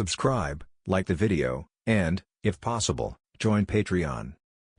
subscribe, like the video, and, if possible, join Patreon.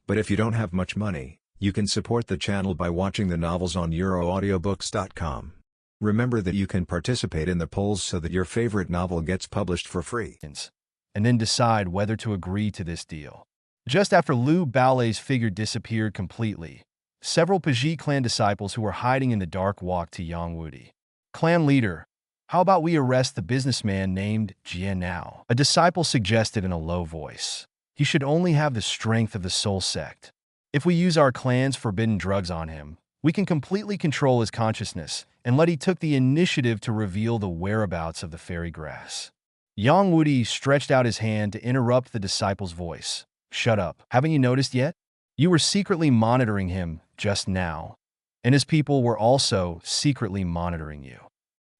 But if you don't have much money, you can support the channel by watching the novels on euroaudiobooks.com. Remember that you can participate in the polls so that your favorite novel gets published for free. And then decide whether to agree to this deal. Just after Lu Haoli's figure disappeared completely, several Pajie clan disciples who were hiding in the dark walked to Yangwudi. Clan leader, how about we arrest the businessman named Jie now? A disciple suggested in a low voice. He should only have the strength of the soul sect. If we use our clan's forbidden drugs on him, we can completely control his consciousness and let he took the initiative to reveal the whereabouts of the fairy grass. Yangwudi stretched out his hand to interrupt the disciple's voice. Shut up. Haven't you noticed yet? You were secretly monitoring him just now, and his people were also secretly monitoring you.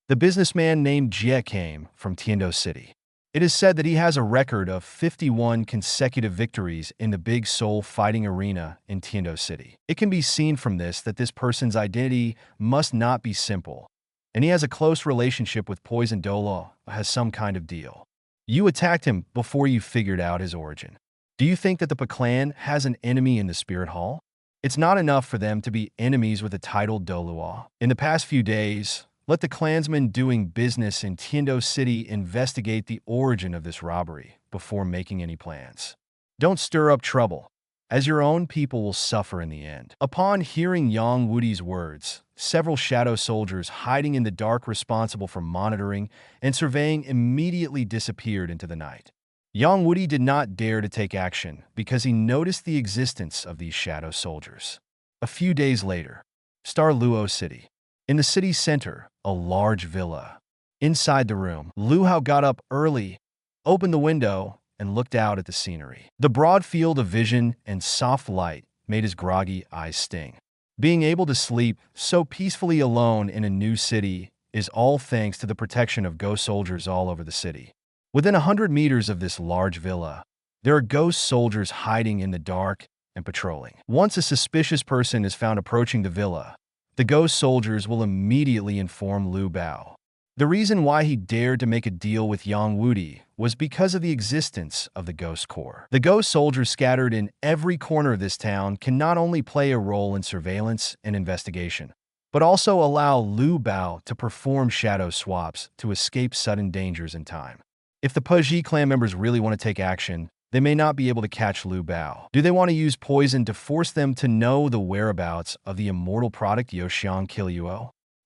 The businessman named Jie came from Tiando City. It is said that he has a record of 51 consecutive victories in the big soul fighting arena in Tiando City. It can be seen from this that this person's identity must not be simple, and he has a close relationship with Poison Douluo, has some kind of deal. You attacked him before you figured out his origin. Do you think that the clan has an enemy in the Spirit Hall? It's not enough for them to be enemies with the title Douluo. In the past few days, let the clansmen doing business in Tiando City investigate the origin of this robbery before making any plans. Don't stir up trouble, as your own people will suffer in the end. Upon hearing Yangwudi's words, several shadow soldiers hiding in the dark responsible for monitoring and surveying immediately disappeared into the night. Yangwudi did not dare to take action because he noticed the existence of these shadow soldiers. A few days later, Luo City. In the city's center, a large villa. Inside the room, Lu Haoli got up early, opened the window, and looked out at the scenery. The broad field of vision and soft light made his groggy eyes sting. Being able to sleep so peacefully alone in a new city is all thanks to the protection of ghost soldiers all over the city. Within 100 meters of this large villa, there are ghost soldiers hiding in the dark and patrolling. Once a suspicious person is found approaching the villa, the ghost soldiers will immediately inform Lu Haoli. The reason why he dared to make a deal with Yangwudi was because of the existence of the Ghost Corps. The ghost soldiers scattered in every corner of this town can not only play a role in surveillance and investigation, but also allow Lu Haoli to perform shadow swaps to escape sudden dangers in time. If the Pajie clan members really want to take action, they may not be able to catch Lu Haoli. Do they want to use poison to force them to know the whereabouts of the immortal product ushered?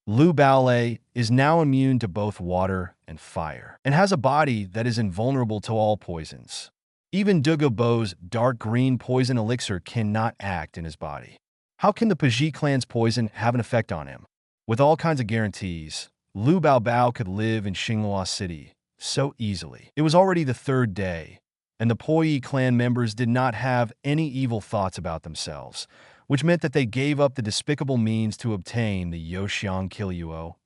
Lu Haoli is now immune to both water and fire, and has a body that is invulnerable to all poisons. Even Douluo Bo's dark green poison elixir cannot act in his body. How can the Pajie clan's poison have an effect on him? With all kinds of guarantees, Lu Haoli could live in Xinghua City so easily. It was already the third day, and the Pajie clan members did not have any evil thoughts about themselves, which meant that they gave up the despicable means to obtain the ushered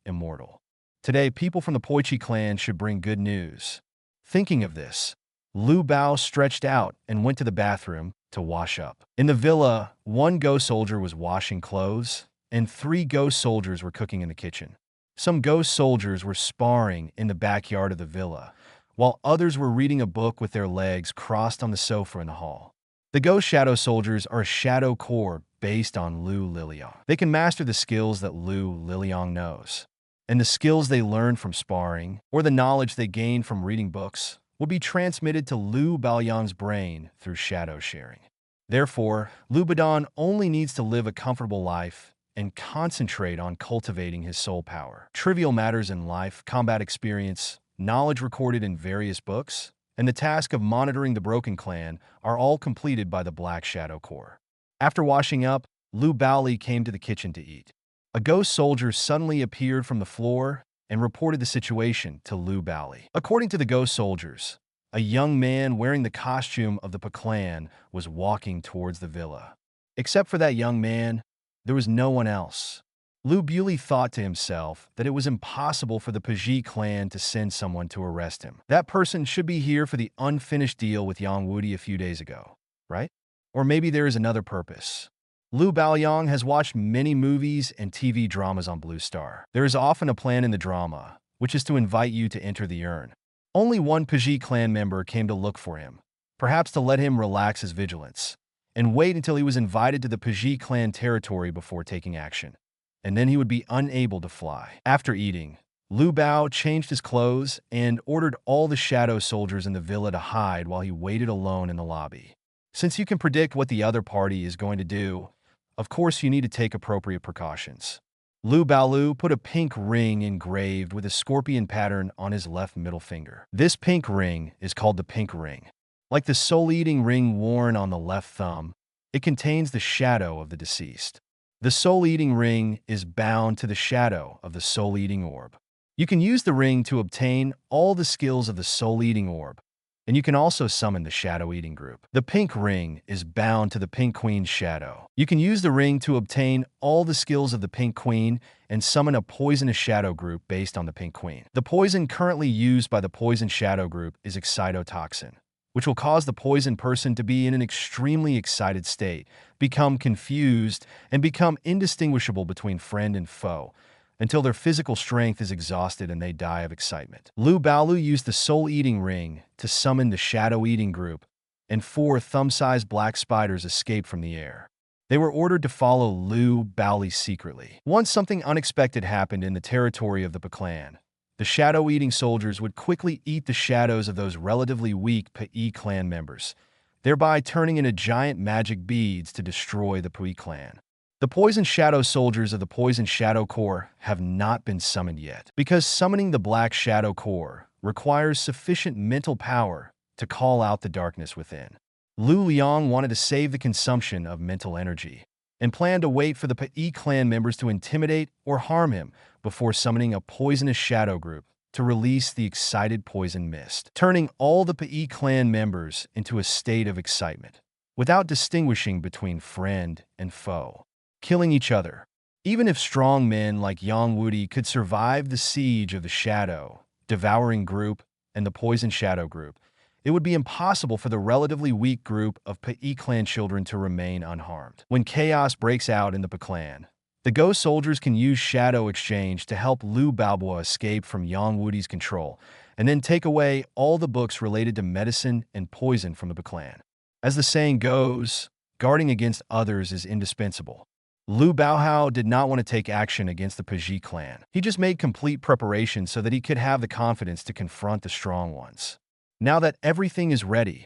immortal. Today, people from the Pajie clan should bring good news. Thinking of this, Lu Haoli stretched out and went to the bathroom to wash up. In the villa, one ghost soldier was washing clothes, and 3 ghost soldiers were cooking in the kitchen. Some ghost soldiers were sparring in the backyard of the villa, while others were reading a book with their legs crossed on the sofa in the hall. The ghost shadow soldiers are a shadow corps based on Lu Liliang. They can master the skills that Lu Liliang knows, and the skills they learn from sparring, or the knowledge they gain from reading books, will be transmitted to Lu Haoliang's brain through shadow sharing. Therefore, Lu Haoli only needs to live a comfortable life and concentrate on cultivating his soul power. Trivial matters in life, combat experience, knowledge recorded in various books, and the task of monitoring the Broken Clan are all completed by the Black Shadow Corps. After washing up, Lu Haoli came to the kitchen to eat. A ghost soldier suddenly appeared from the floor and reported the situation to Lu Haoli. According to the ghost soldiers, a young man wearing the costume of the clan was walking towards the villa. Except for that young man, there was no one else. Lu Haoli thought to himself that it was impossible for the Pajie clan to send someone to arrest him. That person should be here for the unfinished deal with Yangwudi a few days ago, right? Or maybe there is another purpose. Lu Haoli has watched many movies and TV dramas on Blue Star. There is often a plan in the drama, which is to invite you to enter the urn. Only one Pajie clan member came to look for him, perhaps to let him relax his vigilance, and wait until he was invited to the Pajie clan territory before taking action, and then he would be unable to fly. After eating, Lu Bao changed his clothes and ordered all the shadow soldiers in the villa to hide while he waited alone in the lobby. Since you can predict what the other party is going to do, of course you need to take appropriate precautions. Lu Baolu put a pink ring engraved with a scorpion pattern on his left middle finger. This pink ring is called the pink ring. Like the soul-eating ring worn on the left thumb, it contains the shadow of the deceased. The soul-eating ring is bound to the shadow of the soul-eating orb. You can use the ring to obtain all the skills of the soul-eating orb, and you can also summon the shadow-eating group. The pink ring is bound to the Pink Queen's shadow. You can use the ring to obtain all the skills of the Pink Queen and summon a poisonous shadow group based on the Pink Queen. The poison currently used by the poison shadow group is excitotoxin, which will cause the poisoned person to be in an extremely excited state, become confused, and become indistinguishable between friend and foe, until their physical strength is exhausted and they die of excitement. Lu Baolu used the soul-eating ring to summon the shadow-eating group, and 4 thumb-sized black spiders escaped from the air. They were ordered to follow Lu Baoli secretly. Once something unexpected happened in the territory of the Pa clan, the shadow-eating soldiers would quickly eat the shadows of those relatively weak Pui clan members, thereby turning into giant magic beads to destroy the Pui clan. The poison shadow soldiers of the Poison Shadow Corps have not been summoned yet, because summoning the Black Shadow Corps requires sufficient mental power to call out the darkness within. Lu Liang wanted to save the consumption of mental energy, and planned to wait for the Pui clan members to intimidate or harm him before summoning a poisonous shadow group to release the excited poison mist, turning all the Pui clan members into a state of excitement, without distinguishing between friend and foe, killing each other. Even if strong men like Yang Wudi could survive the siege of the Shadow, Devouring Group, and the Poison Shadow Group, it would be impossible for the relatively weak group of Pui clan children to remain unharmed. When chaos breaks out in the Pa clan, the ghost soldiers can use Shadow Exchange to help Lu Baobo escape from Yang Wudi's control, and then take away all the books related to medicine and poison from the Pa clan. As the saying goes, guarding against others is indispensable. Lu Baohao did not want to take action against the Pajie clan. He just made complete preparation so that he could have the confidence to confront the strong ones. Now that everything is ready,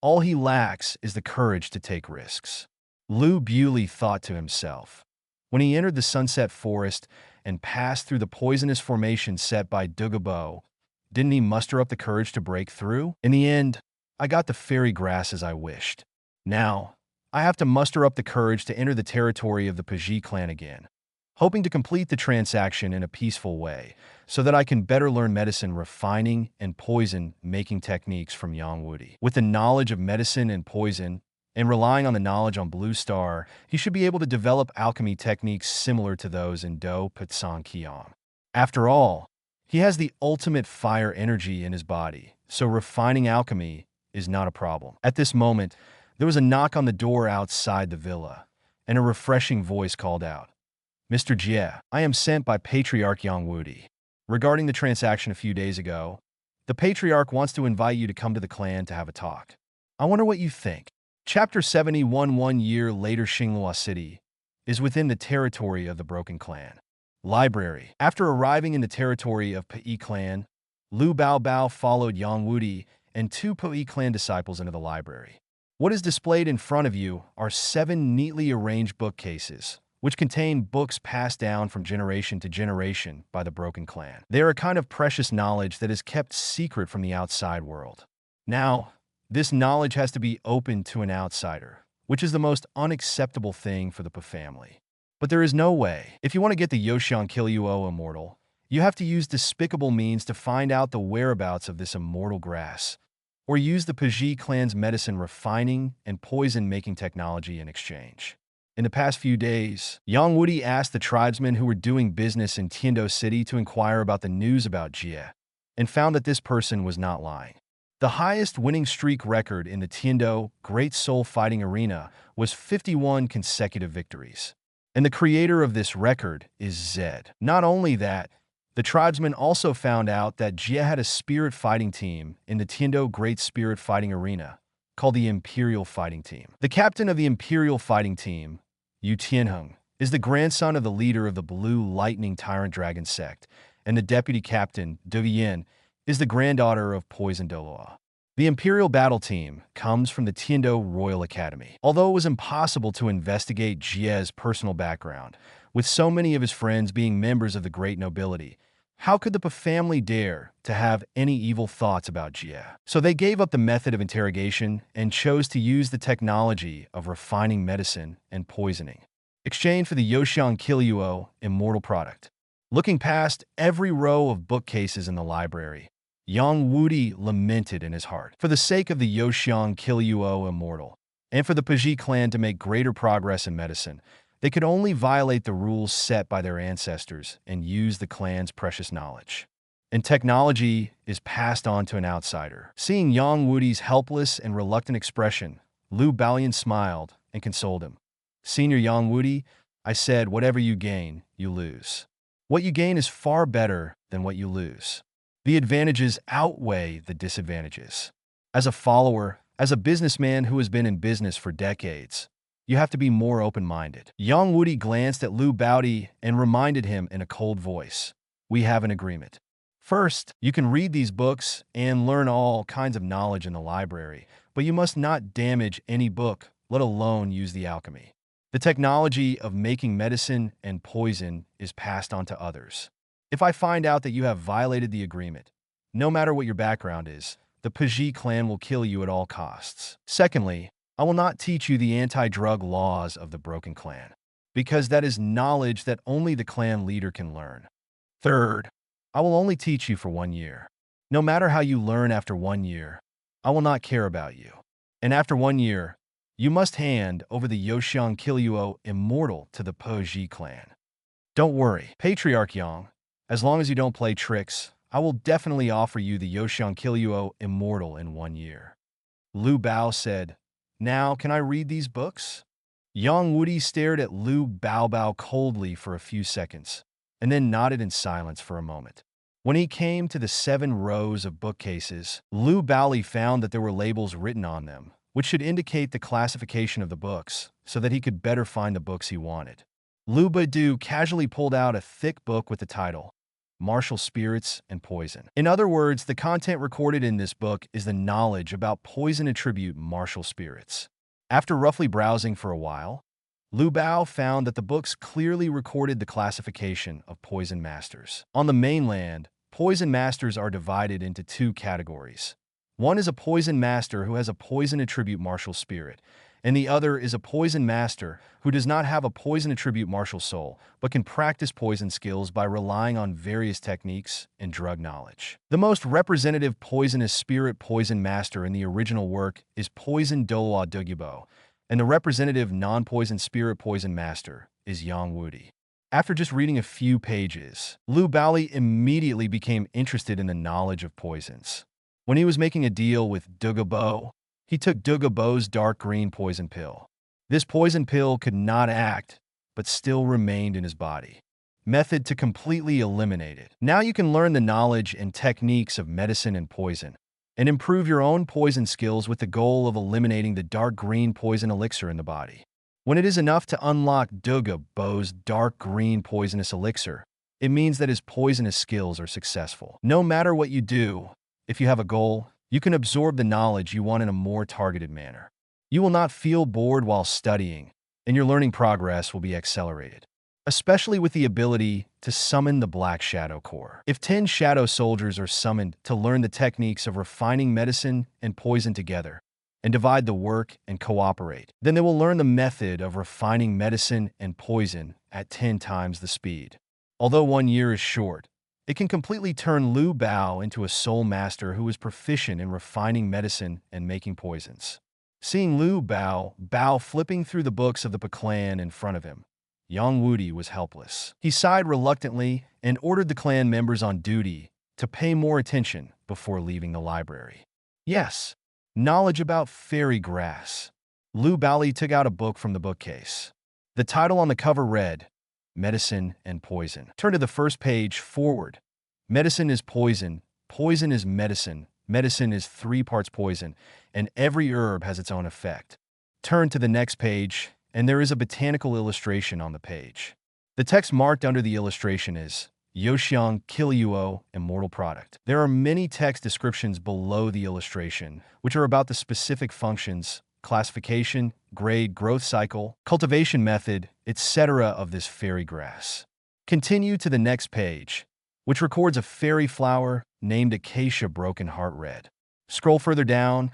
all he lacks is the courage to take risks. Lu Bewley thought to himself. When he entered the Sunset Forest and passed through the poisonous formation set by Douluo, didn't he muster up the courage to break through? In the end, I got the fairy grass as I wished. Now, I have to muster up the courage to enter the territory of the Pajie clan again, hoping to complete the transaction in a peaceful way, so that I can better learn medicine refining and poison-making techniques from Yang Wudi. With the knowledge of medicine and poison, and relying on the knowledge on Douluo Star, he should be able to develop alchemy techniques similar to those in Do Patsan Kiam. After all, he has the ultimate fire energy in his body, so refining alchemy is not a problem. At this moment, there was a knock on the door outside the villa, and a refreshing voice called out, "Mr. Jie, I am sent by Patriarch Yang Wudi. Regarding the transaction a few days ago, the Patriarch wants to invite you to come to the clan to have a talk. I wonder what you think." Chapter 71 1 year later, Xinghua City is within the territory of the Broken Clan. Library. After arriving in the territory of Pui clan, Lu Baobao followed Yang Wudi and 2 Pui clan disciples into the library. What is displayed in front of you are 7 neatly arranged bookcases, which contain books passed down from generation to generation by the Broken Clan. They are a kind of precious knowledge that is kept secret from the outside world. Now, this knowledge has to be opened to an outsider, which is the most unacceptable thing for the Pa family. But there is no way. If you want to get the Yoshan Kiryuo immortal, you have to use despicable means to find out the whereabouts of this immortal grass, or use the Pajie clan's medicine refining and poison-making technology in exchange. In the past few days, Yang Wudi asked the tribesmen who were doing business in Tiando City to inquire about the news about Jie, and found that this person was not lying. The highest winning streak record in the Tiando Great Soul Fighting Arena was 51 consecutive victories. And the creator of this record is Zed. Not only that, The tribesmen also found out that Jie had a spirit fighting team in the Tiando Great Spirit Fighting Arena, called the Imperial Fighting Team. The captain of the Imperial Fighting Team, Yu Tianheng, is the grandson of the leader of the Blue Lightning Tyrant Dragon sect, and the deputy captain, Du Yin, is the granddaughter of Poison Douluo. The Imperial Battle Team comes from the Tiando Royal Academy. Although it was impossible to investigate Jie's personal background, with so many of his friends being members of the great nobility, how could the family dare to have any evil thoughts about Jie? So they gave up the method of interrogation and chose to use the technology of refining medicine and poisoning, exchanged for the Yoshiang Kiluo immortal product. Looking past every row of bookcases in the library, Yang Wudi lamented in his heart. For the sake of the Yoshiang Kiluo immortal, and for the Paji clan to make greater progress in medicine, they could only violate the rules set by their ancestors and use the clan's precious knowledge. And technology is passed on to an outsider. Seeing Yang Wudi's helpless and reluctant expression, Lu Haoli smiled and consoled him. "Senior Yang Wudi," I said, "whatever you gain, you lose. What you gain is far better than what you lose. The advantages outweigh the disadvantages. As a follower, as a businessman who has been in business for decades, you have to be more open-minded." Yang Wudi glanced at Lu Haoli and reminded him in a cold voice, "We have an agreement. First, you can read these books and learn all kinds of knowledge in the library, but you must not damage any book, let alone use the alchemy. The technology of making medicine and poison is passed on to others. If I find out that you have violated the agreement, no matter what your background is, the Paji clan will kill you at all costs. Secondly, I will not teach you the anti-drug laws of the Broken Clan, because that is knowledge that only the clan leader can learn. Third, I will only teach you for 1 year. No matter how you learn after 1 year, I will not care about you. And after 1 year, you must hand over the Yoshiang Kiluo immortal to the Paji clan. Don't worry, Patriarch Yang, as long as you don't play tricks, I will definitely offer you the Yoshiang Kiluo immortal in 1 year." Lu Bao said, "Now, can I read these books?" Yang Wudi stared at Lu Bao coldly for a few seconds, and then nodded in silence for a moment. When he came to the 7 rows of bookcases, Lu Haoli found that there were labels written on them, which should indicate the classification of the books, so that he could better find the books he wanted. Lu Baidu casually pulled out a thick book with the title, Martial Spirits and Poison. In other words, the content recorded in this book is the knowledge about poison attribute martial spirits. After roughly browsing for a while, Lu Bao found that the books clearly recorded the classification of poison masters. On the mainland, poison masters are divided into 2 categories. One is a poison master who has a poison attribute martial spirit, and the other is a poison master who does not have a poison attribute martial soul, but can practice poison skills by relying on various techniques and drug knowledge. The most representative poisonous spirit poison master in the original work is Poison Douluo Dugubo, and the representative non-poison spirit poison master is Yang Wudi. After just reading a few pages, Lu Haoli immediately became interested in the knowledge of poisons. When he was making a deal with Dugubo, he took Dugubo's dark green poison pill. This poison pill could not act, but still remained in his body. Method to completely eliminate it. Now you can learn the knowledge and techniques of medicine and poison, and improve your own poison skills with the goal of eliminating the dark green poison elixir in the body. When it is enough to unlock Dugubo's dark green poisonous elixir, it means that his poisonous skills are successful. No matter what you do, if you have a goal, you can absorb the knowledge you want in a more targeted manner. You will not feel bored while studying, and your learning progress will be accelerated, especially with the ability to summon the Black Shadow Core. If 10 Shadow Soldiers are summoned to learn the techniques of refining medicine and poison together, and divide the work and cooperate, then they will learn the method of refining medicine and poison at 10 times the speed. Although 1 year is short, it can completely turn Lu Bao into a soul master who is proficient in refining medicine and making poisons. Seeing Lu Bao flipping through the books of the clan in front of him, Yang Wudi was helpless. He sighed reluctantly and ordered the clan members on duty to pay more attention before leaving the library. Yes, knowledge about fairy grass. Lu Haoli took out a book from the bookcase. The title on the cover read, medicine, and poison. Turn to the first page forward. Medicine is poison. Poison is medicine. Medicine is 3 parts poison, and every herb has its own effect. Turn to the next page, and there is a botanical illustration on the page. The text marked under the illustration is Douluo Immortal Product. There are many text descriptions below the illustration, which are about the specific functions, classification, grade, growth cycle, cultivation method, etc. of this fairy grass. Continue to the next page, which records a fairy flower named Acacia Broken Heart Red. Scroll further down,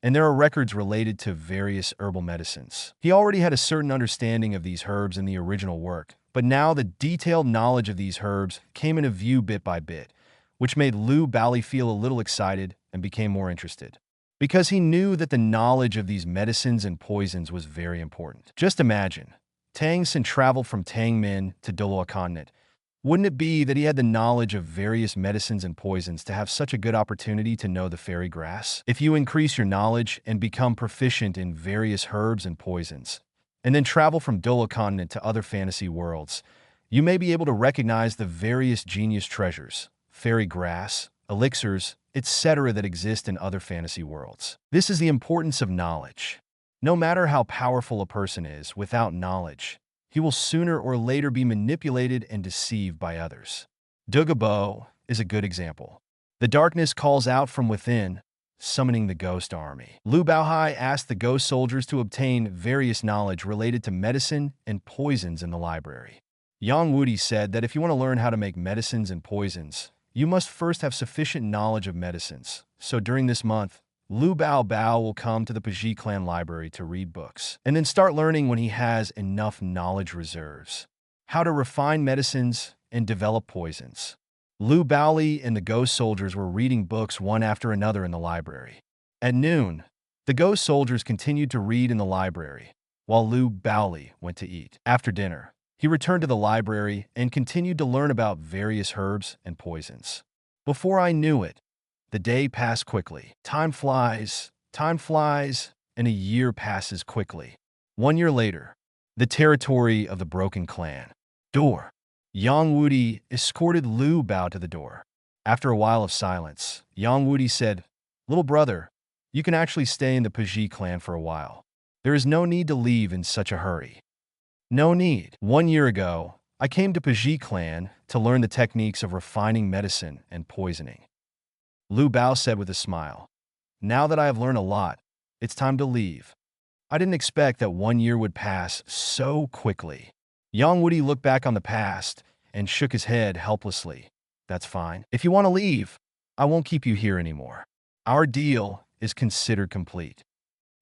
and there are records related to various herbal medicines. He already had a certain understanding of these herbs in the original work, but now the detailed knowledge of these herbs came into view bit by bit, which made Lu Haoli feel a little excited and became more interested. Because he knew that the knowledge of these medicines and poisons was very important. Just imagine, Tang Sin traveled from Tang Min to Douluo continent. Wouldn't it be that he had the knowledge of various medicines and poisons to have such a good opportunity to know the fairy grass? If you increase your knowledge and become proficient in various herbs and poisons, and then travel from Douluo continent to other fantasy worlds, you may be able to recognize the various genius treasures, fairy grass, elixirs, etc. that exist in other fantasy worlds. This is the importance of knowledge. No matter how powerful a person is, without knowledge, he will sooner or later be manipulated and deceived by others. Douluo is a good example. The darkness calls out from within, summoning the ghost army. Lu Haoli asked the ghost soldiers to obtain various knowledge related to medicine and poisons in the library. Yang Wudi said that if you want to learn how to make medicines and poisons, you must first have sufficient knowledge of medicines. So during this month, Lu Haoli will come to the Pajie clan library to read books, and then start learning when he has enough knowledge reserves. How to refine medicines and develop poisons. Lu Haoli and the ghost soldiers were reading books one after another in the library. At noon, the ghost soldiers continued to read in the library, while Lu Haoli went to eat. After dinner, he returned to the library and continued to learn about various herbs and poisons. Before I knew it, the day passed quickly. Time flies, and a year passes quickly. 1 year later, the territory of the Broken Clan. Door. Yang Wudi escorted Lu Haoli to the door. After a while of silence, Yang Wudi said, "Little brother, you can actually stay in the Pajie clan for a while. There is no need to leave in such a hurry." No need. 1 year ago, I came to Pajie clan to learn the techniques of refining medicine and poisoning. Lu Haoli said with a smile, "Now that I have learned a lot, it's time to leave." I didn't expect that 1 year would pass so quickly. Yang Wudi looked back on the past and shook his head helplessly. "That's fine. If you want to leave, I won't keep you here anymore. Our deal is considered complete."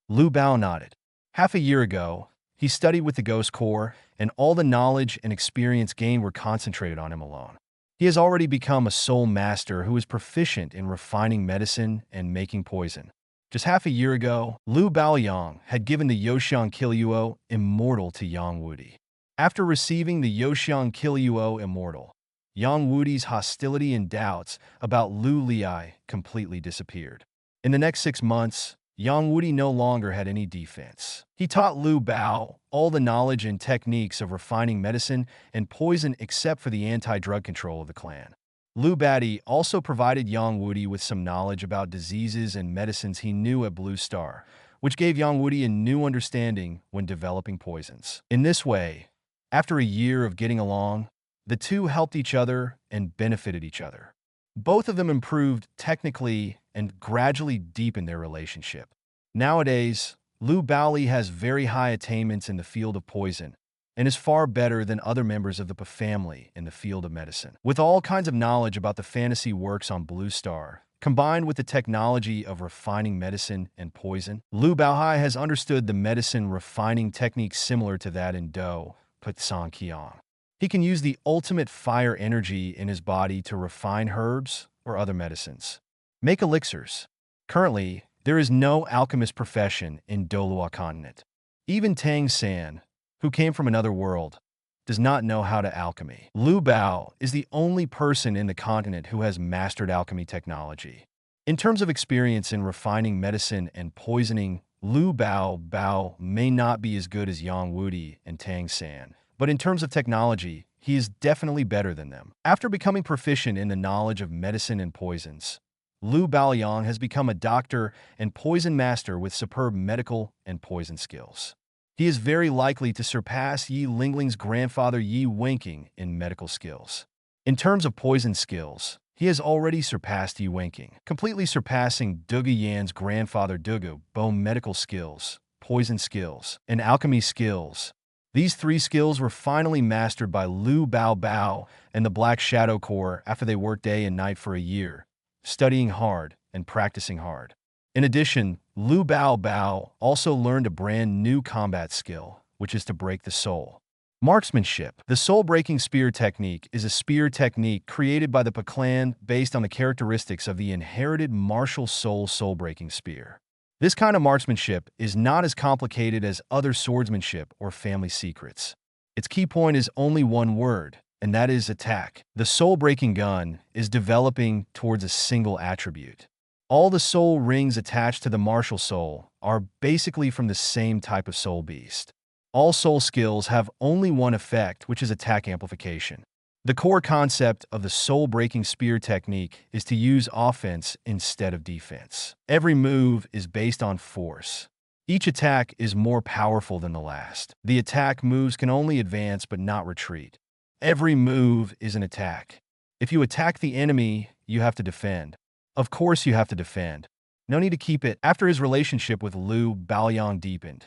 Lu Haoli nodded. Half a year ago, he studied with the Ghost Corps, and all the knowledge and experience gained were concentrated on him alone. He has already become a soul master who is proficient in refining medicine and making poison. Just half a year ago, Lu Haoli had given the Douluo Immortal to Yang Wudi. After receiving the Douluo Immortal, Yang Wudi's hostility and doubts about Lu Haoli completely disappeared. In the next 6 months, Yang Wudi no longer had any defense. He taught Lu Haoli all the knowledge and techniques of refining medicine and poison except for the anti-drug control of the clan. Lu Haoli also provided Yang Wudi with some knowledge about diseases and medicines he knew at Douluo Star, which gave Yang Wudi a new understanding when developing poisons. In this way, after a year of getting along, the two helped each other and benefited each other. Both of them improved technically and gradually deepened their relationship. Nowadays, Lu Haoli has very high attainments in the field of poison and is far better than other members of the family in the field of medicine. With all kinds of knowledge about the fantasy works on Douluo Star, combined with the technology of refining medicine and poison, Lu Haoli has understood the medicine refining techniques similar to that in Do Patsan Kiang. He can use the ultimate fire energy in his body to refine herbs or other medicines. Make elixirs. Currently, there is no alchemist profession in Douluo continent. Even Tang San, who came from another world, does not know how to alchemy. Lu Haoli is the only person in the continent who has mastered alchemy technology. In terms of experience in refining medicine and poisoning, Lu Haoli may not be as good as Yang Wudi and Tang San, but in terms of technology, he is definitely better than them. After becoming proficient in the knowledge of medicine and poisons, Lu Baoyang has become a doctor and poison master with superb medical and poison skills. He is very likely to surpass Yi Lingling's grandfather Yi Wenqing in medical skills. In terms of poison skills, he has already surpassed Yi Wenqing, completely surpassing Dugu Yan's grandfather Dugu, both medical skills, poison skills, and alchemy skills. These three skills were finally mastered by Lu Baobao and the Black Shadow Corps after they worked day and night for a year, studying hard and practicing hard. In addition, Lu Baobao also learned a brand new combat skill, which is to break the soul. Marksmanship. The soul-breaking spear technique is a spear technique created by the Pa clan based on the characteristics of the inherited martial soul-breaking spear. This kind of marksmanship is not as complicated as other swordsmanship or family secrets. Its key point is only one word, and that is attack. The soul-breaking gun is developing towards a single attribute. All the soul rings attached to the martial soul are basically from the same type of soul beast. All soul skills have only one effect, which is attack amplification. The core concept of the soul-breaking spear technique is to use offense instead of defense. Every move is based on force. Each attack is more powerful than the last. The attack moves can only advance but not retreat. Every move is an attack. If you attack the enemy, you have to defend. Of course you have to defend. No need to keep it. After his relationship with Lu Baoyang deepened,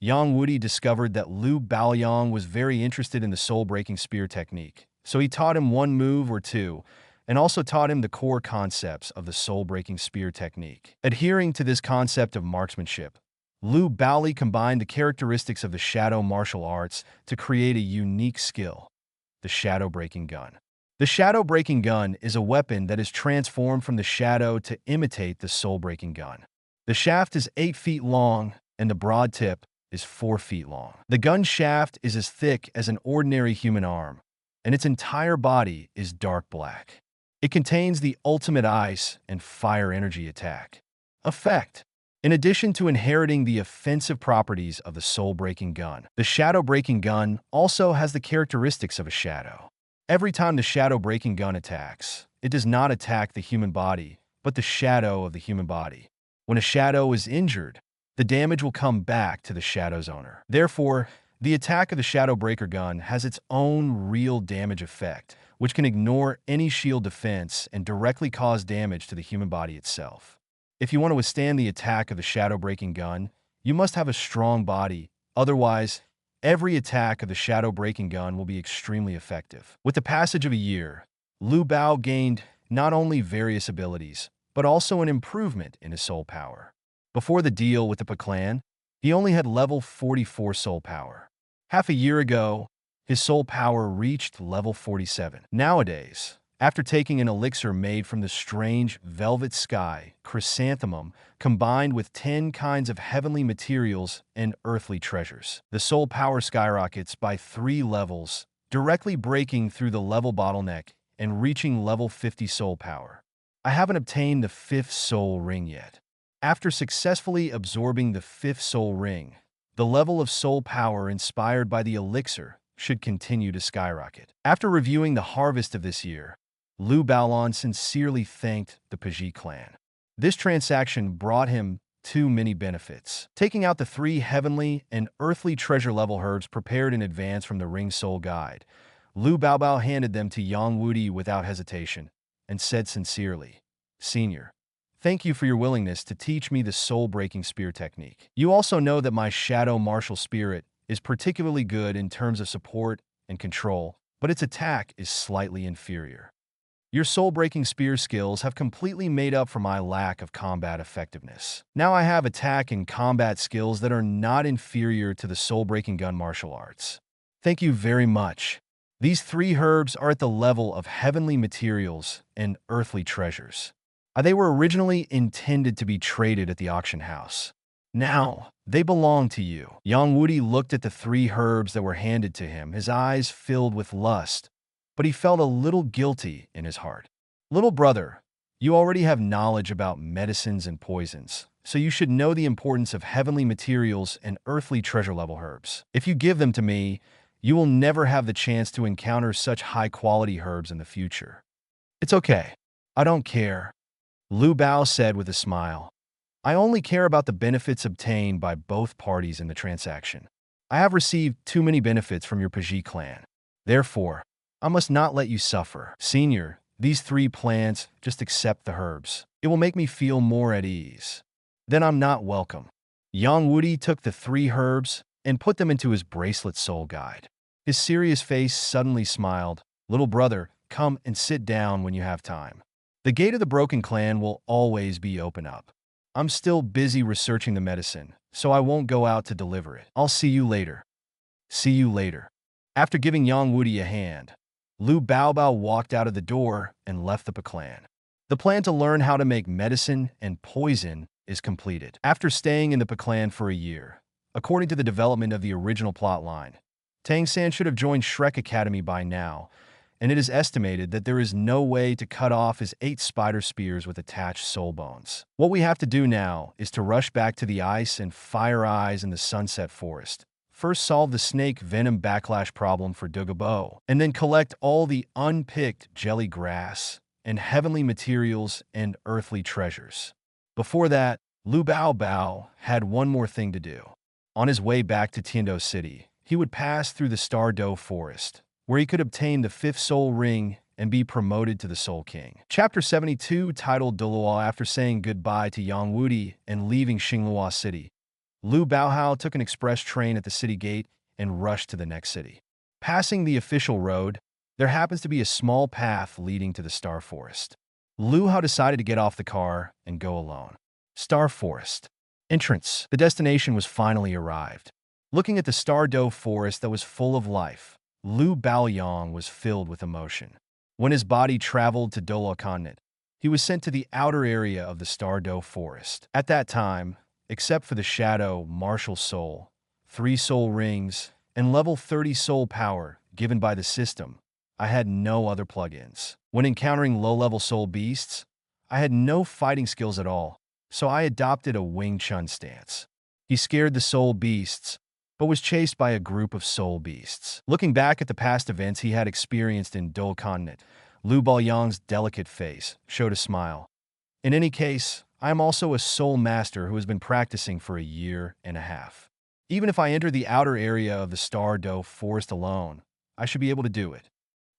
Yang Wudi discovered that Lu Baoyang was very interested in the soul-breaking spear technique. So he taught him one move or two, and also taught him the core concepts of the soul-breaking spear technique. Adhering to this concept of marksmanship, Lu Baoli combined the characteristics of the shadow martial arts to create a unique skill, the shadow-breaking gun. The shadow-breaking gun is a weapon that is transformed from the shadow to imitate the soul-breaking gun. The shaft is 8 feet long, and the broad tip is 4 feet long. The gun shaft is as thick as an ordinary human arm, and its entire body is dark black. It contains the ultimate ice and fire energy attack effect. In addition to inheriting the offensive properties of the soul-breaking gun, the shadow-breaking gun also has the characteristics of a shadow. Every time the shadow-breaking gun attacks, it does not attack the human body, but the shadow of the human body. When a shadow is injured, the damage will come back to the shadow's owner. Therefore, the attack of the Shadow Breaker gun has its own real damage effect, which can ignore any shield defense and directly cause damage to the human body itself. If you want to withstand the attack of the Shadow Breaking gun, you must have a strong body. Otherwise, every attack of the Shadow Breaking gun will be extremely effective. With the passage of a year, Lu Bao gained not only various abilities, but also an improvement in his soul power. Before the deal with the Pa clan, he only had level 44 soul power. Half a year ago, his soul power reached level 47. Nowadays, after taking an elixir made from the strange velvet sky, chrysanthemum, combined with 10 kinds of heavenly materials and earthly treasures, the soul power skyrockets by 3 levels, directly breaking through the level bottleneck and reaching level 50 soul power. I haven't obtained the 5th soul ring yet. After successfully absorbing the 5th soul ring, the level of soul power inspired by the elixir should continue to skyrocket. After reviewing the harvest of this year, Lu Baolon sincerely thanked the Pa clan. This transaction brought him too many benefits. Taking out the 3 heavenly and earthly treasure level herbs prepared in advance from the Ring Soul Guide, Lu Baobao handed them to Yang Wudi without hesitation and said sincerely, "Senior, thank you for your willingness to teach me the soul-breaking spear technique. You also know that my shadow martial spirit is particularly good in terms of support and control, but its attack is slightly inferior. Your soul-breaking spear skills have completely made up for my lack of combat effectiveness. Now I have attack and combat skills that are not inferior to the soul-breaking gun martial arts. Thank you very much. These 3 herbs are at the level of heavenly materials and earthly treasures. They were originally intended to be traded at the auction house. Now, they belong to you." Yang Wudi looked at the 3 herbs that were handed to him, his eyes filled with lust, but he felt a little guilty in his heart. "Little brother, you already have knowledge about medicines and poisons, so you should know the importance of heavenly materials and earthly treasure level herbs. If you give them to me, You will never have the chance to encounter such high-quality herbs in the future. It's okay. I don't care, Lu Bao said with a smile. I only care about the benefits obtained by both parties in the transaction. I have received too many benefits from your Pajit clan. Therefore, I must not let you suffer. Senior, these 3 plants, just accept the herbs. It will make me feel more at ease. Then I'm not welcome. Yang Wudi took the 3 herbs and put them into his bracelet soul guide. His serious face suddenly smiled. Little brother, come and sit down when you have time. The gate of the Broken Clan will always be open up. I'm still busy researching the medicine, so I won't go out to deliver it. I'll see you later. See you later. After giving Yang Wudi a hand, Lu Baobao walked out of the door and left the clan. The plan to learn how to make medicine and poison is completed. After staying in the clan for a year, according to the development of the original plotline, Tang San should have joined Shrek Academy by now, and it is estimated that there is no way to cut off his 8 spider spears with attached soul bones. What we have to do now is to rush back to the Ice and Fire Eyes in the Sunset Forest. First solve the snake venom backlash problem for Douluo, and then collect all the unpicked jelly grass and heavenly materials and earthly treasures. Before that, Lu Baobao had one more thing to do. On his way back to Tiando City, he would pass through the Stardow Forest, where he could obtain the 5th Soul Ring and be promoted to the Soul King. Chapter 72, titled Douluo. After saying goodbye to Yang Wudi and leaving Xinglua City, Lu Baohao took an express train at the city gate and rushed to the next city. Passing the official road, there happens to be a small path leading to the Star Forest. Lu Hao decided to get off the car and go alone. Star Forest. Entrance. The destination was finally arrived. Looking at the Stardow Forest that was full of life, Lu Baoyang was filled with emotion. When his body traveled to Douluo Continent, he was sent to the outer area of the Stardow Forest. At that time, except for the Shadow Martial Soul, 3 soul rings, and level 30 soul power given by the system, I had no other plugins. When encountering low-level soul beasts, I had no fighting skills at all, so I adopted a Wing Chun stance. He scared the soul beasts, but was chased by a group of soul beasts. Looking back at the past events he had experienced in Douluo Continent, Lu Baoyang's delicate face showed a smile. In any case, I am also a soul master who has been practicing for a year and a half. Even if I enter the outer area of the Stardow Forest alone, I should be able to do it.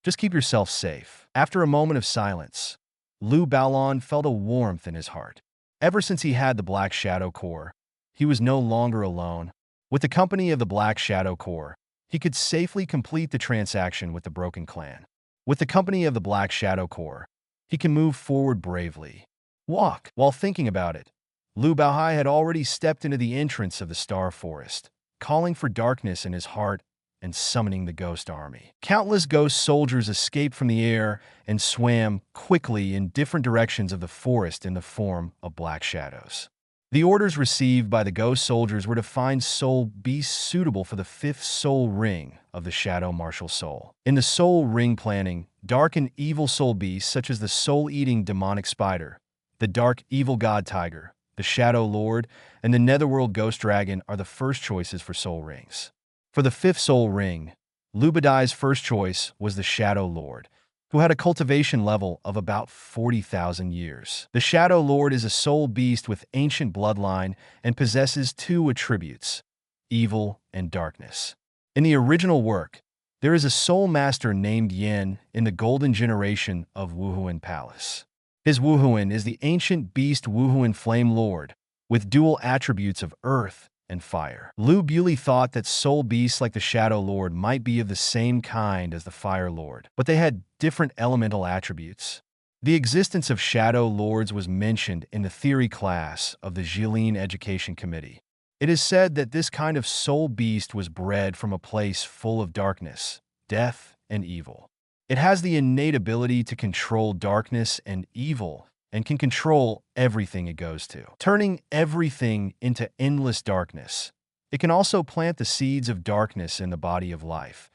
Just keep yourself safe. After a moment of silence, Lu Baolon felt a warmth in his heart. Ever since he had the Black Shadow Core, he was no longer alone. With the company of the Black Shadow Core, he could safely complete the transaction with the Broken Clan. With the company of the Black Shadow Core, he can move forward bravely. Walk. While thinking about it, Lu Baohai had already stepped into the entrance of the Star Forest, calling for darkness in his heart and summoning the Ghost Army. Countless ghost soldiers escaped from the air and swam quickly in different directions of the forest in the form of black shadows. The orders received by the ghost soldiers were to find soul beasts suitable for the 5th soul ring of the Shadow Martial Soul. In the soul ring planning, dark and evil soul beasts such as the soul-eating demonic spider, the dark evil god tiger, the Shadow Lord, and the Netherworld Ghost Dragon are the first choices for soul rings. For the 5th soul ring, Lu Badai's first choice was the Shadow Lord, who had a cultivation level of about 40,000 years. The Shadow Lord is a soul beast with ancient bloodline and possesses 2 attributes, evil and darkness. In the original work, there is a soul master named Yin in the golden generation of Wuhuan Palace. His Wuhuan is the ancient beast Wuhuan Flame Lord, with dual attributes of earth and fire. Lu Bewley thought that soul beasts like the Shadow Lord might be of the same kind as the Fire Lord, but they had different elemental attributes. The existence of Shadow Lords was mentioned in the theory class of the Jilin Education Committee. It is said that this kind of soul beast was bred from a place full of darkness, death, and evil. It has the innate ability to control darkness and evil, and can control everything it goes to, turning everything into endless darkness. It can also plant the seeds of darkness in the body of life,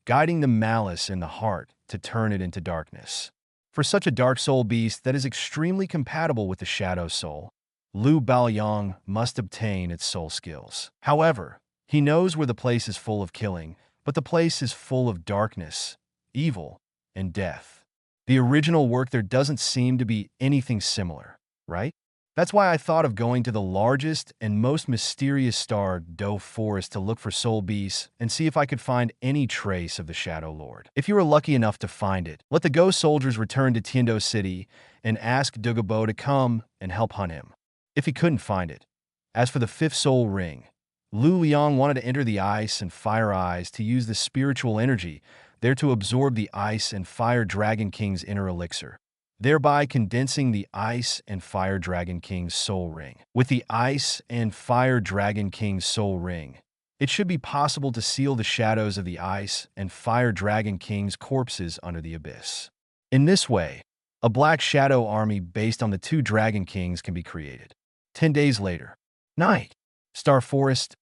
guiding the malice in the heart to turn it into darkness. For such a dark soul beast that is extremely compatible with the Shadow Soul, Lu Baoyang must obtain its soul skills. However, he knows where the place is full of killing, but the place is full of darkness, evil, and death. The original work there doesn't seem to be anything similar, right? That's why I thought of going to the largest and most mysterious star, Douluo Forest, to look for soul beasts and see if I could find any trace of the Shadow Lord. If you were lucky enough to find it, let the ghost soldiers return to Tiando City and ask Douluo to come and help hunt him, if he couldn't find it. As for the fifth soul ring, Lu Liang wanted to enter the Ice and Fire Eyes to use the spiritual energy there to absorb the Ice and Fire Dragon King's inner elixir, thereby condensing the Ice and Fire Dragon King's soul ring. With the Ice and Fire Dragon King's soul ring, it should be possible to seal the shadows of the Ice and Fire Dragon King's corpses under the abyss. In this way, a black shadow army based on the two Dragon Kings can be created. 10 days later. Night. Star Forest.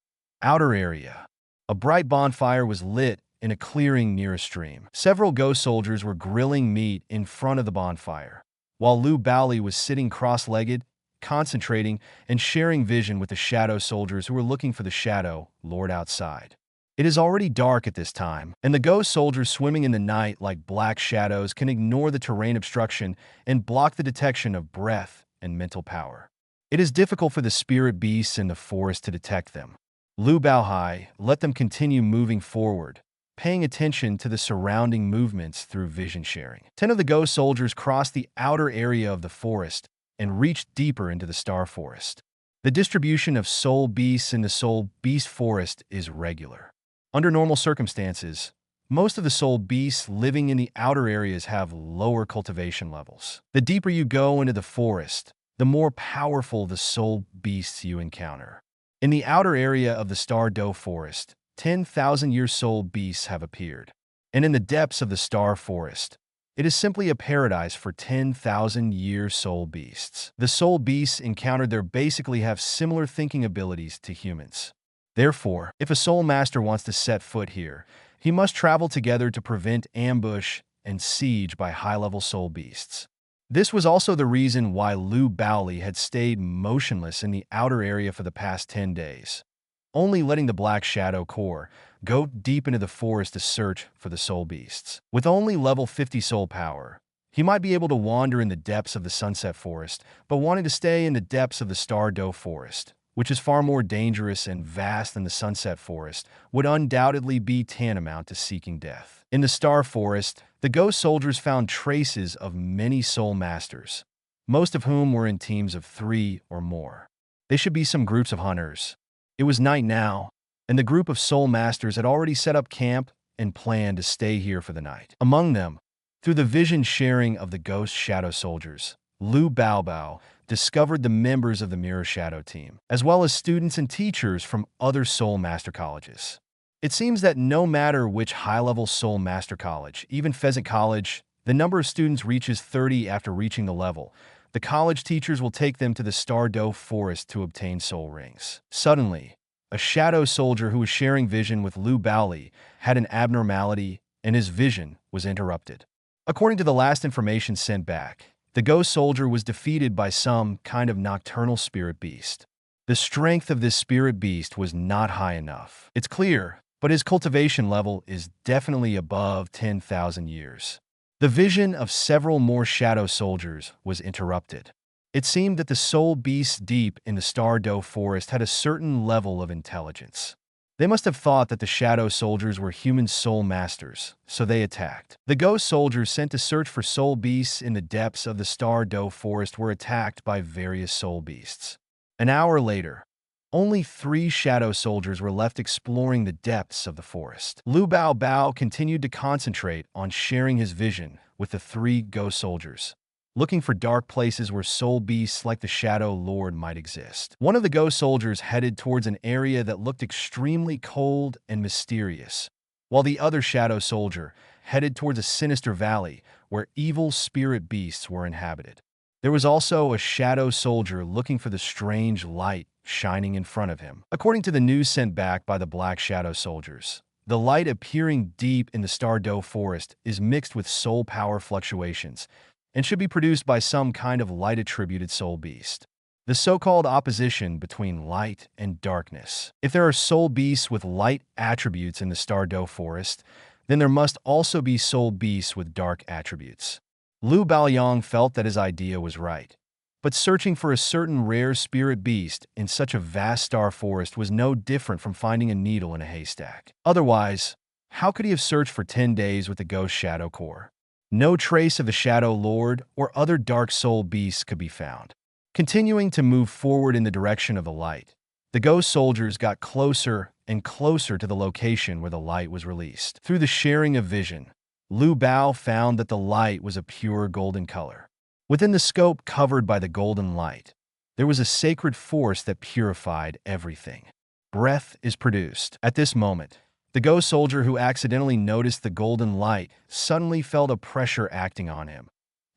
Outer area. A bright bonfire was lit in a clearing near a stream. Several ghost soldiers were grilling meat in front of the bonfire, while Lu Haoli was sitting cross-legged, concentrating and sharing vision with the shadow soldiers who were looking for the Shadow Lord outside. It is already dark at this time, and the ghost soldiers swimming in the night like black shadows can ignore the terrain obstruction and block the detection of breath and mental power. It is difficult for the spirit beasts in the forest to detect them. Lu Haoli let them continue moving forward, paying attention to the surrounding movements through vision sharing. 10 of the ghost soldiers crossed the outer area of the forest and reached deeper into the star forest. The distribution of soul beasts in the soul beast forest is regular. Under normal circumstances, most of the soul beasts living in the outer areas have lower cultivation levels. The deeper you go into the forest, the more powerful the soul beasts you encounter. In the outer area of the Star Douluo Forest, 10,000-year soul beasts have appeared. And in the depths of the star forest, it is simply a paradise for 10,000-year soul beasts. The soul beasts encountered there basically have similar thinking abilities to humans. Therefore, if a soul master wants to set foot here, he must travel together to prevent ambush and siege by high-level soul beasts. This was also the reason why Lu Haoli had stayed motionless in the outer area for the past 10 days, only letting the Black Shadow Corps go deep into the forest to search for the soul beasts. With only level 50 soul power, he might be able to wander in the depths of the Sunset Forest, but wanting to stay in the depths of the Star Douluo Forest, which is far more dangerous and vast than the Sunset Forest, would undoubtedly be tantamount to seeking death. In the Star Forest, the ghost soldiers found traces of many soul masters, most of whom were in teams of 3 or more. They should be some groups of hunters. It was night now, and the group of soul masters had already set up camp and planned to stay here for the night. Among them, through the vision sharing of the ghost shadow soldiers, Lu Haoli discovered the members of the Mirror Shadow team, as well as students and teachers from other Soul Master colleges. It seems that no matter which high-level Soul Master college, even Pheasant College, the number of students reaches 30 after reaching the level, the college teachers will take them to the Star Douluo Forest to obtain soul rings. Suddenly, a shadow soldier who was sharing vision with Lu Haoli had an abnormality, and his vision was interrupted. According to the last information sent back, the ghost soldier was defeated by some kind of nocturnal spirit beast. The strength of this spirit beast was not high enough. It's clear, but his cultivation level is definitely above 10,000 years. The vision of several more shadow soldiers was interrupted. It seemed that the soul beasts deep in the Star Douluo Forest had a certain level of intelligence. They must have thought that the shadow soldiers were human soul masters, so they attacked. The ghost soldiers sent to search for soul beasts in the depths of the Star Douluo Forest were attacked by various soul beasts. An hour later, only 3 shadow soldiers were left exploring the depths of the forest. Lu Haoli continued to concentrate on sharing his vision with the 3 ghost soldiers, looking for dark places where soul beasts like the Shadow Lord might exist. One of the ghost soldiers headed towards an area that looked extremely cold and mysterious, while the other shadow soldier headed towards a sinister valley where evil spirit beasts were inhabited. There was also a shadow soldier looking for the strange light shining in front of him. According to the news sent back by the Black Shadow soldiers, the light appearing deep in the Star Douluo Forest is mixed with soul power fluctuations and should be produced by some kind of light-attributed soul beast. the so-called opposition between light and darkness. If there are soul beasts with light attributes in the Douluo forest, then there must also be soul beasts with dark attributes. Lu Baoyang felt that his idea was right. But searching for a certain rare spirit beast in such a vast star forest was no different from finding a needle in a haystack. Otherwise, how could he have searched for 10 days with the Ghost Shadow Core? No trace of the Shadow Lord or other dark soul beasts could be found. Continuing to move forward in the direction of the light, the ghost soldiers got closer and closer to the location where the light was released. Through the sharing of vision, Lu Bao found that the light was a pure golden color. Within the scope covered by the golden light, there was a sacred force that purified everything. Breath is produced. At this moment, the ghost soldier who accidentally noticed the golden light suddenly felt a pressure acting on him,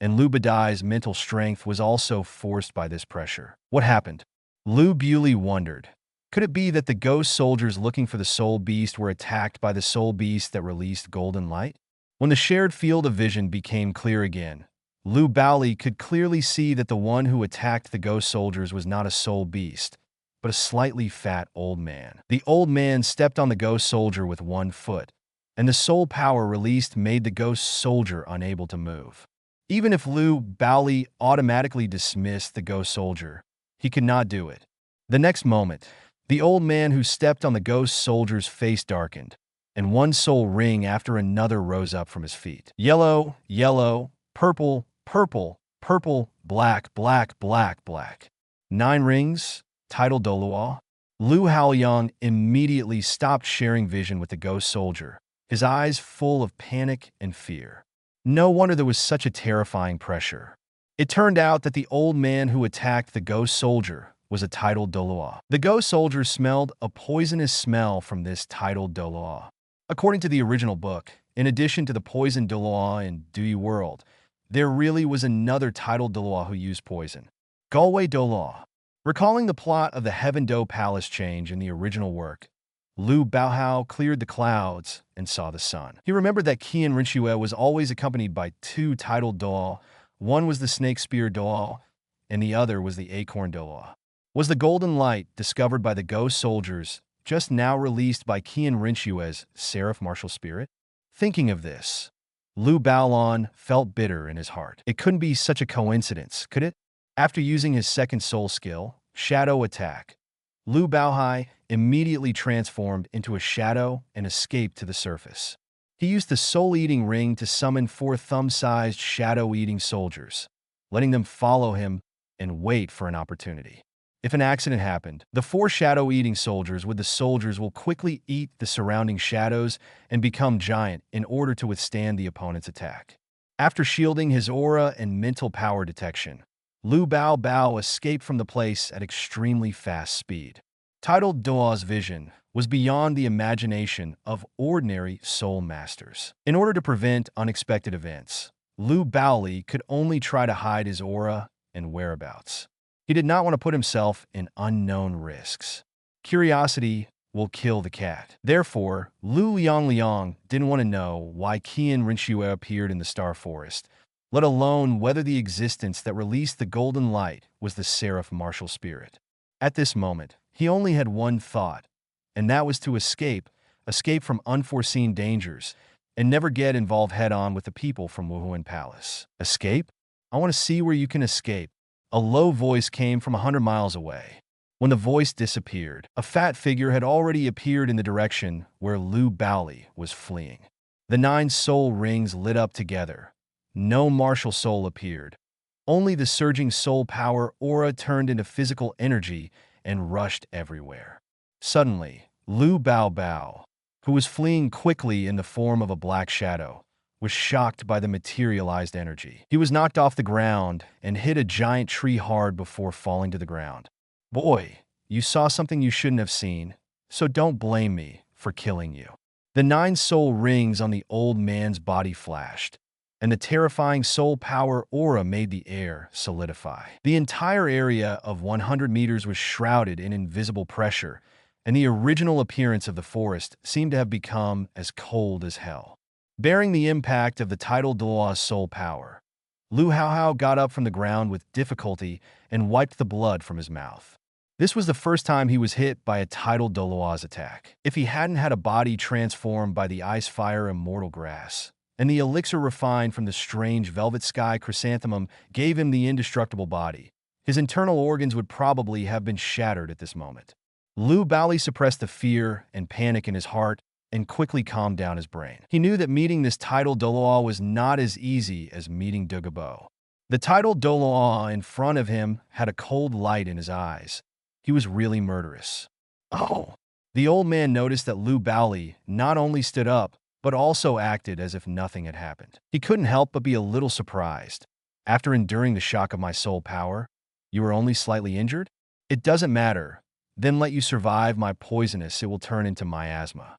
and Lu Badai's mental strength was also forced by this pressure. What happened? Lu Bewley wondered. Could it be that the ghost soldiers looking for the soul beast were attacked by the soul beast that released golden light? When the shared field of vision became clear again, Lu Baoli could clearly see that the one who attacked the ghost soldiers was not a soul beast, but a slightly fat old man. The old man stepped on the ghost soldier with one foot, and the soul power released made the ghost soldier unable to move. Even if Lu Baoli automatically dismissed the ghost soldier, he could not do it. The next moment, the old man who stepped on the ghost soldier's face darkened, and one soul ring after another rose up from his feet. Yellow, yellow, purple, purple, purple, black, black, black, black. 9 rings, titled Douluo. Lu Haoli immediately stopped sharing vision with the ghost soldier, his eyes full of panic and fear. No wonder there was such a terrifying pressure. It turned out that the old man who attacked the ghost soldier was a titled Douluo. The ghost soldier smelled a poisonous smell from this titled Douluo. According to the original book, in addition to the poisoned Douluo in Douluo World, there really was another titled Douluo who used poison. Galway Douluo. Recalling the plot of the Heaven Do Palace change in the original work, Lu Baohao cleared the clouds and saw the sun. He remembered that Qian Rinxue was always accompanied by 2 titled Douluo. One was the Snake Spear Douluo, and the other was the Acorn Douluo. Was the golden light discovered by the ghost soldiers just now released by Qian Rinxue's Seraph Martial Spirit? Thinking of this, Lu Baolon felt bitter in his heart. It couldn't be such a coincidence, could it? After using his second soul skill, Shadow Attack, Lu Baohai immediately transformed into a shadow and escaped to the surface. He used the soul-eating ring to summon 4 thumb-sized shadow-eating soldiers, letting them follow him and wait for an opportunity. If an accident happened, the 4 shadow-eating soldiers with the soldiers will quickly eat the surrounding shadows and become giant in order to withstand the opponent's attack. After shielding his aura and mental power detection, Lu Bao escaped from the place at extremely fast speed. Titled Doa's vision was beyond the imagination of ordinary soul masters. In order to prevent unexpected events, Lu Baoli could only try to hide his aura and whereabouts. He did not want to put himself in unknown risks. Curiosity will kill the cat. Therefore, Lu Liang didn't want to know why Qian Rinxue appeared in the Star Forest, let alone whether the existence that released the golden light was the Seraph Martial Spirit. At this moment, he only had one thought, and that was to escape from unforeseen dangers, and never get involved head-on with the people from Wuhuan Palace. Escape? I want to see where you can escape. A low voice came from 100 miles away. When the voice disappeared, a fat figure had already appeared in the direction where Lu Baoli was fleeing. The 9 soul rings lit up together. No martial soul appeared. Only the surging soul power aura turned into physical energy and rushed everywhere. Suddenly, Lu Bao, who was fleeing quickly in the form of a black shadow, was shocked by the materialized energy. He was knocked off the ground and hit a giant tree hard before falling to the ground. Boy, you saw something you shouldn't have seen, so don't blame me for killing you. The 9 soul rings on the old man's body flashed, and the terrifying soul power aura made the air solidify. The entire area of 100 meters was shrouded in invisible pressure, and the original appearance of the forest seemed to have become as cold as hell. Bearing the impact of the tidal Douluo's soul power, Lu Haoli got up from the ground with difficulty and wiped the blood from his mouth. This was the first time he was hit by a titled Douluo's attack. If he hadn't had a body transformed by the Ice Fire Immortal Grass, and the elixir refined from the strange velvet sky chrysanthemum gave him the indestructible body, his internal organs would probably have been shattered at this moment. Lu Haoli suppressed the fear and panic in his heart and quickly calmed down his brain. He knew that meeting this titled Douluo was not as easy as meeting Douluo. The titled Douluo in front of him had a cold light in his eyes. He was really murderous. Oh! The old man noticed that Lu Haoli not only stood up, but also acted as if nothing had happened. He couldn't help but be a little surprised. After enduring the shock of my soul power, you were only slightly injured? It doesn't matter. Then let you survive my poisonous, it will turn into miasma.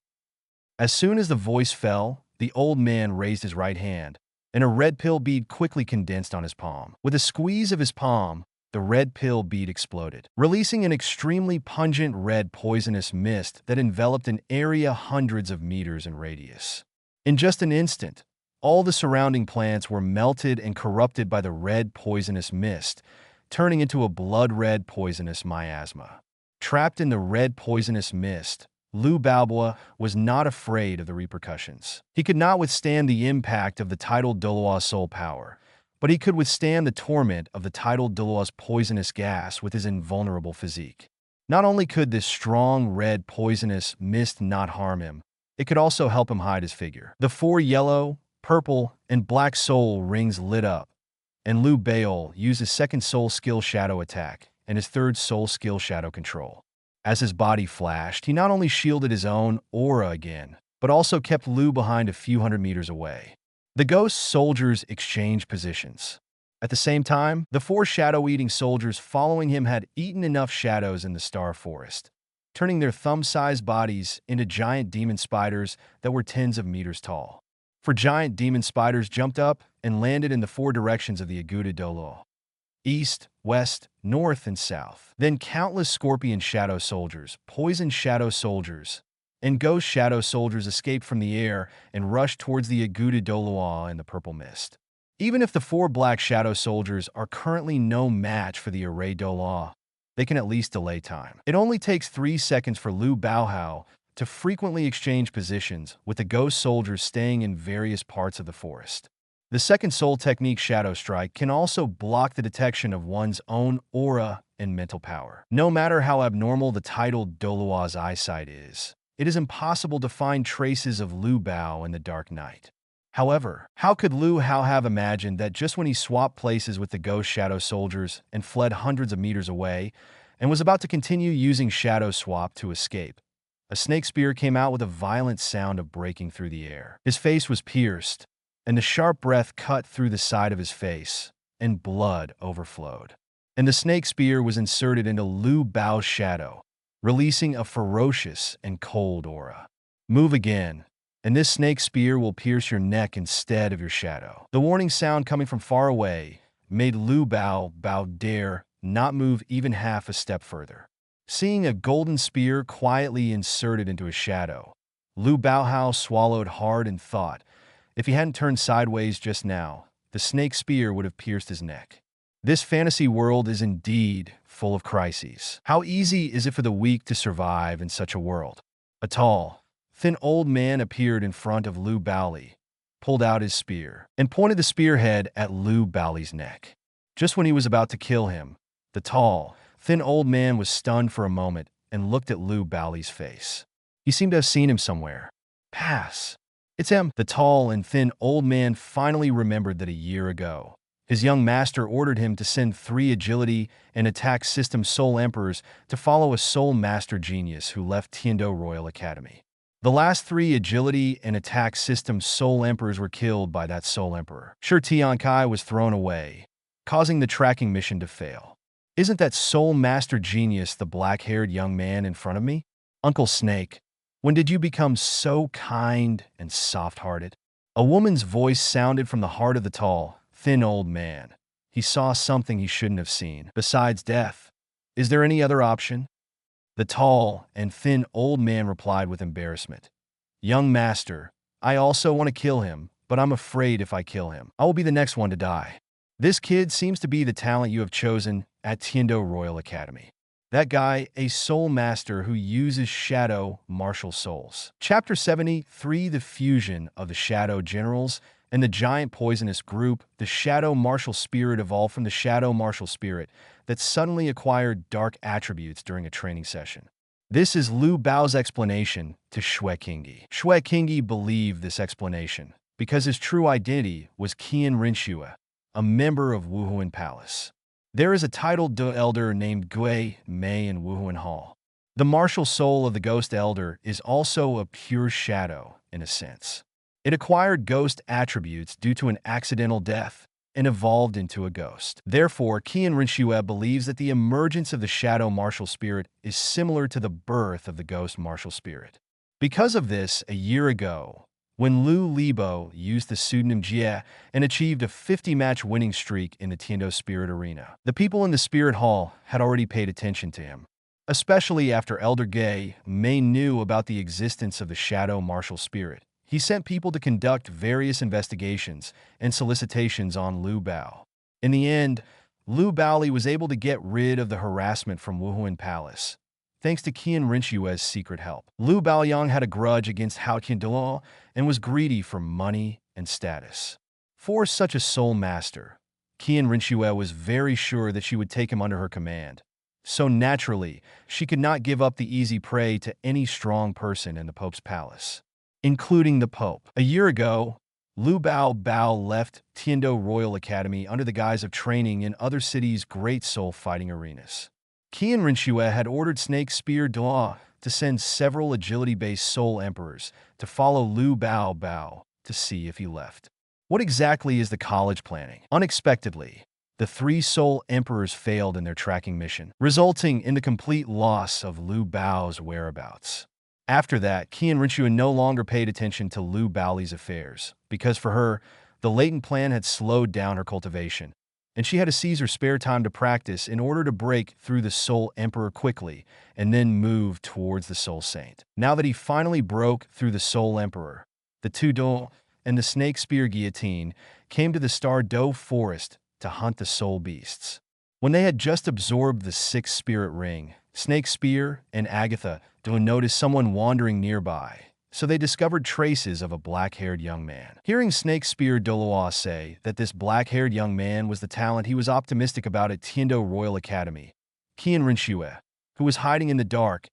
As soon as the voice fell, the old man raised his right hand, and a red pill bead quickly condensed on his palm. With a squeeze of his palm, the red pill bead exploded, releasing an extremely pungent red poisonous mist that enveloped an area hundreds of meters in radius. In just an instant, all the surrounding plants were melted and corrupted by the red poisonous mist, turning into a blood-red poisonous miasma. Trapped in the red poisonous mist, Lu Haoli was not afraid of the repercussions. He could not withstand the impact of the titled Douluo's soul power, but he could withstand the torment of the titled Douluo's poisonous gas with his invulnerable physique. Not only could this strong red poisonous mist not harm him, it could also help him hide his figure. The 4 yellow, purple, and black soul rings lit up, and Lu Haoli used his second soul skill shadow attack and his third soul skill shadow control. As his body flashed, he not only shielded his own aura again, but also kept Lu behind a few hundred meters away. The ghost soldiers exchanged positions. At the same time, the 4 shadow-eating soldiers following him had eaten enough shadows in the star forest, turning their thumb-sized bodies into giant demon spiders that were tens of meters tall. 4 giant demon spiders jumped up and landed in the 4 directions of the Agouti Douluo: east, west, north, and south. Then countless scorpion shadow soldiers, poison shadow soldiers, and ghost shadow soldiers escaped from the air and rushed towards the Agouti Douluo in the purple mist. Even if the 4 black shadow soldiers are currently no match for the array Douluo, they can at least delay time. It only takes 3 seconds for Lu Haoli to frequently exchange positions, with the ghost soldiers staying in various parts of the forest. The second soul technique, Shadow Strike, can also block the detection of one's own aura and mental power. No matter how abnormal the titled Douluo's eyesight is, it is impossible to find traces of Lu Haoli in the dark night. However, how could Lu Haoli have imagined that just when he swapped places with the ghost shadow soldiers and fled hundreds of meters away, and was about to continue using Shadow Swap to escape, a snake spear came out with a violent sound of breaking through the air. His face was pierced, and the sharp breath cut through the side of his face, and blood overflowed. And the snake spear was inserted into Lu Haoli's shadow, releasing a ferocious and cold aura. Move again, and this snake spear will pierce your neck instead of your shadow. The warning sound coming from far away made Lu Haoli dare not move even half a step further. Seeing a golden spear quietly inserted into his shadow, Lu Haoli swallowed hard and thought, if he hadn't turned sideways just now, the snake spear would have pierced his neck. This fantasy world is indeed full of crises. How easy is it for the weak to survive in such a world? A tall, thin old man appeared in front of Lu Haoli, pulled out his spear, and pointed the spearhead at Lu Haoli's neck. Just when he was about to kill him, the tall, thin old man was stunned for a moment and looked at Lu Haoli's face. He seemed to have seen him somewhere. Pass. It's him. The tall and thin old man finally remembered that a year ago, his young master ordered him to send 3 agility and attack system soul emperors to follow a soul master genius who left Tiando Royal Academy. The last 3 agility and attack system soul emperors were killed by that soul emperor. Sure, Tian Kai was thrown away, causing the tracking mission to fail. Isn't that soul master genius the black-haired young man in front of me? Uncle Snake, when did you become so kind and soft-hearted? A woman's voice sounded from the heart of the tall, thin old man. He saw something he shouldn't have seen. Besides death, is there any other option? The tall and thin old man replied with embarrassment. Young master, I also want to kill him, but I'm afraid if I kill him, I will be the next one to die. This kid seems to be the talent you have chosen at Tiendo Royal Academy. That guy, a soul master who uses shadow martial souls. Chapter 73, The Fusion of the Shadow Generals and the Giant Poisonous Group. The Shadow Martial Spirit evolved from the Shadow Martial Spirit that suddenly acquired dark attributes during a training session. This is Lu Bao's explanation to Shui Qingyi. Shui Qingyi believed this explanation because his true identity was Qian Rinxue, a member of Wuhuan Palace. There is a titled De Elder named Gui Mei in Wuhuan Hall. The martial soul of the Ghost Elder is also a pure shadow, in a sense. It acquired ghost attributes due to an accidental death and evolved into a ghost. Therefore, Qian Rinxue believes that the emergence of the Shadow Martial Spirit is similar to the birth of the Ghost Martial Spirit. Because of this, a year ago, when Lu Libo used the pseudonym Jie and achieved a 50-match winning streak in the Tiendo Spirit Arena, the people in the Spirit Hall had already paid attention to him, especially after Elder Gay Mei knew about the existence of the Shadow Martial Spirit. He sent people to conduct various investigations and solicitations on Lu Bao. In the end, Lu Baoli was able to get rid of the harassment from Wuhuan Palace, thanks to Qian Rinxue's secret help. Lu Baoyang had a grudge against Hao Qianduo and was greedy for money and status. For such a soul master, Qian Rinxue was very sure that she would take him under her command. So naturally, she could not give up the easy prey to any strong person in the Pope's palace, including the Pope. A year ago, Lu Bao left Tiendo Royal Academy under the guise of training in other cities' great soul fighting arenas. Qian Rinxue had ordered Snake Spear Douluo to send several agility-based soul emperors to follow Lu Bao to see if he left. What exactly is the college planning? Unexpectedly, the 3 soul emperors failed in their tracking mission, resulting in the complete loss of Lu Bao's whereabouts. After that, Qian Rinxue no longer paid attention to Lu Baoli's affairs, because for her, the latent plan had slowed down her cultivation, and she had to seize her spare time to practice in order to break through the Soul Emperor quickly and then move towards the Soul Saint. Now that he finally broke through the Soul Emperor, the Tudou and the Snake Spear Guillotine came to the Star Doe Forest to hunt the Soul Beasts. When they had just absorbed the 6th Spirit Ring, Snake Spear and Agatha noticed someone wandering nearby, so they discovered traces of a black-haired young man. Hearing Snake Spear Douluo say that this black-haired young man was the talent he was optimistic about at Tiendo Royal Academy, Qian Rinxue, who was hiding in the dark,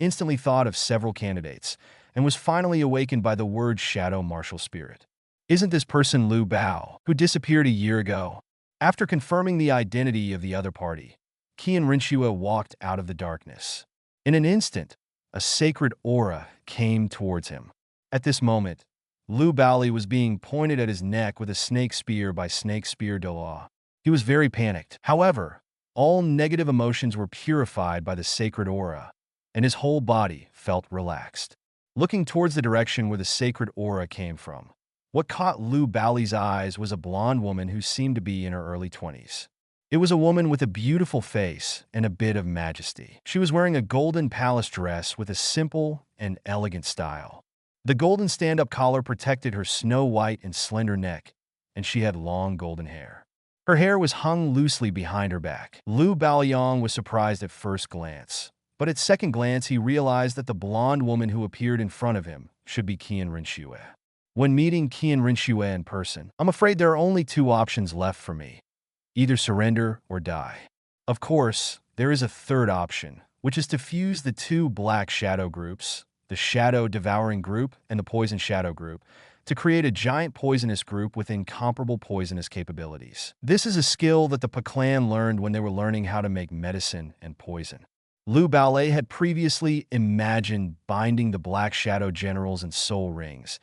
instantly thought of several candidates and was finally awakened by the word Shadow Martial Spirit. Isn't this person Lu Bao, who disappeared a year ago? After confirming the identity of the other party, Qian Rinxue walked out of the darkness. In an instant, a sacred aura came towards him. At this moment, Lu Baoli was being pointed at his neck with a snake spear by Snake Spear Douluo. He was very panicked. However, all negative emotions were purified by the sacred aura, and his whole body felt relaxed. Looking towards the direction where the sacred aura came from, what caught Lu Baoli's eyes was a blonde woman who seemed to be in her early 20s. It was a woman with a beautiful face and a bit of majesty. She was wearing a golden palace dress with a simple and elegant style. The golden stand-up collar protected her snow-white and slender neck, and she had long golden hair. Her hair was hung loosely behind her back. Lu Baoyang was surprised at first glance, but at second glance he realized that the blonde woman who appeared in front of him should be Qian Rinxue. When meeting Qian Rinxue in person, I'm afraid there are only 2 options left for me. Either surrender or die. Of course, there is a third option, which is to fuse the 2 black shadow groups, the Shadow Devouring Group and the Poison Shadow Group, to create a giant poisonous group with incomparable poisonous capabilities. This is a skill that the Pa clan learned when they were learning how to make medicine and poison. Lu Baoli had previously imagined binding the Black Shadow Generals in soul rings,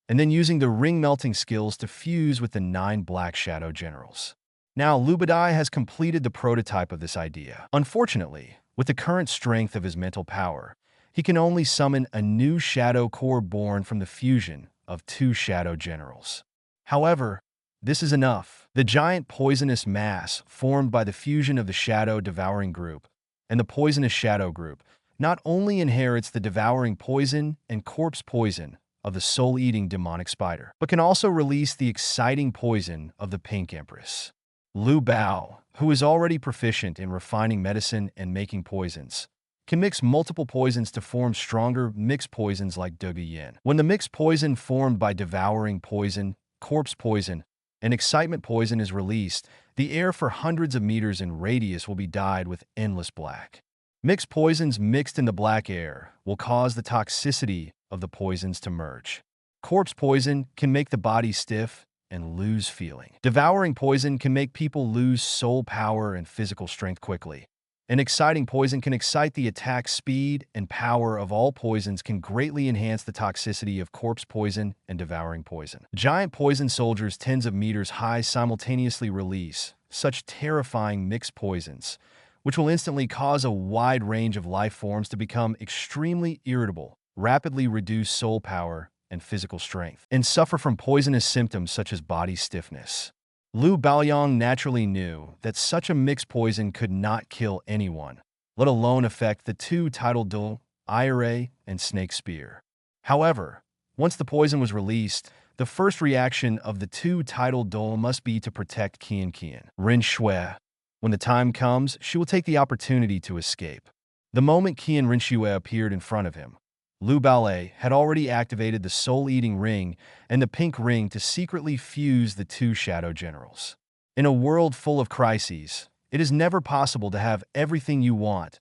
and then using the ring-melting skills to fuse with the 9 Black Shadow Generals. Now, Lu Badai has completed the prototype of this idea. Unfortunately, with the current strength of his mental power, he can only summon a new shadow core born from the fusion of 2 shadow generals. However, this is enough. The giant poisonous mass formed by the fusion of the Shadow Devouring Group and the Poisonous Shadow Group not only inherits the devouring poison and corpse poison of the soul-eating demonic spider, but can also release the exciting poison of the Pink Empress. Lu Bao, who is already proficient in refining medicine and making poisons, can mix multiple poisons to form stronger mixed poisons like Douluo Yin. When the mixed poison formed by devouring poison, corpse poison, and excitement poison is released, the air for hundreds of meters in radius will be dyed with endless black. Mixed poisons mixed in the black air will cause the toxicity of the poisons to merge. Corpse poison can make the body stiff and lose feeling. Devouring poison can make people lose soul power and physical strength quickly. An exciting poison can excite the attack speed and power of all poisons, can greatly enhance the toxicity of corpse poison and devouring poison. Giant poison soldiers tens of meters high simultaneously release such terrifying mixed poisons, which will instantly cause a wide range of life forms to become extremely irritable, rapidly reduce soul power and physical strength, and suffer from poisonous symptoms such as body stiffness. Lu Baoyang naturally knew that such a mixed poison could not kill anyone, let alone affect the two titled Douluo, IRA, and Snake Spear. However, once the poison was released, the first reaction of the two titled Douluo must be to protect Qian Rin Shui. When the time comes, she will take the opportunity to escape. The moment Qian Rin Shui appeared in front of him, Lu Baolei had already activated the soul-eating ring and the pink ring to secretly fuse the two shadow generals. In a world full of crises, it is never possible to have everything you want,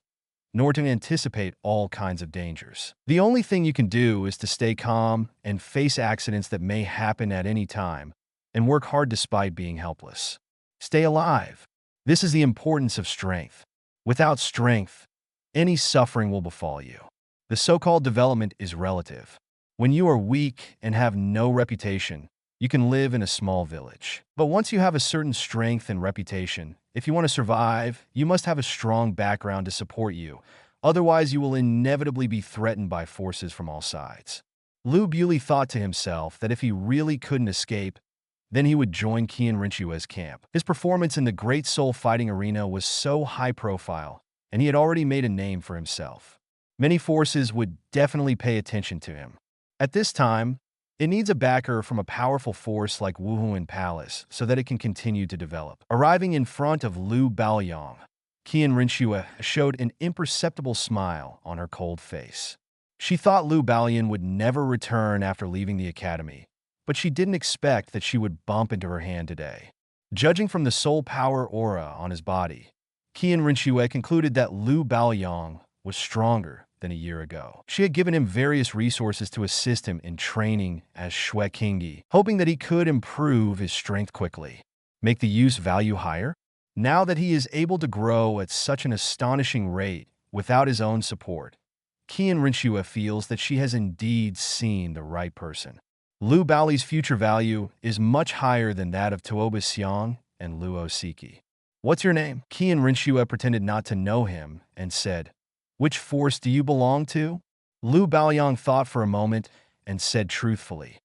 nor to anticipate all kinds of dangers. The only thing you can do is to stay calm and face accidents that may happen at any time, and work hard despite being helpless. Stay alive. This is the importance of strength. Without strength, any suffering will befall you. The so-called development is relative. When you are weak and have no reputation, you can live in a small village. But once you have a certain strength and reputation, if you want to survive, you must have a strong background to support you. Otherwise, you will inevitably be threatened by forces from all sides. Lu Baolei thought to himself that if he really couldn't escape, then he would join Qian Rinshui's camp. His performance in the Great Soul Fighting Arena was so high profile, and he had already made a name for himself. Many forces would definitely pay attention to him. At this time, it needs a backer from a powerful force like Wuhuan Palace so that it can continue to develop. Arriving in front of Lu Baoyang, Qian Rinshui showed an imperceptible smile on her cold face. She thought Lu Baoyan would never return after leaving the academy, but she didn't expect that she would bump into her hand today. Judging from the soul power aura on his body, Qian Rinshui concluded that Lu Baoyang was stronger than a year ago. She had given him various resources to assist him in training as Shui Kingi, hoping that he could improve his strength quickly. Make the use value higher? Now that he is able to grow at such an astonishing rate without his own support, Qian Rinshui feels that she has indeed seen the right person. Lu Baolei's future value is much higher than that of Tuoba Xiang and Luo Siki. What's your name? Qian Rinshui pretended not to know him and said, "Which force do you belong to?" Lu Baoyang thought for a moment and said truthfully,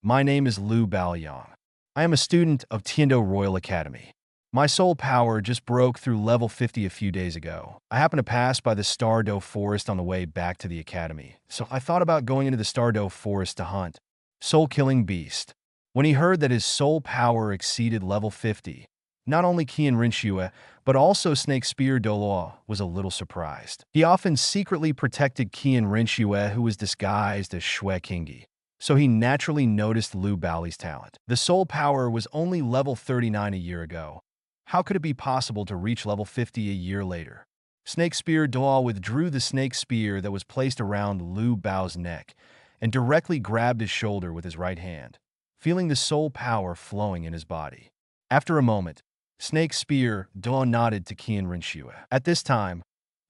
"My name is Lu Baoyang. I am a student of Tiando Royal Academy. My soul power just broke through level 50 a few days ago. I happened to pass by the Stardo Forest on the way back to the academy, so I thought about going into the Stardo Forest to hunt soul-killing beast." When he heard that his soul power exceeded level 50, not only Qian Rinshui, but also Snake Spear Douluo was a little surprised. He often secretly protected Qian Rinshui, who was disguised as Shui Kingi, so he naturally noticed Lu Baolei's talent. The soul power was only level 39 a year ago. How could it be possible to reach level 50 a year later? Snake Spear Douluo withdrew the snake spear that was placed around Lu Bao's neck and directly grabbed his shoulder with his right hand, feeling the soul power flowing in his body. After a moment, Snake Spear Douluo nodded to Qian Rinshui. At this time,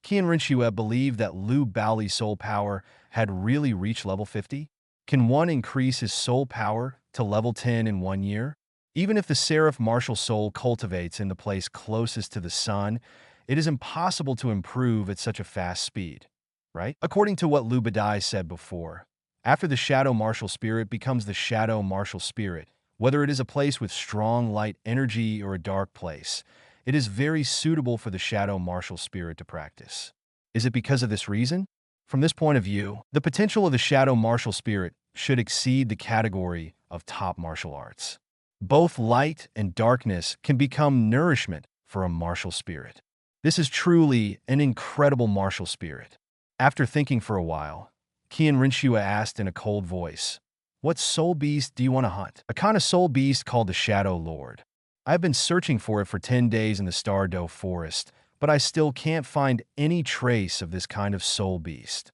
Qian Rinshui believed that Lu Baolei's soul power had really reached level 50. Can one increase his soul power to level 10 in 1 year? Even if the Seraph Martial Soul cultivates in the place closest to the sun, it is impossible to improve at such a fast speed, right? According to what Lu Badai said before, after the Shadow Martial Spirit becomes the Shadow Martial Spirit, whether it is a place with strong light energy or a dark place, it is very suitable for the Shadow Martial Spirit to practice. Is it because of this reason? From this point of view, the potential of the Shadow Martial Spirit should exceed the category of top martial arts. Both light and darkness can become nourishment for a martial spirit. This is truly an incredible martial spirit. After thinking for a while, Qian Rinxue asked in a cold voice, "What soul beast do you want to hunt?" "A kind of soul beast called the Shadow Lord. I have been searching for it for 10 days in the Douluo Forest, but I still can't find any trace of this kind of soul beast."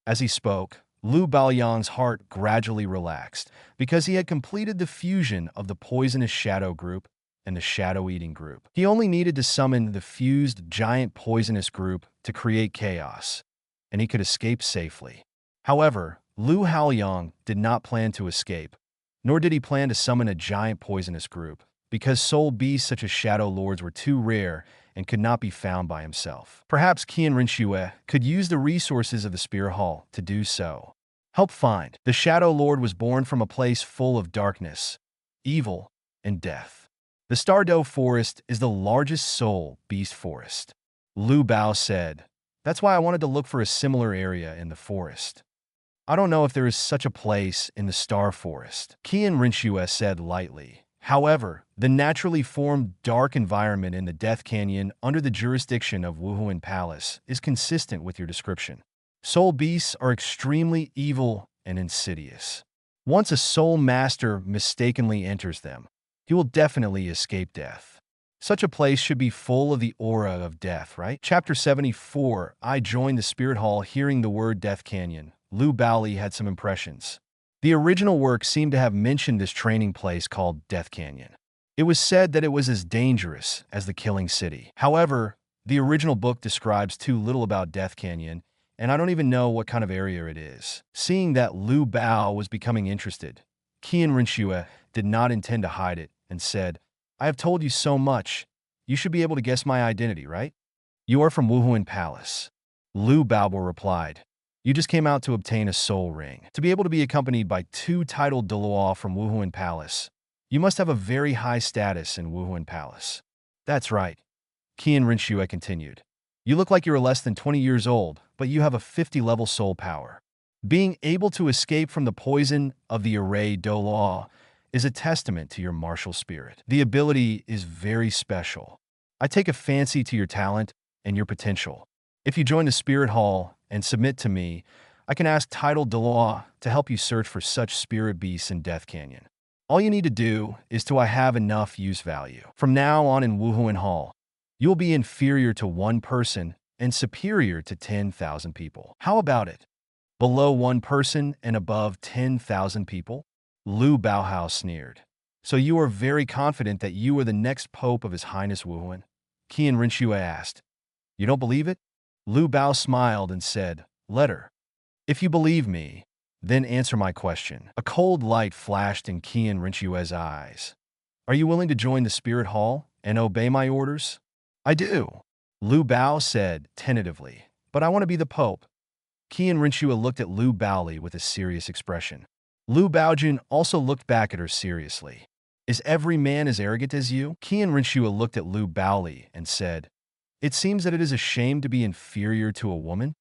As he spoke, Lu Baoyang's heart gradually relaxed because he had completed the fusion of the poisonous shadow group and the shadow-eating group. He only needed to summon the fused giant poisonous group to create chaos, and he could escape safely. However, Lu Haoli did not plan to escape, nor did he plan to summon a giant poisonous group, because soul beasts such as Shadow Lords were too rare and could not be found by himself. Perhaps Qian Rinxue could use the resources of the Spear Hall to do so. Help find. The Shadow Lord was born from a place full of darkness, evil, and death. The Douluo Forest is the largest soul beast forest. Lu Bao said, "That's why I wanted to look for a similar area in the forest. I don't know if there is such a place in the Star Forest," Qian Rinxue said lightly. However, the naturally formed dark environment in the Death Canyon under the jurisdiction of Wuhuan Palace is consistent with your description. Soul beasts are extremely evil and insidious. Once a soul master mistakenly enters them, he will definitely escape death. Such a place should be full of the aura of death, right? Chapter 74, I joined the Spirit Hall hearing the word Death Canyon. Lu Baoli had some impressions. The original work seemed to have mentioned this training place called Death Canyon. It was said that it was as dangerous as the Killing City. However, the original book describes too little about Death Canyon, and I don't even know what kind of area it is. Seeing that Lu Bao was becoming interested, Qian Rinxue did not intend to hide it and said, "I have told you so much. You should be able to guess my identity, right? You are from Wuhuan Palace." Lu Baobo replied, "You just came out to obtain a soul ring. To be able to be accompanied by two titled Douluo from Wuhuan Palace, you must have a very high status in Wuhuan Palace." "That's right," Qian Rinxue continued. "You look like you're less than 20 years old, but you have a 50-level soul power. Being able to escape from the poison of the array Douluo is a testament to your martial spirit. The ability is very special. I take a fancy to your talent and your potential. If you join the Spirit Hall and submit to me, I can ask titled Douluo to help you search for such spirit beasts in Death Canyon. All you need to do is to have enough use value. From now on in Wuhuan Hall, you will be inferior to one person and superior to 10,000 people. How about it? Below one person and above 10,000 people?" Lu Baohao sneered. "So you are very confident that you are the next pope of His Highness Wuhuan?" Qian Rinxue asked. "You don't believe it?" Lu Bao smiled and said, "Let her. If you believe me, then answer my question." A cold light flashed in Qian Rinxue's eyes. "Are you willing to join the Spirit Hall and obey my orders?" "I do," Lu Bao said tentatively, "but I want to be the pope." Qian Rinxue looked at Lu Baoli with a serious expression. Lu Baojun also looked back at her seriously. "Is every man as arrogant as you?" Qian Rinxue looked at Lu Baoli and said, "It seems that it is a shame to be inferior to a woman."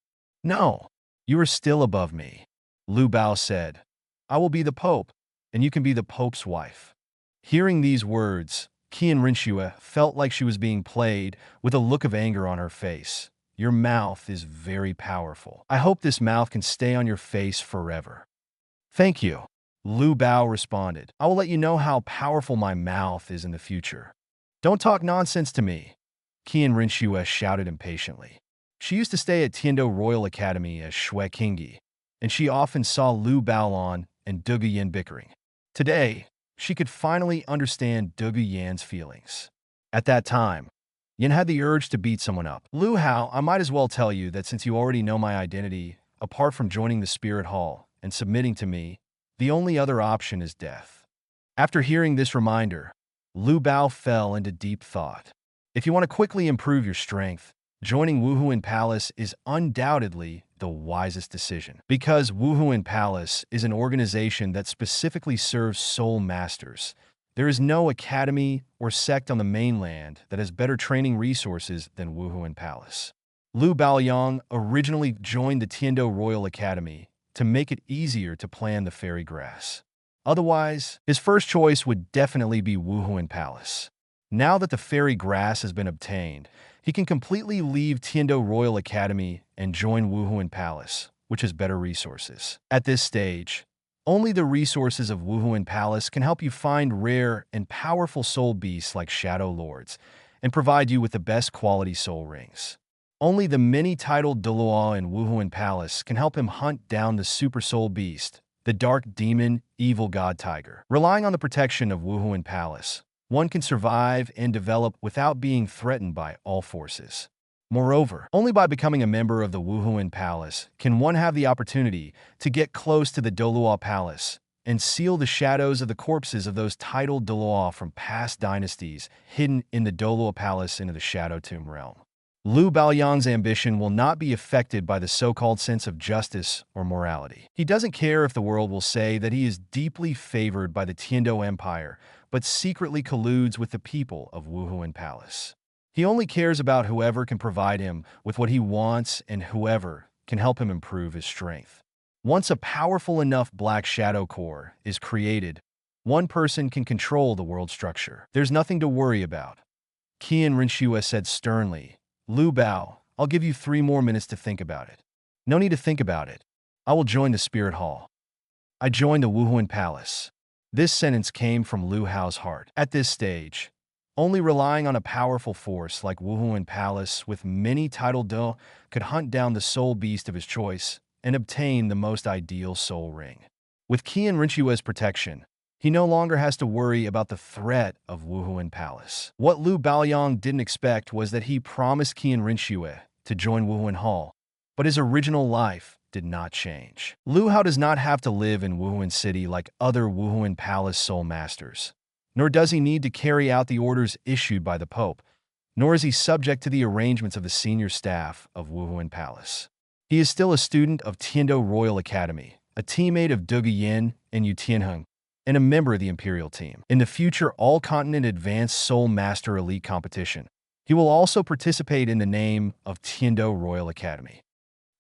"No, you are still above me," Lu Bao said. "I will be the pope, and you can be the pope's wife." Hearing these words, Qian Rinxue felt like she was being played with a look of anger on her face. "Your mouth is very powerful. I hope this mouth can stay on your face forever." "Thank you," Lu Bao responded. "I will let you know how powerful my mouth is in the future." "Don't talk nonsense to me," Qian Rinxue shouted impatiently. She used to stay at Tiando Royal Academy as Shui Qingyi, and she often saw Lu Baolon and Dugu Yan bickering. Today, she could finally understand Dugu Yan's feelings. At that time, Yan had the urge to beat someone up. "Lu Hao, I might as well tell you that since you already know my identity, apart from joining the Spirit Hall and submitting to me, the only other option is death." After hearing this reminder, Lu Bao fell into deep thought. If you want to quickly improve your strength, joining Wuhuan Palace is undoubtedly the wisest decision. Because Wuhuan Palace is an organization that specifically serves soul masters, there is no academy or sect on the mainland that has better training resources than Wuhuan Palace. Lu Baoyang originally joined the Tiando Royal Academy to make it easier to plan the fairy grass. Otherwise, his first choice would definitely be Wuhuan Palace. Now that the fairy grass has been obtained, he can completely leave Tiando Royal Academy and join Wuhuan Palace, which has better resources. At this stage, only the resources of Wuhuan Palace can help you find rare and powerful soul beasts like Shadow Lords and provide you with the best quality soul rings. Only the many-titled Douluo in Wuhuan Palace can help him hunt down the Super Soul Beast, the Dark Demon, Evil God Tiger. Relying on the protection of Wuhuan Palace, one can survive and develop without being threatened by all forces. Moreover, only by becoming a member of the Wuhuan Palace can one have the opportunity to get close to the Douluo Palace and seal the shadows of the corpses of those titled Douluo from past dynasties hidden in the Douluo Palace into the Shadow Tomb realm. Lu Baoyang's ambition will not be affected by the so-called sense of justice or morality. He doesn't care if the world will say that he is deeply favored by the Tiando Empire, but secretly colludes with the people of Wuhuan Palace. He only cares about whoever can provide him with what he wants and whoever can help him improve his strength. Once a powerful enough Black Shadow Core is created, one person can control the world structure. There's nothing to worry about. Qian Rinxue said sternly, Lu Bao, I'll give you 3 more minutes to think about it. No need to think about it. I will join the Spirit Hall. I joined the Wuhuan Palace. This sentence came from Lu Hao's heart. At this stage, only relying on a powerful force like Wuhuan Palace with many titled Do could hunt down the soul beast of his choice and obtain the most ideal soul ring. With Qian Rinxue's protection, he no longer has to worry about the threat of Wuhuan Palace. What Lu Baoyang didn't expect was that he promised Qian Rinxue to join Wuhuan Hall, but his original life did not change. Lu Hao does not have to live in Wuhuan City like other Wuhuan Palace soul masters, nor does he need to carry out the orders issued by the Pope, nor is he subject to the arrangements of the senior staff of Wuhuan Palace. He is still a student of Tiando Royal Academy, a teammate of Duge Yin and Yu Tianheng, and a member of the Imperial team. In the future All-Continent Advanced Soul Master Elite Competition, he will also participate in the name of Tiando Royal Academy.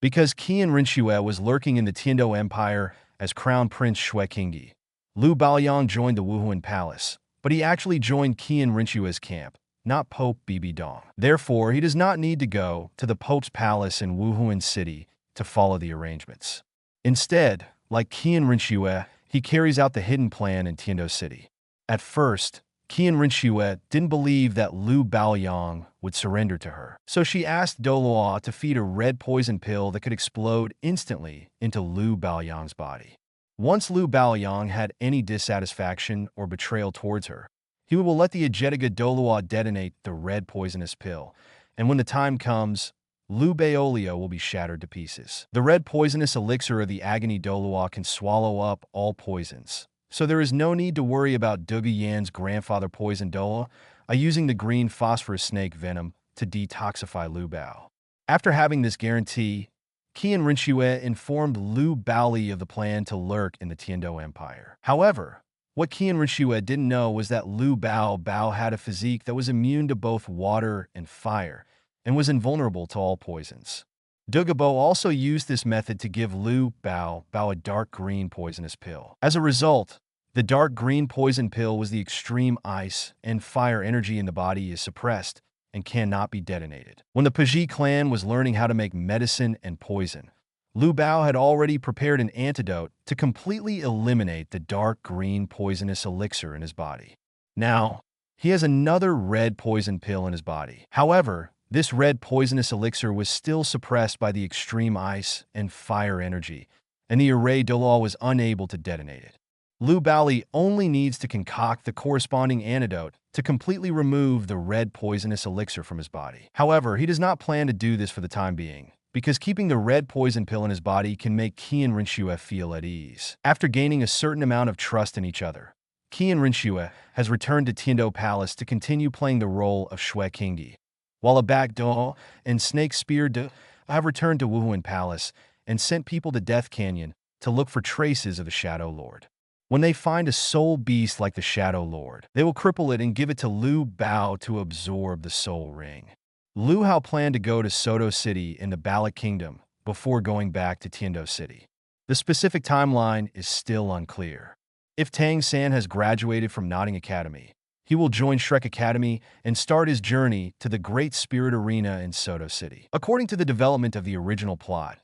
Because Qian Rinxue was lurking in the Tiando Empire as Crown Prince Shui Qingyi, Lu Baoyang joined the Wuhuan Palace, but he actually joined Qian Rinxue's camp, not Pope Bibi Dong. Therefore, he does not need to go to the Pope's palace in Wuhuan City to follow the arrangements. Instead, like Qian Rinxue, he carries out the hidden plan in Tiando City. At first, Qian Rinxue didn't believe that Lu Baoyang would surrender to her, so she asked Douluo to feed a red poison pill that could explode instantly into Lu Baoyang's body. Once Lu Baoyang had any dissatisfaction or betrayal towards her, he will let the Agetiga Douluo detonate the red poisonous pill, and when the time comes, Lu Baolio will be shattered to pieces. The red poisonous elixir of the Agony Douluo can swallow up all poisons, so there is no need to worry about Duge Yan's grandfather poison Douluo using the green phosphorus snake venom to detoxify Lu Bao. After having this guarantee, Qian Rinxue informed Lu Baoli of the plan to lurk in the Tiando Empire. However, what Qian Rinxue didn't know was that Lu Bao had a physique that was immune to both water and fire, and was invulnerable to all poisons. Dugabo also used this method to give Lu Bao a dark green poisonous pill. As a result, the dark green poison pill was the extreme ice and fire energy in the body is suppressed and cannot be detonated. When the Paji clan was learning how to make medicine and poison, Lu Bao had already prepared an antidote to completely eliminate the dark green poisonous elixir in his body. Now, he has another red poison pill in his body. However, this red poisonous elixir was still suppressed by the extreme ice and fire energy, and the array Douluo was unable to detonate it. Lu Baoli only needs to concoct the corresponding antidote to completely remove the red poisonous elixir from his body. However, he does not plan to do this for the time being, because keeping the red poison pill in his body can make Qian Rinxue feel at ease. After gaining a certain amount of trust in each other, Qian Rinxue has returned to Tiando Palace to continue playing the role of Shui Qingyi, while a Back Do and Snake Spear Do have returned to Wuhuan Palace and sent people to Death Canyon to look for traces of the Shadow Lord. When they find a soul beast like the Shadow Lord, they will cripple it and give it to Lu Bao to absorb the soul ring. Lu Hao planned to go to Soto City in the Balak Kingdom before going back to Tiando City. The specific timeline is still unclear. If Tang San has graduated from Notting Academy, he will join Shrek Academy and start his journey to the Great Spirit Arena in Soto City. According to the development of the original plot,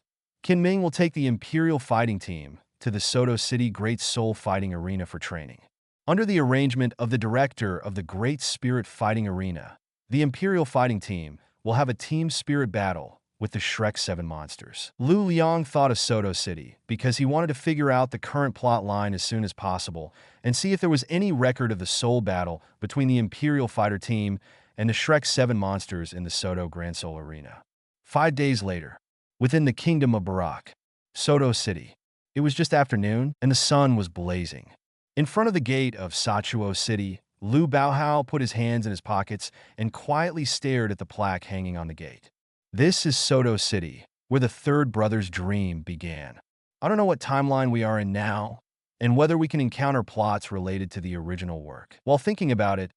Qin Ming will take the Imperial Fighting Team to the Soto City Great Soul Fighting Arena for training. Under the arrangement of the director of the Great Spirit Fighting Arena, the Imperial Fighting Team will have a team spirit battle with the Shrek 7 monsters. Lu Liang thought of Soto City because he wanted to figure out the current plot line as soon as possible and see if there was any record of the soul battle between the Imperial Fighter Team and the Shrek 7 monsters in the Soto Grand Soul Arena. 5 days later, within the Kingdom of Barak, Soto City, it was just afternoon and the sun was blazing. In front of the gate of Sachuo City, Lu Baohao put his hands in his pockets and quietly stared at the plaque hanging on the gate. This is Soto City, where the third brother's dream began. I don't know what timeline we are in now, and whether we can encounter plots related to the original work. While thinking about it,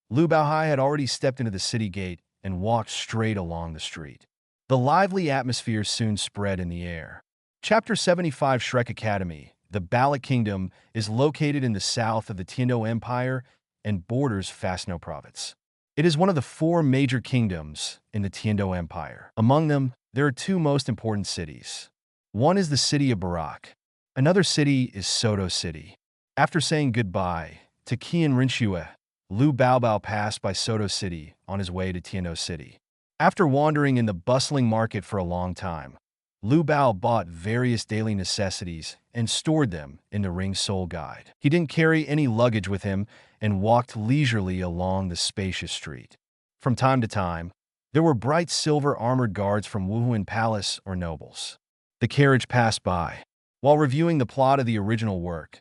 Lu Baohai had already stepped into the city gate and walked straight along the street. The lively atmosphere soon spread in the air. Chapter 75 Shrek Academy. The Ballot Kingdom is located in the south of the Tiando Empire and borders Fasno Province. It is one of the 4 major kingdoms in the Tiando Empire. Among them, there are 2 most important cities. One is the city of Barak. Another city is Soto City. After saying goodbye to Qian Rinxue, Lu Baobao passed by Soto City on his way to Tiando City. After wandering in the bustling market for a long time, Lu Bao bought various daily necessities and stored them in the Ring Soul Guide. He didn't carry any luggage with him and walked leisurely along the spacious street. From time to time, there were bright silver armored guards from Wuhuan Palace or nobles. The carriage passed by. While reviewing the plot of the original work,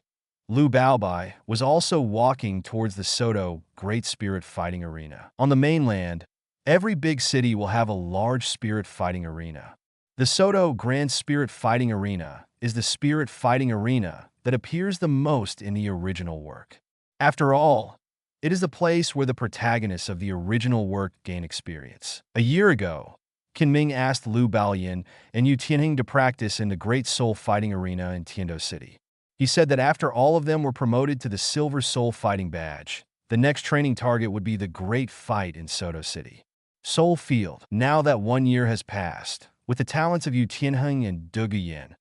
Lu Baobai was also walking towards the Soto Great Spirit Fighting Arena. On the mainland, every big city will have a large spirit fighting arena. The Soto Grand Spirit Fighting Arena is the spirit fighting arena that appears the most in the original work. After all, it is the place where the protagonists of the original work gain experience. A year ago, Qin Ming asked Lu Baoyan and Yu Tianhing to practice in the Great Soul Fighting Arena in Tiando City. He said that after all of them were promoted to the Silver Soul Fighting Badge, the next training target would be the Great Fight in Soto City. Soul Field. Now that 1 year has passed, with the talents of Yu Tianheng and Du Guyan,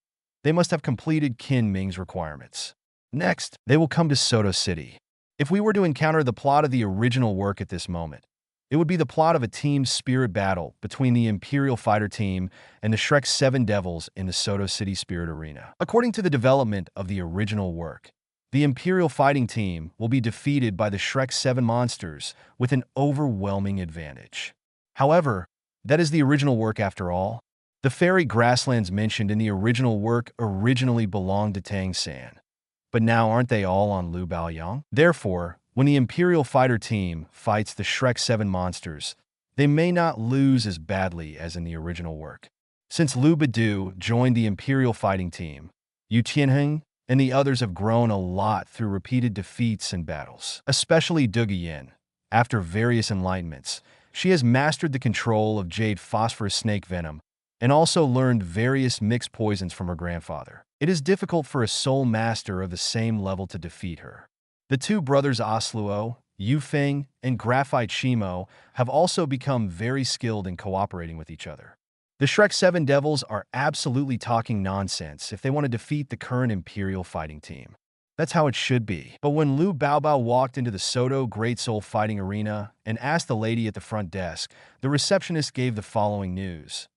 they must have completed Qin Ming's requirements. Next, they will come to Soto City. If we were to encounter the plot of the original work at this moment, it would be the plot of a team spirit battle between the Imperial Fighter Team and the Shrek 7 Devils in the Soto City Spirit Arena. According to the development of the original work, the Imperial Fighting Team will be defeated by the Shrek 7 monsters with an overwhelming advantage. However, that is the original work after all. The fairy grasslands mentioned in the original work originally belonged to Tang San, but now aren't they all on Lu Baoyang? Therefore, when the Imperial Fighter Team fights the Shrek 7 monsters, they may not lose as badly as in the original work. Since Lu Badu joined the Imperial Fighting Team, Yu Tianheng and the others have grown a lot through repeated defeats and battles. Especially Du Guyan. After various enlightenments, she has mastered the control of jade phosphorus snake venom and also learned various mixed poisons from her grandfather. It is difficult for a soul master of the same level to defeat her. The 2 brothers Osluo, Yu Feng, and Graphite Shimo have also become very skilled in cooperating with each other. The Shrek 7 Devils are absolutely talking nonsense if they want to defeat the current Imperial Fighting Team. That's how it should be. But when Lu Baobao walked into the Soto Great Soul Fighting Arena and asked the lady at the front desk, the receptionist gave the following news.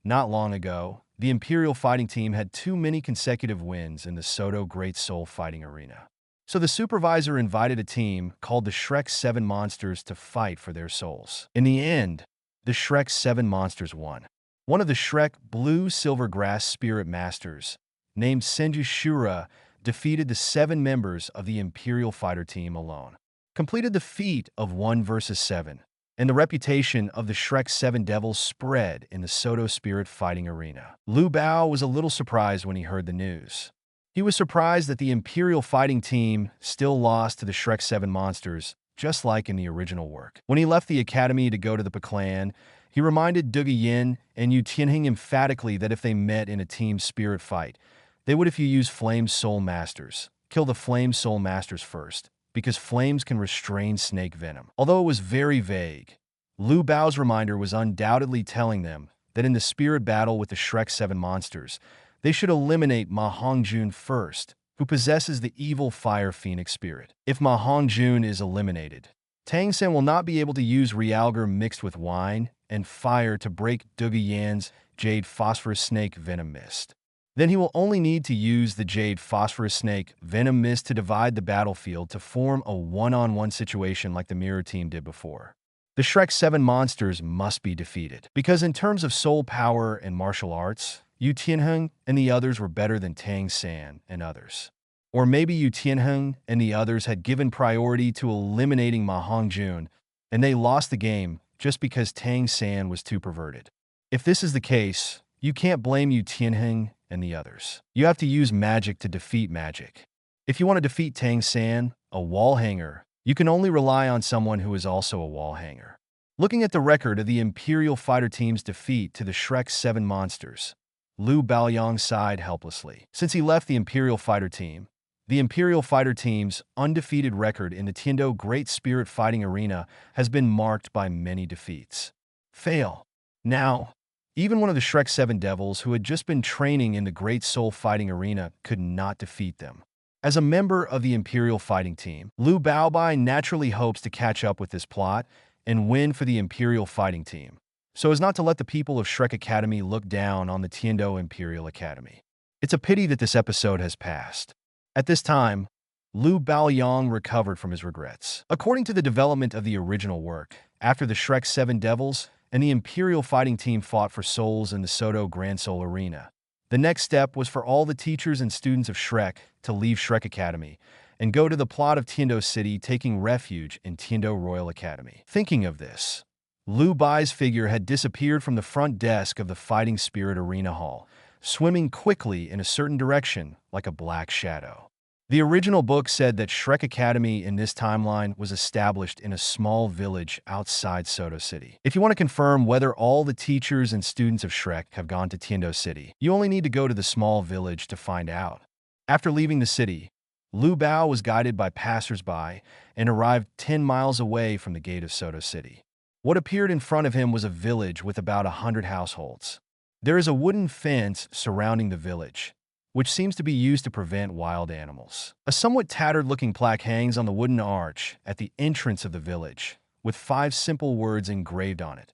Not long ago, the Imperial Fighting Team had too many consecutive wins in the Soto Great Soul Fighting Arena. So the supervisor invited a team called the Shrek 7 Monsters to fight for their souls. In the end, the Shrek 7 Monsters won. One of the Shrek Blue Silver Grass Spirit Masters, named Senju Shura, defeated the 7 members of the Imperial Fighter Team alone, completed the feat of 1 versus 7, and the reputation of the Shrek 7 Devils spread in the Soto Spirit Fighting Arena. Lu Bao was a little surprised when he heard the news. He was surprised that the Imperial Fighting Team still lost to the Shrek 7 monsters, just like in the original work. When he left the academy to go to the Paklan, he reminded Du Guyan and Yu Tianheng emphatically that if they met in a team spirit fight, they would if you use Flame Soul Masters, kill the Flame Soul Masters first, because flames can restrain snake venom. Although it was very vague, Lu Bao's reminder was undoubtedly telling them that in the spirit battle with the Shrek 7 monsters, they should eliminate Ma Hongjun first, who possesses the evil Fire Phoenix spirit. If Ma Hongjun is eliminated, Tang San will not be able to use Realgar mixed with wine and fire to break Duga Yan's Jade Phosphorus Snake Venom Mist. Then he will only need to use the Jade Phosphorus Snake Venom Mist to divide the battlefield to form a one-on-one situation like the Mirror Team did before. The Shrek 7 monsters must be defeated, because in terms of soul power and martial arts, Yu Tianheng and the others were better than Tang San and others. Or maybe Yu Tianheng and the others had given priority to eliminating Ma Hongjun, and they lost the game just because Tang San was too perverted. If this is the case, you can't blame Yu Tianheng and the others. You have to use magic to defeat magic. If you want to defeat Tang San, a wall hanger, you can only rely on someone who is also a wall hanger. Looking at the record of the Imperial Fighter Team's defeat to the Shrek 7 monsters, Lu Baoyang sighed helplessly. Since he left the Imperial Fighter Team, the Imperial Fighter Team's undefeated record in the Tiando Great Spirit Fighting Arena has been marked by many defeats. Fail. Now, even one of the Shrek 7 devils who had just been training in the Great Soul Fighting Arena could not defeat them. As a member of the Imperial Fighting Team, Lu Baobai naturally hopes to catch up with this plot and win for the Imperial Fighting Team, so as not to let the people of Shrek Academy look down on the Tiando Imperial Academy. It's a pity that this episode has passed. At this time, Lu Baoyang recovered from his regrets. According to the development of the original work, after the Shrek 7 devils and the Imperial Fighting Team fought for souls in the Soto Grand Soul Arena, the next step was for all the teachers and students of Shrek to leave Shrek Academy and go to the plot of Tiando City, taking refuge in Tiando Royal Academy. Thinking of this, Lu Bai's figure had disappeared from the front desk of the Fighting Spirit Arena Hall, swimming quickly in a certain direction like a black shadow. The original book said that Shrek Academy in this timeline was established in a small village outside Soto City. If you want to confirm whether all the teachers and students of Shrek have gone to Tiando City, you only need to go to the small village to find out. After leaving the city, Lu Bao was guided by passers-by and arrived 10 miles away from the gate of Soto City. What appeared in front of him was a village with about 100 households. There is a wooden fence surrounding the village, which seems to be used to prevent wild animals. A somewhat tattered-looking plaque hangs on the wooden arch at the entrance of the village, with 5 simple words engraved on it: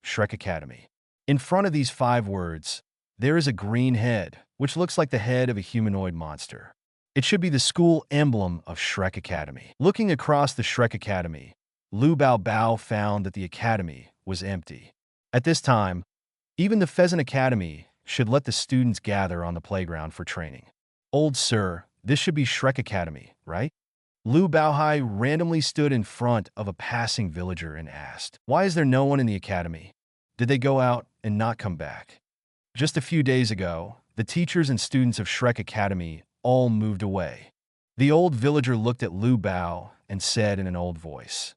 Shrek Academy. In front of these 5 words, there is a green head, which looks like the head of a humanoid monster. It should be the school emblem of Shrek Academy. Looking across the Shrek Academy, Lu Bao found that the academy was empty. At this time, even the Pheasant Academy should let the students gather on the playground for training. Old sir, this should be Shrek Academy, right? Lu Baohai randomly stood in front of a passing villager and asked, "Why is there no one in the academy? Did they go out and not come back?" Just a few days ago, the teachers and students of Shrek Academy all moved away. The old villager looked at Lu Bao and said in an old voice,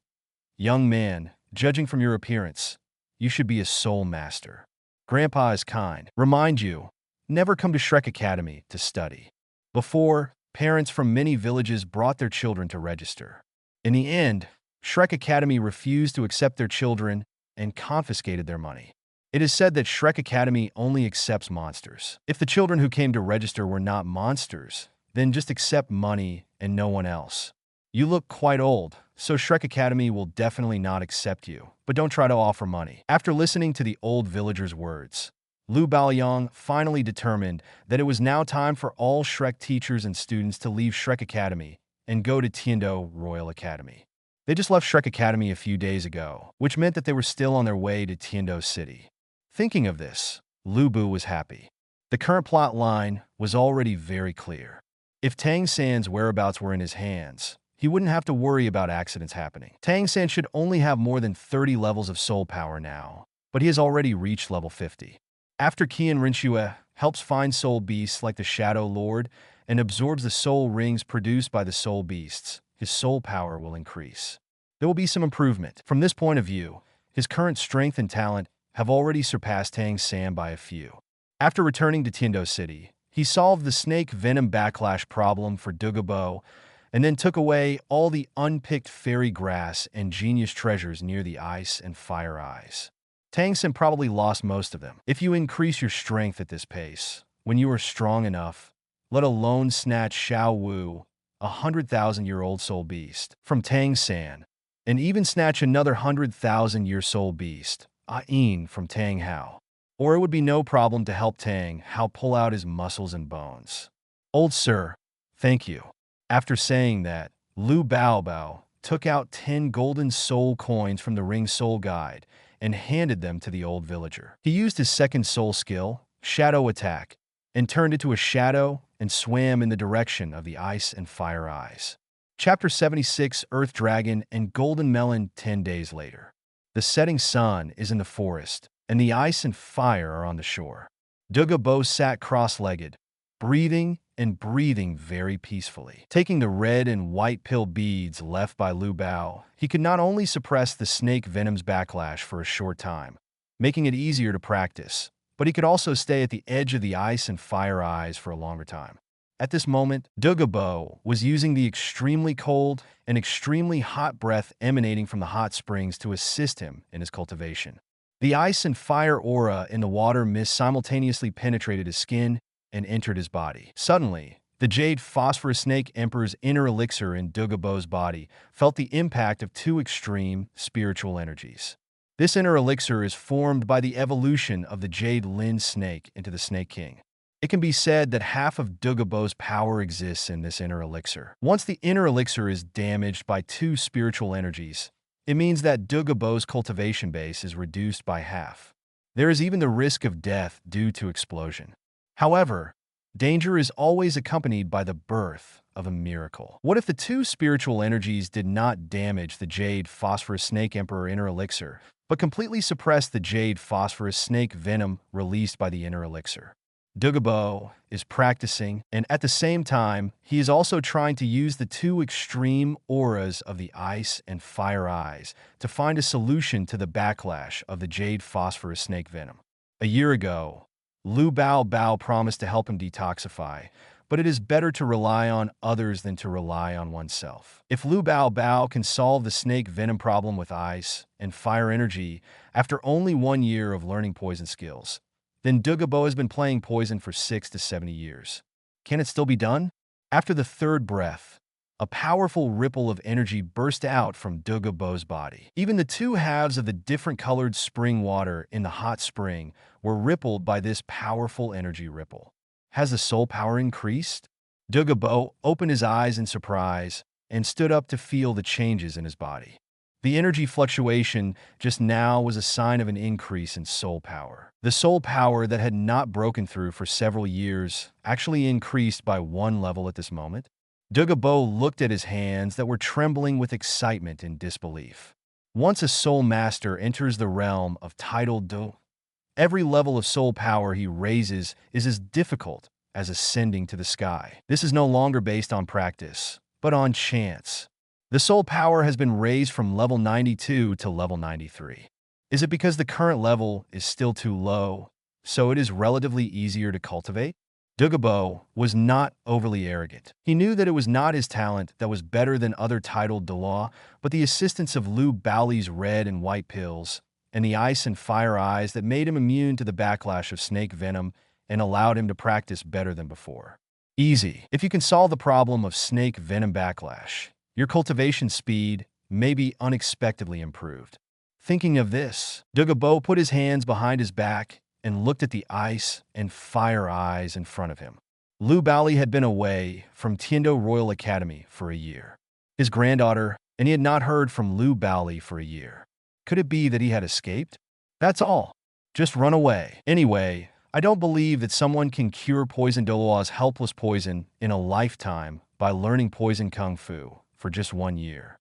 "Young man, judging from your appearance, you should be a soul master. Grandpa is kind. Remind you, never come to Shrek Academy to study." Before, parents from many villages brought their children to register. In the end, Shrek Academy refused to accept their children and confiscated their money. It is said that Shrek Academy only accepts monsters. If the children who came to register were not monsters, then just accept money and no one else. You look quite old, so Shrek Academy will definitely not accept you, but don't try to offer money. After listening to the old villager's words, Lu Baoyang finally determined that it was now time for all Shrek teachers and students to leave Shrek Academy and go to Tiando Royal Academy. They just left Shrek Academy a few days ago, which meant that they were still on their way to Tiando City. Thinking of this, Lu Bu was happy. The current plot line was already very clear. If Tang San's whereabouts were in his hands, he wouldn't have to worry about accidents happening. Tang San should only have more than 30 levels of soul power now, but he has already reached level 50. After Qian Rinxue helps find soul beasts like the Shadow Lord and absorbs the soul rings produced by the soul beasts, his soul power will increase. There will be some improvement. From this point of view, his current strength and talent have already surpassed Tang San by a few. After returning to Tiando City, He solved the snake venom backlash problem for Douluo, and then took away all the unpicked fairy grass and genius treasures near the Ice and Fire Eyes. Tangsen probably lost most of them. If you increase your strength at this pace, when you are strong enough, let alone snatch Xiao Wu, 100,000-year-old soul beast, from Tang San, and even snatch another 100,000-year soul beast, Ain, from Tang Hao. Or it would be no problem to help Tang Hao pull out his muscles and bones. Old sir, thank you. After saying that, Lu Baobao took out 10 golden soul coins from the Ring Soul Guide and handed them to the old villager. He used his second soul skill, Shadow Attack, and turned into a shadow and swam in the direction of the Ice and Fire Eyes. Chapter 76, Earth Dragon and Golden Melon. 10 days later. The setting sun is in the forest, and the ice and fire are on the shore. Douluo sat cross-legged, breathing and breathing very peacefully. Taking the red and white pill beads left by Lu Bao, he could not only suppress the snake venom's backlash for a short time, making it easier to practice, but he could also stay at the edge of the Ice and Fire Eyes for a longer time. At this moment, Douluo was using the extremely cold and extremely hot breath emanating from the hot springs to assist him in his cultivation. The ice and fire aura in the water mist simultaneously penetrated his skin and entered his body. Suddenly, the jade phosphorus snake emperor's inner elixir in Douluo's body felt the impact of two extreme spiritual energies. This inner elixir is formed by the evolution of the jade Lin snake into the Snake King. It can be said that half of Douluo's power exists in this inner elixir. Once the inner elixir is damaged by two spiritual energies, it means that Douluo's cultivation base is reduced by half. There is even the risk of death due to explosion. However, danger is always accompanied by the birth of a miracle. What if the two spiritual energies did not damage the Jade Phosphorus Snake Emperor inner elixir, but completely suppress the Jade Phosphorus Snake venom released by the inner elixir? Douluo is practicing, and at the same time, he is also trying to use the two extreme auras of the Ice and Fire Eyes to find a solution to the backlash of the Jade Phosphorus Snake venom. A year ago, Lu Baobao promised to help him detoxify, but it is better to rely on others than to rely on oneself. If Lu Baobao can solve the snake venom problem with ice and fire energy after only 1 year of learning poison skills, then Douluo has been playing poison for 60 to 70 years. Can it still be done? After the third breath, a powerful ripple of energy burst out from Douluo's body. Even the two halves of the different colored spring water in the hot spring were rippled by this powerful energy ripple. Has the soul power increased? Douluo opened his eyes in surprise and stood up to feel the changes in his body. The energy fluctuation just now was a sign of an increase in soul power. The soul power that had not broken through for several years actually increased by 1 level at this moment. Douluo looked at his hands that were trembling with excitement and disbelief. Once a soul master enters the realm of titled Do, every level of soul power he raises is as difficult as ascending to the sky. This is no longer based on practice, but on chance. The soul power has been raised from level 92 to level 93. Is it because the current level is still too low, so it is relatively easier to cultivate? Douluo was not overly arrogant. He knew that it was not his talent that was better than other titled Douluo, but the assistance of Lu Baoli's red and white pills, and the ice and fire eyes that made him immune to the backlash of snake venom and allowed him to practice better than before. Easy. If you can solve the problem of snake venom backlash, your cultivation speed may be unexpectedly improved. Thinking of this, Douluo put his hands behind his back and looked at the ice and fire eyes in front of him. Lu Baoli had been away from Tiando Royal Academy for a year. His granddaughter, and he had not heard from Lu Baoli for a year. Could it be that he had escaped? That's all. Just run away. Anyway, I don't believe that someone can cure Poison Douluo's helpless poison in a lifetime by learning poison kung fu for just 1 year.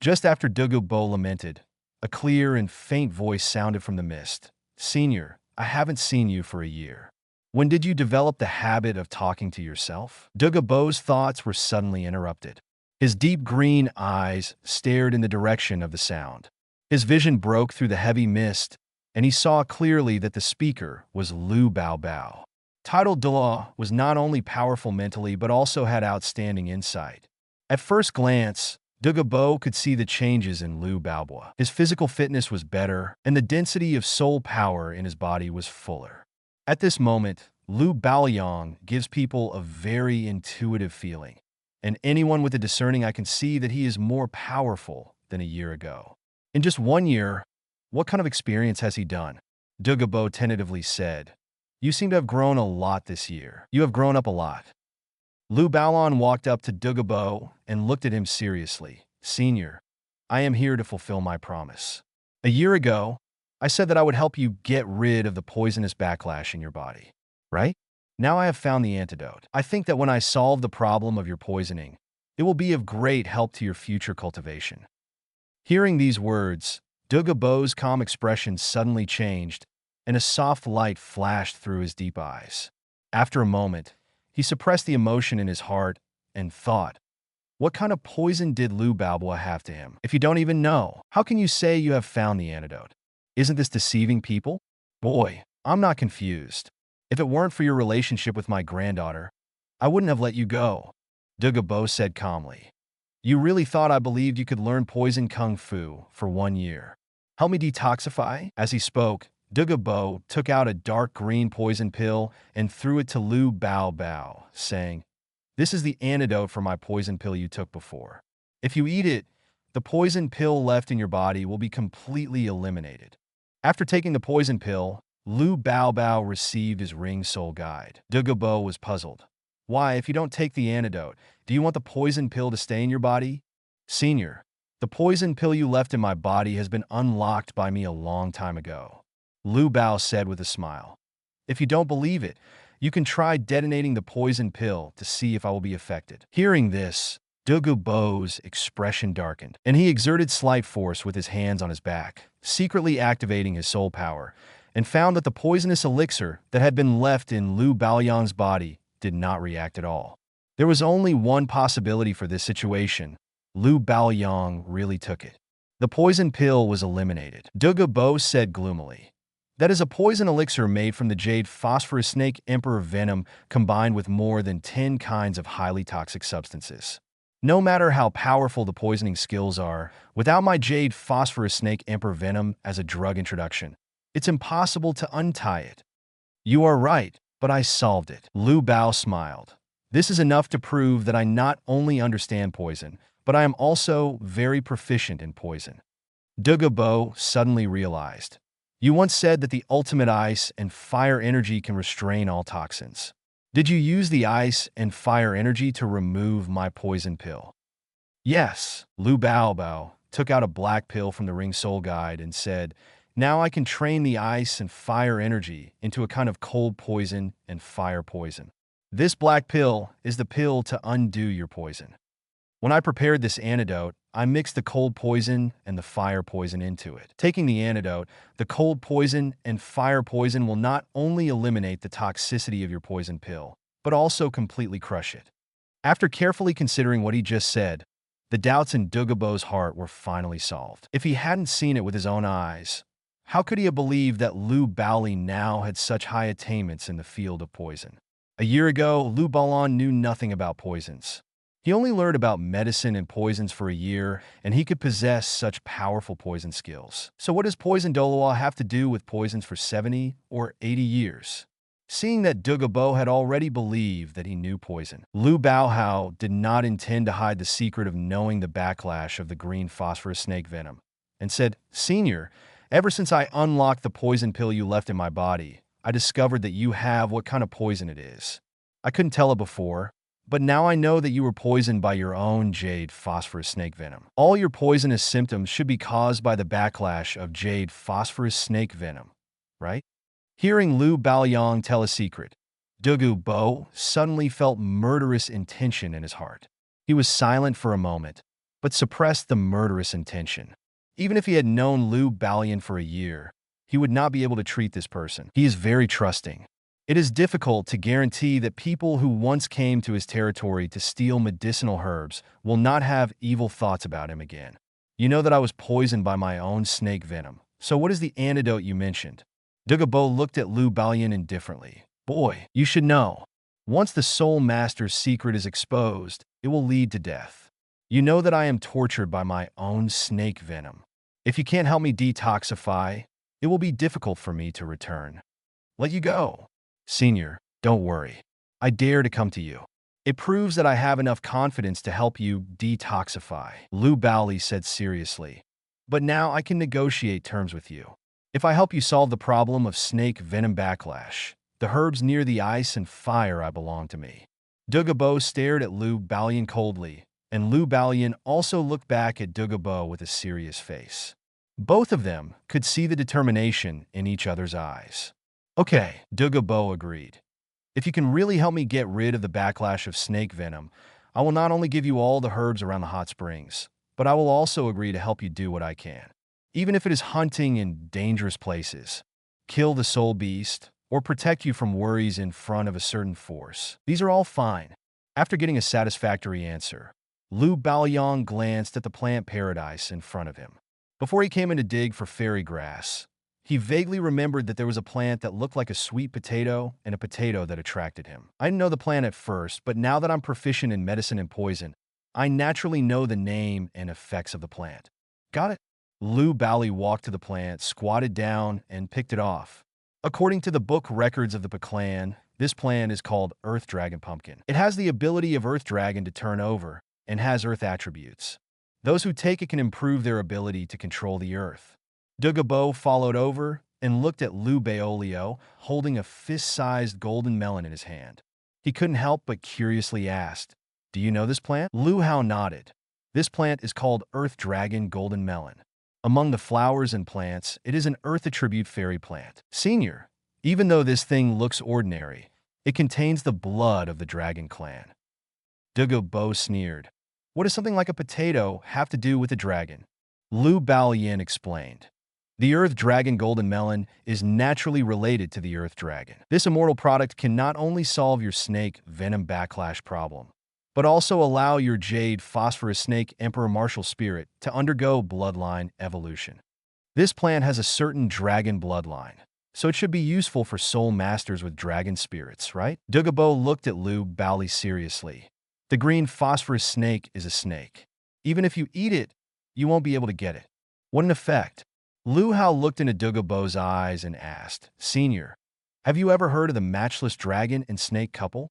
Just after Douluo lamented, a clear and faint voice sounded from the mist. Senior, I haven't seen you for a year. When did you develop the habit of talking to yourself? Douluo's thoughts were suddenly interrupted. His deep green eyes stared in the direction of the sound. His vision broke through the heavy mist, and he saw clearly that the speaker was Lu Baobao. Titled Douluo was not only powerful mentally but also had outstanding insight. At first glance, Douluo could see the changes in Lu Haoli. His physical fitness was better, and the density of soul power in his body was fuller. At this moment, Lu Haoli gives people a very intuitive feeling, and anyone with a discerning eye can see that he is more powerful than a year ago. In just 1 year, what kind of experience has he done? Douluo tentatively said, "You seem to have grown a lot this year. You have grown up a lot." Lu Haoli walked up to Douluo and looked at him seriously. "Senior, I am here to fulfill my promise. A year ago, I said that I would help you get rid of the poisonous backlash in your body, right? Now I have found the antidote. I think that when I solve the problem of your poisoning, it will be of great help to your future cultivation." Hearing these words, Douluo's calm expression suddenly changed, and a soft light flashed through his deep eyes. After a moment, he suppressed the emotion in his heart and thought, what kind of poison did Lu Haoli have to him? If you don't even know, how can you say you have found the antidote? Isn't this deceiving people? Boy, I'm not confused. If it weren't for your relationship with my granddaughter, I wouldn't have let you go, Douluo said calmly. You really thought I believed you could learn poison kung fu for 1 year. Help me detoxify? As he spoke, Douluo took out a dark green poison pill and threw it to Lu Haoli, saying, "This is the antidote for my poison pill you took before. If you eat it, the poison pill left in your body will be completely eliminated." After taking the poison pill, Lu Haoli received his ring soul guide. Douluo was puzzled. Why, if you don't take the antidote, do you want the poison pill to stay in your body? Senior, the poison pill you left in my body has been unlocked by me a long time ago, Lu Haoli said with a smile. If you don't believe it, you can try detonating the poison pill to see if I will be affected. Hearing this, Douluo's expression darkened, and he exerted slight force with his hands on his back, secretly activating his soul power, and found that the poisonous elixir that had been left in Lu Haoli's body did not react at all. There was only one possibility for this situation. Lu Haoli really took it. The poison pill was eliminated. Douluo said gloomily. That is a poison elixir made from the jade phosphorus snake emperor venom combined with more than 10 kinds of highly toxic substances. No matter how powerful the poisoning skills are, without my jade phosphorus snake emperor venom as a drug introduction, it's impossible to untie it. You are right, but I solved it. Lu Haoli smiled. This is enough to prove that I not only understand poison, but I am also very proficient in poison. Douluo suddenly realized. You once said that the ultimate ice and fire energy can restrain all toxins. Did you use the ice and fire energy to remove my poison pill? Yes, Lu Haoli took out a black pill from the Ring Soul Guide and said, now I can train the ice and fire energy into a kind of cold poison and fire poison. This black pill is the pill to undo your poison. When I prepared this antidote, I mixed the cold poison and the fire poison into it. Taking the antidote, the cold poison and fire poison will not only eliminate the toxicity of your poison pill, but also completely crush it. After carefully considering what he just said, the doubts in Douluo's heart were finally solved. If he hadn't seen it with his own eyes, how could he have believed that Lu Haoli now had such high attainments in the field of poison? A year ago, Lu Haoli knew nothing about poisons. He only learned about medicine and poisons for a year, and he could possess such powerful poison skills. So what does poison Douluo have to do with poisons for 70 or 80 years? Seeing that Douluo had already believed that he knew poison, Lu Haoli did not intend to hide the secret of knowing the backlash of the green phosphorus snake venom, and said, Senior, ever since I unlocked the poison pill you left in my body, I discovered that you have what kind of poison it is. I couldn't tell it before, but now I know that you were poisoned by your own jade phosphorus snake venom. All your poisonous symptoms should be caused by the backlash of jade phosphorus snake venom, right? Hearing Lu Haoli tell a secret, Douluo suddenly felt murderous intention in his heart. He was silent for a moment, but suppressed the murderous intention. Even if he had known Lu Haoli for a year, he would not be able to treat this person. He is very trusting. It is difficult to guarantee that people who once came to his territory to steal medicinal herbs will not have evil thoughts about him again. You know that I was poisoned by my own snake venom. So what is the antidote you mentioned? Douluo looked at Lu Haoli indifferently. Boy, you should know. Once the Soul Master's secret is exposed, it will lead to death. You know that I am tortured by my own snake venom. If you can't help me detoxify, it will be difficult for me to return. Let you go. Senior, don't worry. I dare to come to you. It proves that I have enough confidence to help you detoxify, Lu Haoli said seriously. But now I can negotiate terms with you. If I help you solve the problem of snake venom backlash, the herbs near the ice and fire I belong to me. Douluo stared at Lu Haoli coldly, and Lu Haoli also looked back at Douluo with a serious face. Both of them could see the determination in each other's eyes. Okay, Douluo agreed. If you can really help me get rid of the backlash of snake venom, I will not only give you all the herbs around the hot springs, but I will also agree to help you do what I can. Even if it is hunting in dangerous places, kill the soul beast, or protect you from worries in front of a certain force. These are all fine. After getting a satisfactory answer, Lu Haoli glanced at the plant paradise in front of him. Before he came in to dig for fairy grass, he vaguely remembered that there was a plant that looked like a sweet potato and a potato that attracted him. I didn't know the plant at first, but now that I'm proficient in medicine and poison, I naturally know the name and effects of the plant. Got it? Lu Haoli walked to the plant, squatted down, and picked it off. According to the book records of the clan, this plant is called Earth Dragon Pumpkin. It has the ability of Earth Dragon to turn over and has Earth attributes. Those who take it can improve their ability to control the Earth. Douluo followed over and looked at Lu Haoli holding a fist-sized golden melon in his hand. He couldn't help but curiously asked, "Do you know this plant?" Lu Haoli nodded. This plant is called Earth Dragon Golden Melon. Among the flowers and plants, it is an Earth attribute fairy plant. Senior, even though this thing looks ordinary, it contains the blood of the dragon clan. Douluo sneered. What does something like a potato have to do with a dragon? Lu Haoli explained. The Earth Dragon Golden Melon is naturally related to the Earth Dragon. This immortal product can not only solve your snake venom backlash problem, but also allow your Jade Phosphorus Snake Emperor Martial Spirit to undergo bloodline evolution. This plant has a certain dragon bloodline, so it should be useful for soul masters with dragon spirits, right? Douluo looked at Lu Haoli seriously. The green phosphorus snake is a snake. Even if you eat it, you won't be able to get it. What an effect! Lu Haoli looked into Douluo's eyes and asked, Senior, have you ever heard of the matchless dragon and snake couple?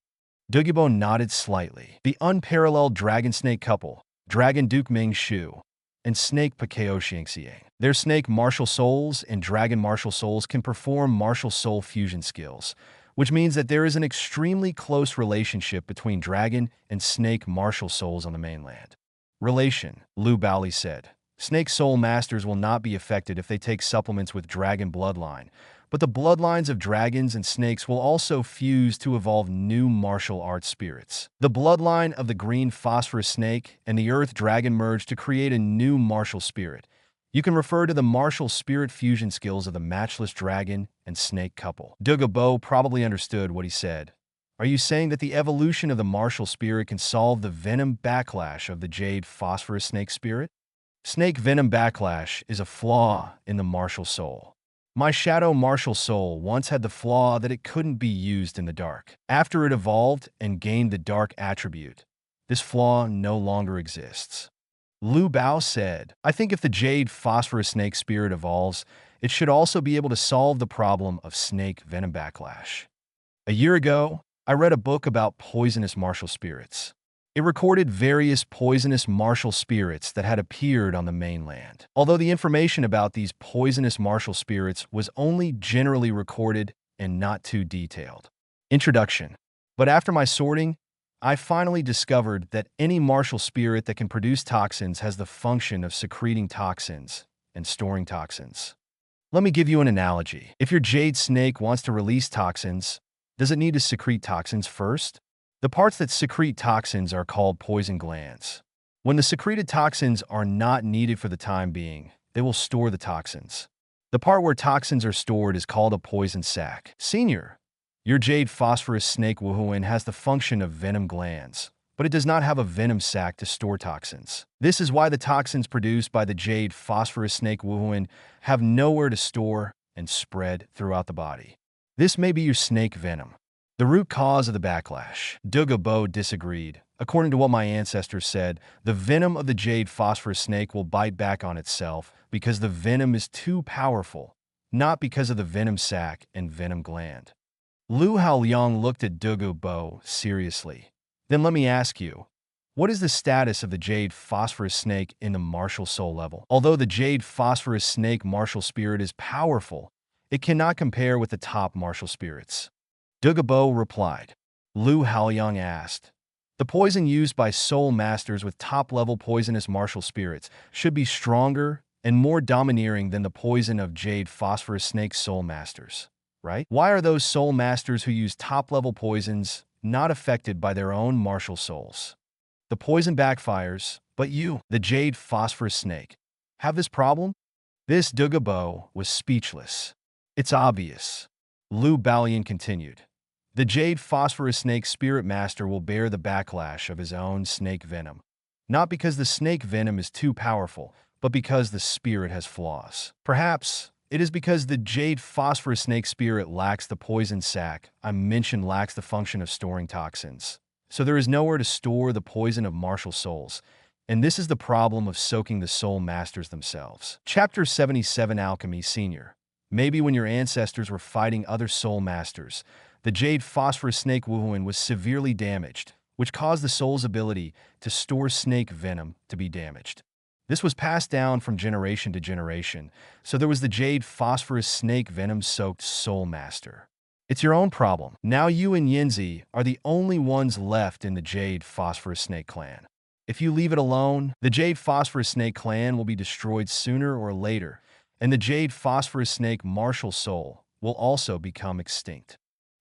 Douluo nodded slightly. The unparalleled dragon-snake couple, Dragon Duke Ming Shu, and Snake Pakeo Xiangxiang. Their snake martial souls and dragon martial souls can perform martial soul fusion skills, which means that there is an extremely close relationship between dragon and snake martial souls on the mainland. Relation, Lu Haoli said. Snake soul masters will not be affected if they take supplements with dragon bloodline, but the bloodlines of dragons and snakes will also fuse to evolve new martial arts spirits. The bloodline of the green phosphorus snake and the earth dragon merge to create a new martial spirit. You can refer to the martial spirit fusion skills of the matchless dragon and snake couple. Douluo probably understood what he said. Are you saying that the evolution of the martial spirit can solve the venom backlash of the jade phosphorus snake spirit? Snake venom backlash is a flaw in the martial soul. My shadow martial soul once had the flaw that it couldn't be used in the dark. After it evolved and gained the dark attribute, this flaw no longer exists. Lu Haoli said, I think if the jade phosphorus snake spirit evolves, it should also be able to solve the problem of snake venom backlash. A year ago, I read a book about poisonous martial spirits. It recorded various poisonous martial spirits that had appeared on the mainland. Although the information about these poisonous martial spirits was only generally recorded and not too detailed. Introduction. But after my sorting, I finally discovered that any martial spirit that can produce toxins has the function of secreting toxins and storing toxins. Let me give you an analogy. If your jade snake wants to release toxins, does it need to secrete toxins first? The parts that secrete toxins are called poison glands. When the secreted toxins are not needed for the time being, they will store the toxins. The part where toxins are stored is called a poison sac. Senior, your jade phosphorus snake wuhuin has the function of venom glands, but it does not have a venom sac to store toxins. This is why the toxins produced by the jade phosphorus snake wuhuin have nowhere to store and spread throughout the body. This may be your snake venom. The root cause of the backlash. Douluo disagreed. According to what my ancestors said, the venom of the jade phosphorus snake will bite back on itself because the venom is too powerful, not because of the venom sac and venom gland. Lu Haoli looked at Douluo seriously. Then let me ask you, what is the status of the jade phosphorus snake in the martial soul level? Although the jade phosphorus snake martial spirit is powerful, it cannot compare with the top martial spirits. Douluo replied. Lu Haoli asked, the poison used by soul masters with top-level poisonous martial spirits should be stronger and more domineering than the poison of jade phosphorus snake soul masters, right? Why are those soul masters who use top-level poisons not affected by their own martial souls? The poison backfires, but you, the jade phosphorus snake, have this problem? This Douluo was speechless. It's obvious. Lu Haoli continued. The jade phosphorus snake spirit master will bear the backlash of his own snake venom. Not because the snake venom is too powerful, but because the spirit has flaws. Perhaps it is because the jade phosphorus snake spirit lacks the poison sac I mentioned, lacks the function of storing toxins. So there is nowhere to store the poison of martial souls, and this is the problem of soaking the soul masters themselves. Chapter 77 Alchemy Senior. Maybe when your ancestors were fighting other soul masters, the jade phosphorus snake wuhuan was severely damaged, which caused the soul's ability to store snake venom to be damaged. This was passed down from generation to generation, so there was the jade phosphorus snake venom-soaked soul master. It's your own problem. Now you and Yanzi are the only ones left in the jade phosphorus snake clan. If you leave it alone, the jade phosphorus snake clan will be destroyed sooner or later, and the jade phosphorus snake martial soul will also become extinct.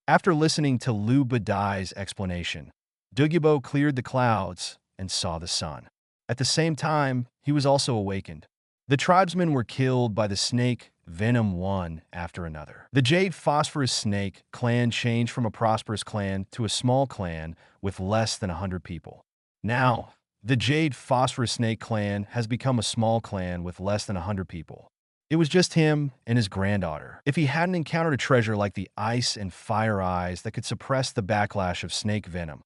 After listening to Lu Haoli's explanation, Douluo cleared the clouds and saw the sun. At the same time, he was also awakened. The tribesmen were killed by the snake venom one after another. The jade phosphorus snake clan changed from a prosperous clan to a small clan with less than 100 people. Now, the jade phosphorus snake clan has become a small clan with less than 100 people. It was just him and his granddaughter. If he hadn't encountered a treasure like the ice and fire eyes that could suppress the backlash of snake venom,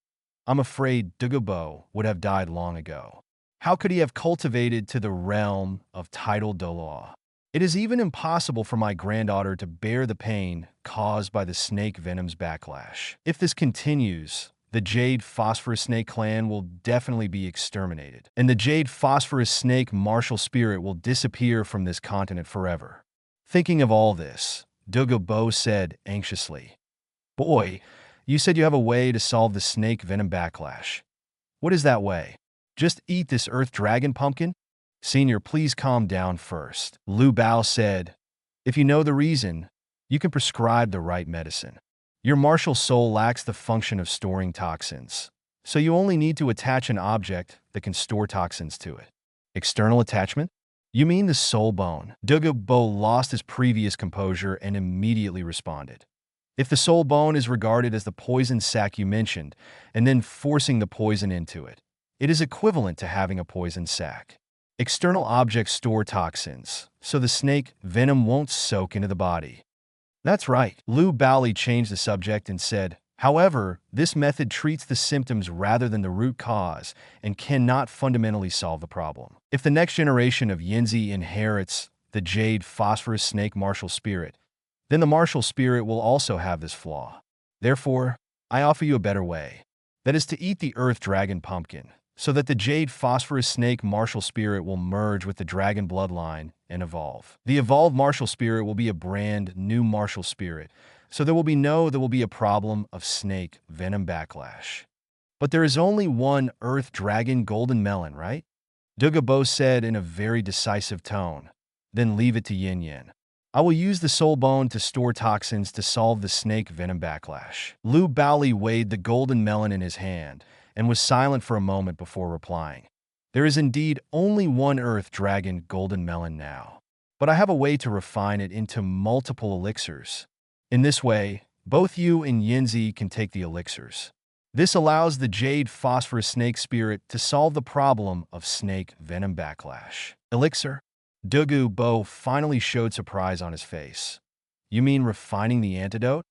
I'm afraid Douluo would have died long ago. How could he have cultivated to the realm of title Douluo? It is even impossible for my granddaughter to bear the pain caused by the snake venom's backlash. If this continues, the jade phosphorus snake clan will definitely be exterminated, and the jade phosphorus snake martial spirit will disappear from this continent forever. Thinking of all this, Douluo said anxiously, "Boy, you said you have a way to solve the snake venom backlash. What is that way? Just eat this earth dragon pumpkin?" "Senior, please calm down first," Lu Haoli said. "If you know the reason, you can prescribe the right medicine. Your martial soul lacks the function of storing toxins, so you only need to attach an object that can store toxins to it." "External attachment? You mean the soul bone?" Douluo lost his previous composure and immediately responded. "If the soul bone is regarded as the poison sac you mentioned, and then forcing the poison into it, it is equivalent to having a poison sac. External objects store toxins, so the snake venom won't soak into the body." "That's right." Lu Haoli changed the subject and said, "However, this method treats the symptoms rather than the root cause and cannot fundamentally solve the problem. If the next generation of Yanzi inherits the jade phosphorus snake martial spirit, then the martial spirit will also have this flaw. Therefore, I offer you a better way. That is to eat the earth dragon pumpkin, so that the jade phosphorus snake martial spirit will merge with the dragon bloodline and evolve. The evolved martial spirit will be a brand new martial spirit, so there will be a problem of snake venom backlash. But there is only one earth dragon golden melon, right?" Douluo said in a very decisive tone. "Then leave it to Yin Yin. I will use the soul bone to store toxins to solve the snake venom backlash." Lu Haoli weighed the golden melon in his hand and was silent for a moment before replying. "There is indeed only one earth dragon golden melon now, but I have a way to refine it into multiple elixirs. In this way, both you and Yanzi can take the elixirs. This allows the jade phosphorus snake spirit to solve the problem of snake venom backlash." "Elixir?" Douluo finally showed surprise on his face. "You mean refining the antidote?"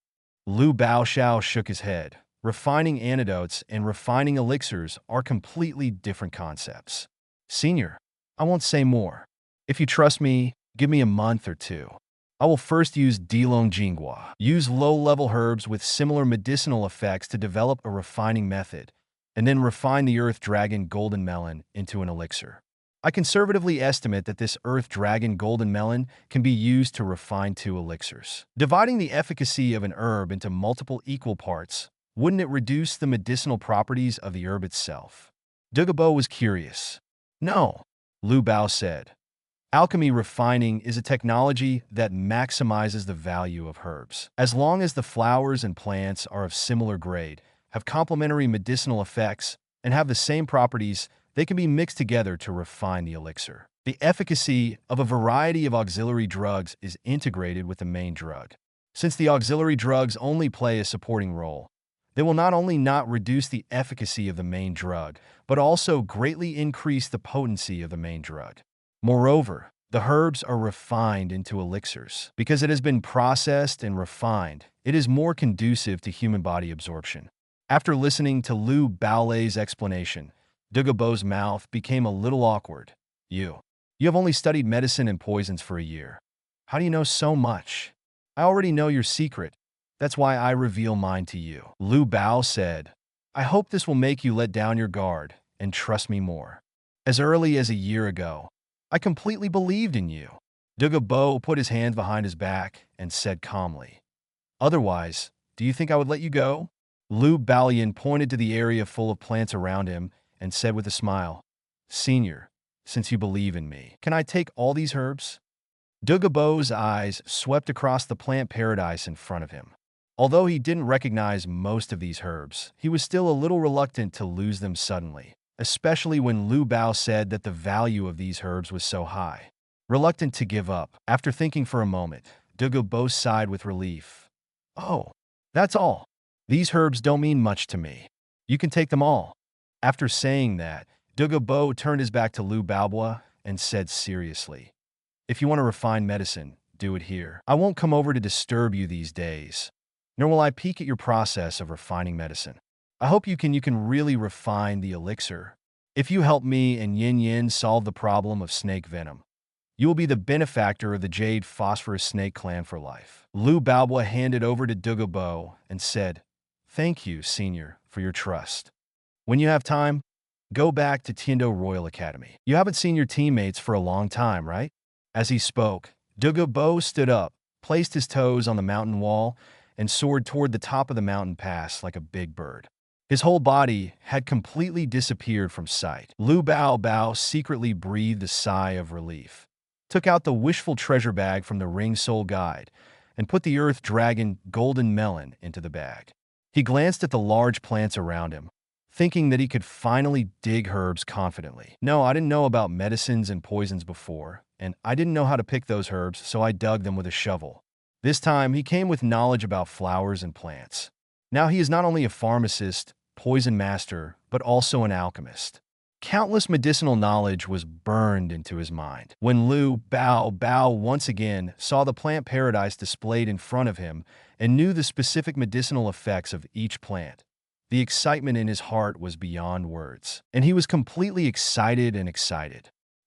Lu Baoxiao shook his head. Refining antidotes and refining elixirs are completely different concepts. Senior, I won't say more. If you trust me, give me a month or two. I will first use Douluo Jingua. Use low-level herbs with similar medicinal effects to develop a refining method, and then refine the Earth Dragon Golden Melon into an elixir. I conservatively estimate that this Earth Dragon Golden Melon can be used to refine 2 elixirs. Dividing the efficacy of an herb into multiple equal parts, wouldn't it reduce the medicinal properties of the herb itself? Douluo was curious. No, Lu Bao said. Alchemy refining is a technology that maximizes the value of herbs. As long as the flowers and plants are of similar grade, have complementary medicinal effects, and have the same properties, they can be mixed together to refine the elixir. The efficacy of a variety of auxiliary drugs is integrated with the main drug. Since the auxiliary drugs only play a supporting role, they will not only not reduce the efficacy of the main drug, but also greatly increase the potency of the main drug. Moreover, the herbs are refined into elixirs. Because it has been processed and refined, it is more conducive to human body absorption. After listening to Lu Baolei's explanation, Douluo's mouth became a little awkward. You have only studied medicine and poisons for a year. How do you know so much? I already know your secret. That's why I reveal mine to you. Lu Bao said, I hope this will make you let down your guard and trust me more. As early as a year ago, I completely believed in you. Douluo put his hands behind his back and said calmly, Otherwise, do you think I would let you go? Lu Baolian pointed to the area full of plants around him and said with a smile, Senior, since you believe in me, can I take all these herbs? Douluo's eyes swept across the plant paradise in front of him. Although he didn't recognize most of these herbs, he was still a little reluctant to lose them suddenly, especially when Lu Bao said that the value of these herbs was so high. Reluctant to give up, after thinking for a moment, Douluo sighed with relief. Oh, that's all. These herbs don't mean much to me. You can take them all. After saying that, Douluo turned his back to Lu Baobo and said seriously, If you want to refine medicine, do it here. I won't come over to disturb you these days, nor will I peek at your process of refining medicine. I hope you can really refine the elixir. If you help me and Yin Yin solve the problem of snake venom, you will be the benefactor of the Jade Phosphorus Snake Clan for life. Lu Baobo handed over to Douluo and said, Thank you, Senior, for your trust. When you have time, go back to Tiando Royal Academy. You haven't seen your teammates for a long time, right? As he spoke, Douluo stood up, placed his toes on the mountain wall, and soared toward the top of the mountain pass like a big bird. His whole body had completely disappeared from sight. Lu Baobo secretly breathed a sigh of relief, took out the wishful treasure bag from the Ring Soul Guide, and put the Earth Dragon Golden Melon into the bag. He glanced at the large plants around him, thinking that he could finally dig herbs confidently. No, I didn't know about medicines and poisons before, and I didn't know how to pick those herbs, so I dug them with a shovel. This time, he came with knowledge about flowers and plants. Now he is not only a pharmacist, poison master, but also an alchemist. Countless medicinal knowledge was burned into his mind. When Lu Baobo once again saw the plant paradise displayed in front of him and knew the specific medicinal effects of each plant, the excitement in his heart was beyond words. And he was completely excited.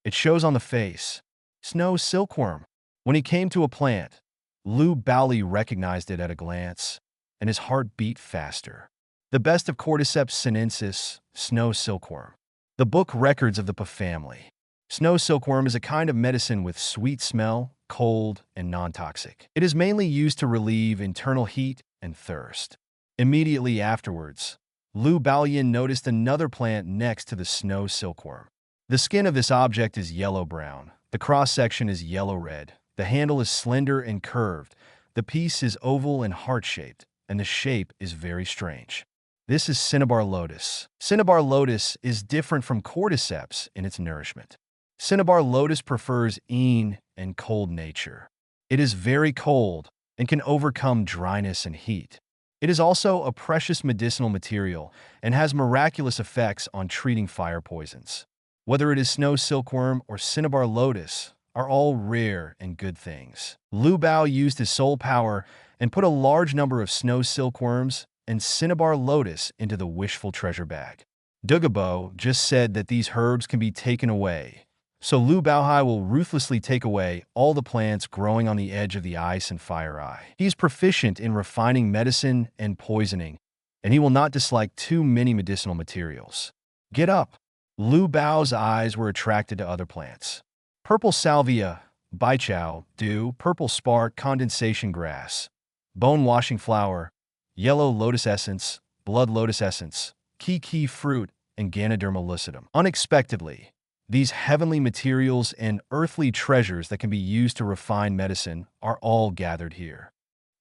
It shows on the face. Snow silkworm. When he came to a plant, Lu Baoli recognized it at a glance, and his heart beat faster. The best of Cordyceps sinensis, snow silkworm. The book records of the family. Snow silkworm is a kind of medicine with sweet smell, cold, and non-toxic. It is mainly used to relieve internal heat and thirst. Immediately afterwards, Lu Baolian noticed another plant next to the snow silkworm. The skin of this object is yellow-brown. The cross-section is yellow-red. The handle is slender and curved. The piece is oval and heart-shaped, and the shape is very strange. This is cinnabar lotus. Cinnabar lotus is different from cordyceps in its nourishment. Cinnabar lotus prefers yin and cold nature. It is very cold and can overcome dryness and heat. It is also a precious medicinal material and has miraculous effects on treating fire poisons. Whether it is snow silkworm or cinnabar lotus, are all rare and good things. Lu Bao used his soul power and put a large number of snow silkworms and cinnabar lotus into the wishful treasure bag. Douluo just said that these herbs can be taken away, so Lu Haoli will ruthlessly take away all the plants growing on the edge of the ice and fire eye. He is proficient in refining medicine and poisoning, and he will not dislike too many medicinal materials. Get up! Lu Haoli's eyes were attracted to other plants. Purple salvia, baijiao, dew, purple spark, condensation grass, bone-washing flower, yellow lotus essence, blood lotus essence, kiki fruit, and Ganoderma lucidum. Unexpectedly, these heavenly materials and earthly treasures that can be used to refine medicine are all gathered here.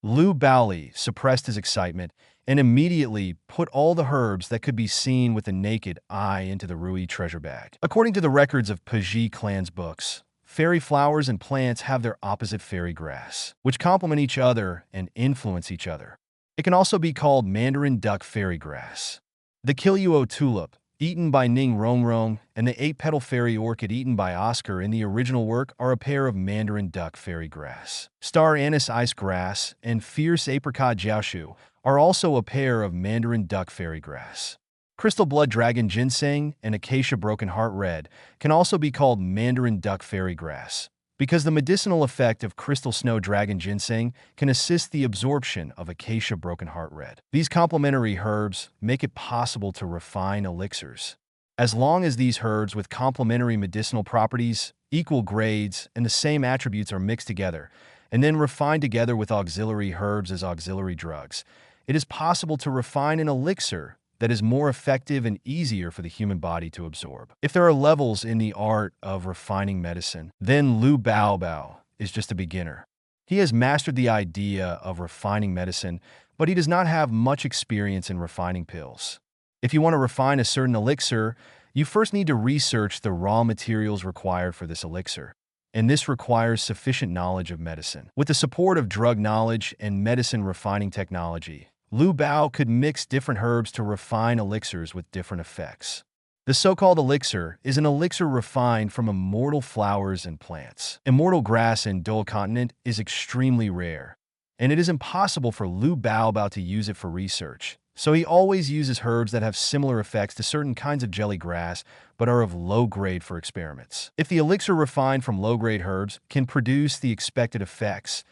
Lu Haoli suppressed his excitement and immediately put all the herbs that could be seen with the naked eye into the Rui treasure bag. According to the records of Pajie clan's books, fairy flowers and plants have their opposite fairy grass, which complement each other and influence each other. It can also be called Mandarin duck fairy grass. The Douluo tulip, eaten by Ning Rongrong, and the 8-petal fairy orchid eaten by Oscar in the original work are a pair of Mandarin duck fairy grass. Star anise ice grass and fierce apricot jiaoshu are also a pair of Mandarin duck fairy grass. Crystal blood dragon ginseng and acacia broken heart red can also be called Mandarin duck fairy grass, because the medicinal effect of crystal snow dragon ginseng can assist the absorption of acacia broken heart red. These complementary herbs make it possible to refine elixirs. As long as these herbs with complementary medicinal properties, equal grades, and the same attributes are mixed together, and then refined together with auxiliary herbs as auxiliary drugs, it is possible to refine an elixir that is more effective and easier for the human body to absorb. If there are levels in the art of refining medicine, then Lu Haoli is just a beginner. He has mastered the idea of refining medicine, but he does not have much experience in refining pills. If you want to refine a certain elixir, you first need to research the raw materials required for this elixir, and this requires sufficient knowledge of medicine. With the support of drug knowledge and medicine refining technology, Lu Haoli could mix different herbs to refine elixirs with different effects. The so-called elixir is an elixir refined from immortal flowers and plants. Immortal grass in Douluo continent is extremely rare, and it is impossible for Lu Haoli to use it for research, so he always uses herbs that have similar effects to certain kinds of jelly grass but are of low grade for experiments. If the elixir refined from low-grade herbs can produce the expected effects,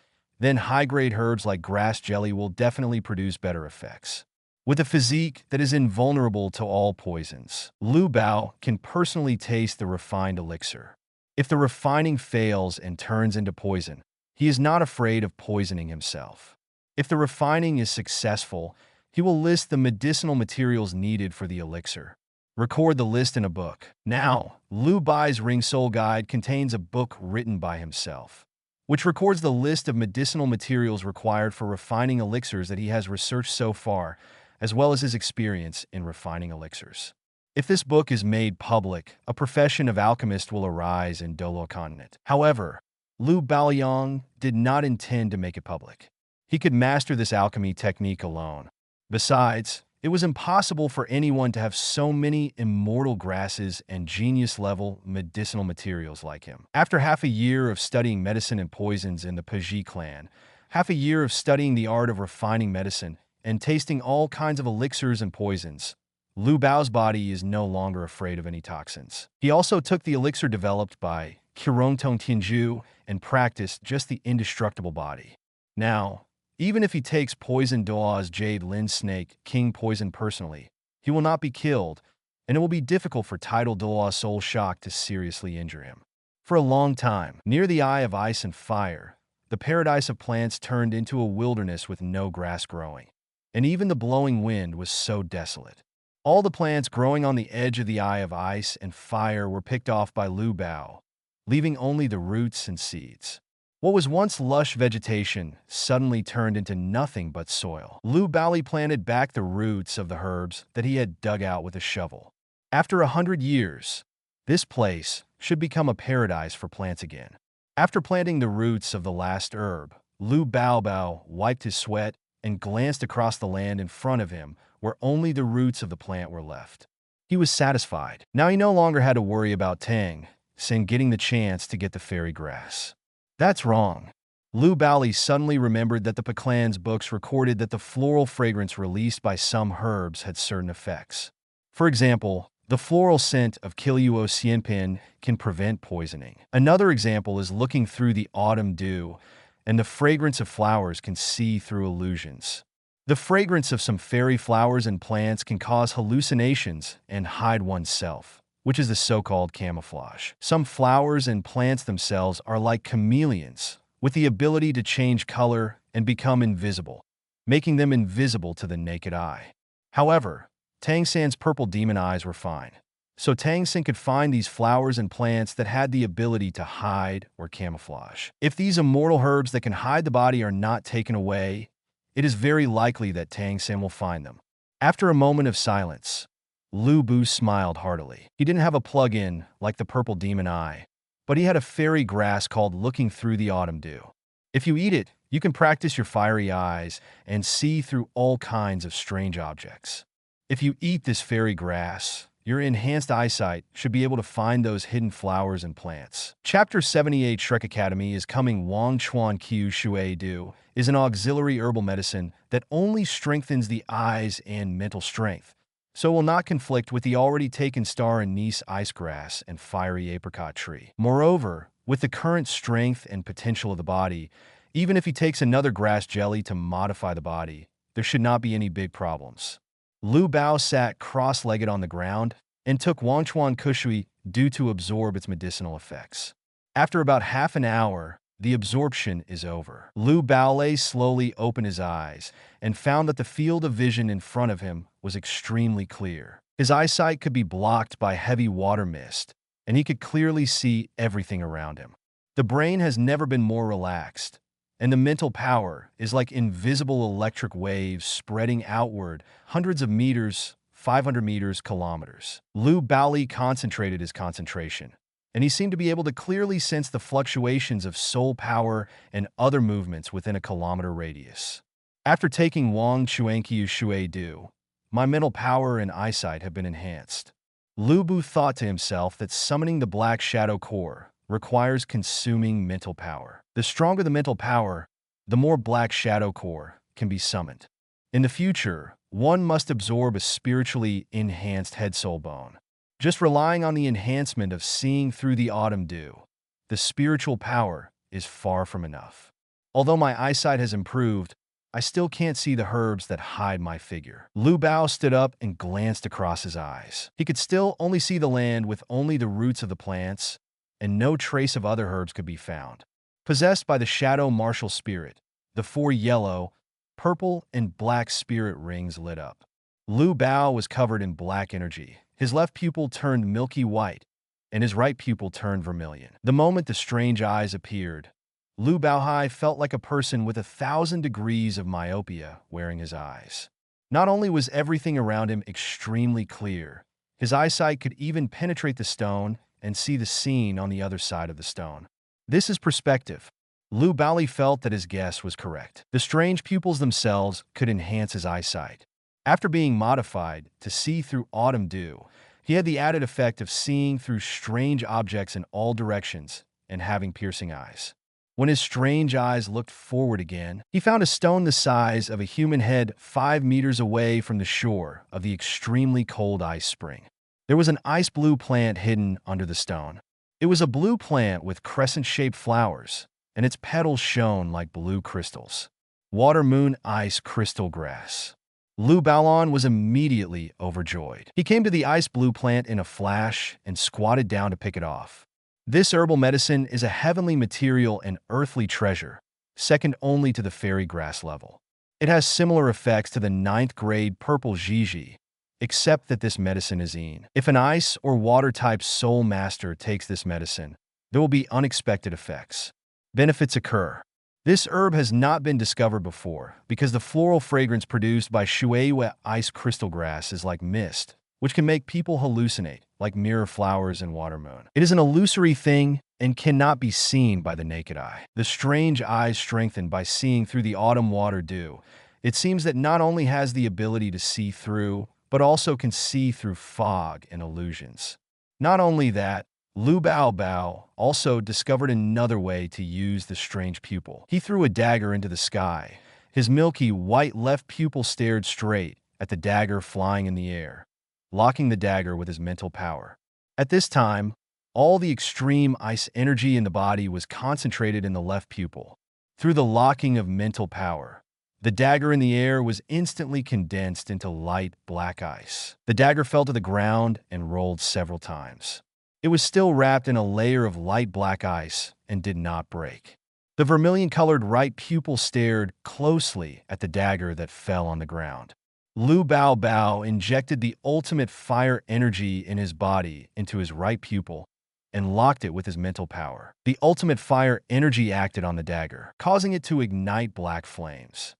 then high-grade herbs like grass jelly will definitely produce better effects. With a physique that is invulnerable to all poisons, Lu Haoli can personally taste the refined elixir. If the refining fails and turns into poison, he is not afraid of poisoning himself. If the refining is successful, he will list the medicinal materials needed for the elixir. Record the list in a book. Now, Lu Haoli's Ring Soul Guide contains a book written by himself, which records the list of medicinal materials required for refining elixirs that he has researched so far, as well as his experience in refining elixirs. If this book is made public, a profession of alchemist will arise in Douluo continent. However, Lu Haoli did not intend to make it public. He could master this alchemy technique alone. Besides, it was impossible for anyone to have so many immortal grasses and genius-level medicinal materials like him. After half a year of studying medicine and poisons in the Pajie clan, half a year of studying the art of refining medicine, and tasting all kinds of elixirs and poisons, Lu Haoli's body is no longer afraid of any toxins. He also took the elixir developed by Qirongtong Tianzhu and practiced just the indestructible body. Now, even if he takes Poison Douluo's Jade Lin Snake King Poison personally, he will not be killed, and it will be difficult for Tidal Douluo Soul Shock to seriously injure him. For a long time, near the Eye of Ice and Fire, the paradise of plants turned into a wilderness with no grass growing, and even the blowing wind was so desolate. All the plants growing on the edge of the Eye of Ice and Fire were picked off by Lu Haoli, leaving only the roots and seeds. What was once lush vegetation suddenly turned into nothing but soil. Lu Haoli planted back the roots of the herbs that he had dug out with a shovel. After 100 years, this place should become a paradise for plants again. After planting the roots of the last herb, Lu Haoli wiped his sweat and glanced across the land in front of him where only the roots of the plant were left. He was satisfied. Now he no longer had to worry about Tang Sen getting the chance to get the fairy grass. That's wrong. Lu Haoli suddenly remembered that the Paklan's books recorded that the floral fragrance released by some herbs had certain effects. For example, the floral scent of Douluo Star can prevent poisoning. Another example is looking through the autumn dew, and the fragrance of flowers can see through illusions. The fragrance of some fairy flowers and plants can cause hallucinations and hide oneself, which is the so-called camouflage. Some flowers and plants themselves are like chameleons, with the ability to change color and become invisible, making them invisible to the naked eye. However, Tang San's purple demon eyes were fine, so Tang San could find these flowers and plants that had the ability to hide or camouflage. If these immortal herbs that can hide the body are not taken away, it is very likely that Tang San will find them. After a moment of silence, Lu Bu smiled heartily. He didn't have a plug-in like the purple demon eye, but he had a fairy grass called Looking Through the Autumn Dew. If you eat it, you can practice your fiery eyes and see through all kinds of strange objects. If you eat this fairy grass, your enhanced eyesight should be able to find those hidden flowers and plants. Chapter 78 Shrek Academy is coming. Wang Chuan Qiu Shui Du is an auxiliary herbal medicine that only strengthens the eyes and mental strength, so will not conflict with the already taken star anise ice grass and fiery apricot tree. Moreover, with the current strength and potential of the body, even if he takes another grass jelly to modify the body, there should not be any big problems. Lu Bao sat cross-legged on the ground and took Wangchuan Kushui due to absorb its medicinal effects. After about half an hour, the absorption is over. Lu Baolei slowly opened his eyes and found that the field of vision in front of him was extremely clear. His eyesight could be blocked by heavy water mist, and he could clearly see everything around him. The brain has never been more relaxed, and the mental power is like invisible electric waves spreading outward hundreds of meters, 500 meters, kilometers. Lu Baolei concentrated his concentration, and he seemed to be able to clearly sense the fluctuations of soul power and other movements within a kilometer radius. After taking Wang Chuanqiu Shui Du, my mental power and eyesight have been enhanced. Lu Bu thought to himself that summoning the Black Shadow Core requires consuming mental power. The stronger the mental power, the more Black Shadow Core can be summoned. In the future, one must absorb a spiritually enhanced head soul bone. Just relying on the enhancement of seeing through the autumn dew, the spiritual power is far from enough. Although my eyesight has improved, I still can't see the herbs that hide my figure. Lu Bao stood up and glanced across his eyes. He could still only see the land with only the roots of the plants, and no trace of other herbs could be found. Possessed by the shadow martial spirit, the 4 yellow, purple, and black spirit rings lit up. Lu Bao was covered in black energy. His left pupil turned milky white, and his right pupil turned vermilion. The moment the strange eyes appeared, Lu Baohai felt like a person with 1,000 degrees of myopia wearing his eyes. Not only was everything around him extremely clear, his eyesight could even penetrate the stone and see the scene on the other side of the stone. This is perspective. Lu Baolei felt that his guess was correct. The strange pupils themselves could enhance his eyesight. After being modified to see through autumn dew, he had the added effect of seeing through strange objects in all directions and having piercing eyes. When his strange eyes looked forward again, he found a stone the size of a human head 5 meters away from the shore of the extremely cold ice spring. There was an ice blue plant hidden under the stone. It was a blue plant with crescent-shaped flowers, and its petals shone like blue crystals. Water moon ice crystal grass. Lu Baolon was immediately overjoyed. He came to the ice blue plant in a flash and squatted down to pick it off. This herbal medicine is a heavenly material and earthly treasure, second only to the fairy grass level. It has similar effects to the 9th grade purple Jiji, except that this medicine is Yin. If an ice or water-type soul master takes this medicine, there will be unexpected effects. Benefits occur. This herb has not been discovered before because the floral fragrance produced by Shueiyue ice crystal grass is like mist, which can make people hallucinate, like mirror flowers and water moon. It is an illusory thing and cannot be seen by the naked eye. The strange eyes strengthened by seeing through the autumn water dew. It seems that not only has the ability to see through, but also can see through fog and illusions. Not only that, Lu Bao also discovered another way to use the strange pupil. He threw a dagger into the sky. His milky white left pupil stared straight at the dagger flying in the air, locking the dagger with his mental power. At this time, all the extreme ice energy in the body was concentrated in the left pupil. Through the locking of mental power, the dagger in the air was instantly condensed into light black ice. The dagger fell to the ground and rolled several times. It was still wrapped in a layer of light black ice and did not break. The vermilion-colored right pupil stared closely at the dagger that fell on the ground. Lu Bao injected the ultimate fire energy in his body into his right pupil and locked it with his mental power. The ultimate fire energy acted on the dagger, causing it to ignite black flames.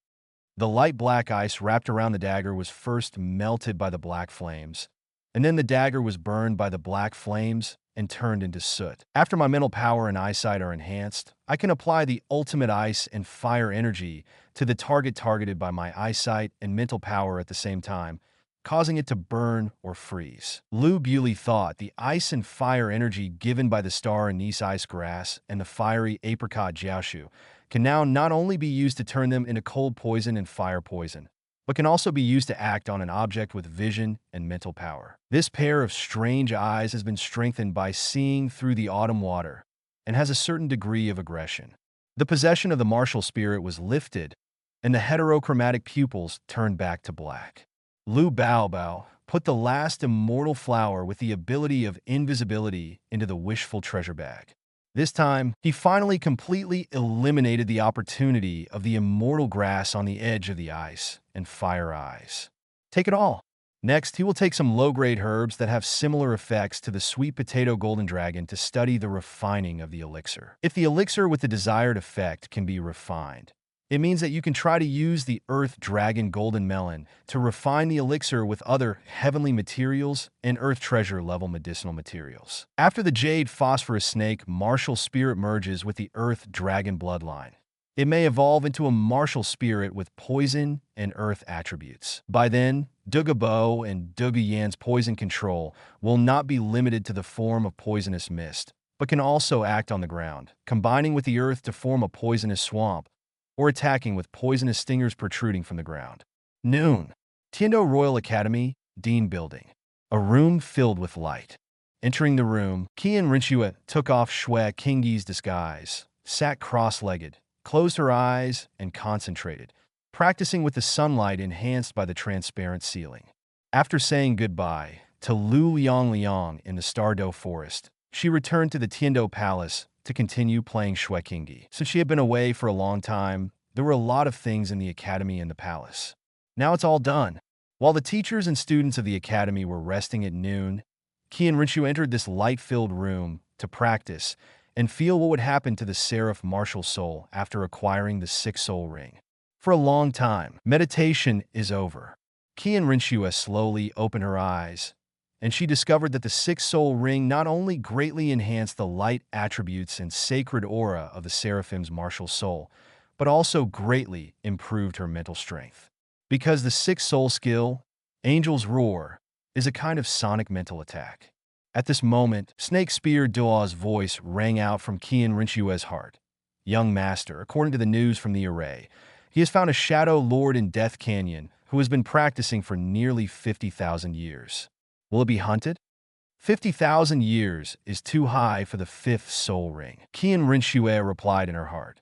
The light black ice wrapped around the dagger was first melted by the black flames, and then the dagger was burned by the black flames and turned into soot. After my mental power and eyesight are enhanced, I can apply the ultimate ice and fire energy to the target targeted by my eyesight and mental power at the same time, causing it to burn or freeze. Lu Haoli thought the ice and fire energy given by the star anise ice grass and the fiery apricot jiaoshu can now not only be used to turn them into cold poison and fire poison, but can also be used to act on an object with vision and mental power. This pair of strange eyes has been strengthened by seeing through the autumn water and has a certain degree of aggression. The possession of the martial spirit was lifted, and the heterochromatic pupils turned back to black. Lu Bao put the last immortal flower with the ability of invisibility into the wishful treasure bag. This time, he finally completely eliminated the opportunity of the immortal grass on the edge of the ice and fire eyes. Take it all. Next, he will take some low-grade herbs that have similar effects to the sweet potato golden dragon to study the refining of the elixir. If the elixir with the desired effect can be refined, it means that you can try to use the Earth Dragon Golden Melon to refine the elixir with other heavenly materials and Earth Treasure level medicinal materials. After the Jade Phosphorus Snake martial spirit merges with the Earth Dragon bloodline, it may evolve into a martial spirit with poison and earth attributes. By then, Douluo and Douluo's poison control will not be limited to the form of poisonous mist, but can also act on the ground, combining with the earth to form a poisonous swamp, or attacking with poisonous stingers protruding from the ground. Noon. Tiando Royal Academy, Dean Building. A room filled with light. Entering the room, Qian Rinxue took off Shui Qingyi's disguise, sat cross-legged, closed her eyes, and concentrated, practicing with the sunlight enhanced by the transparent ceiling. After saying goodbye to Lu Liang in the Stardow Forest, she returned to the Tiando Palace to continue playing Shui Qingyi. Since she had been away for a long time, there were a lot of things in the academy and the palace. Now it's all done. While the teachers and students of the academy were resting at noon, Qian Rinxue entered this light-filled room to practice and feel what would happen to the Seraph martial soul after acquiring the Sixth Soul Ring. For a long time, meditation is over. Qian Rinxue slowly opened her eyes, and she discovered that the Sixth Soul Ring not only greatly enhanced the light attributes and sacred aura of the Seraphim's martial soul, but also greatly improved her mental strength. Because the Sixth Soul skill, Angel's Roar, is a kind of sonic mental attack. At this moment, Snake Spear Douluo's voice rang out from Qian Rinxue's heart. Young Master, according to the news from the array, he has found a Shadow Lord in Death Canyon who has been practicing for nearly 50,000 years. Will it be hunted? 50,000 years is too high for the Fifth Soul Ring. Qian Rinxue replied in her heart.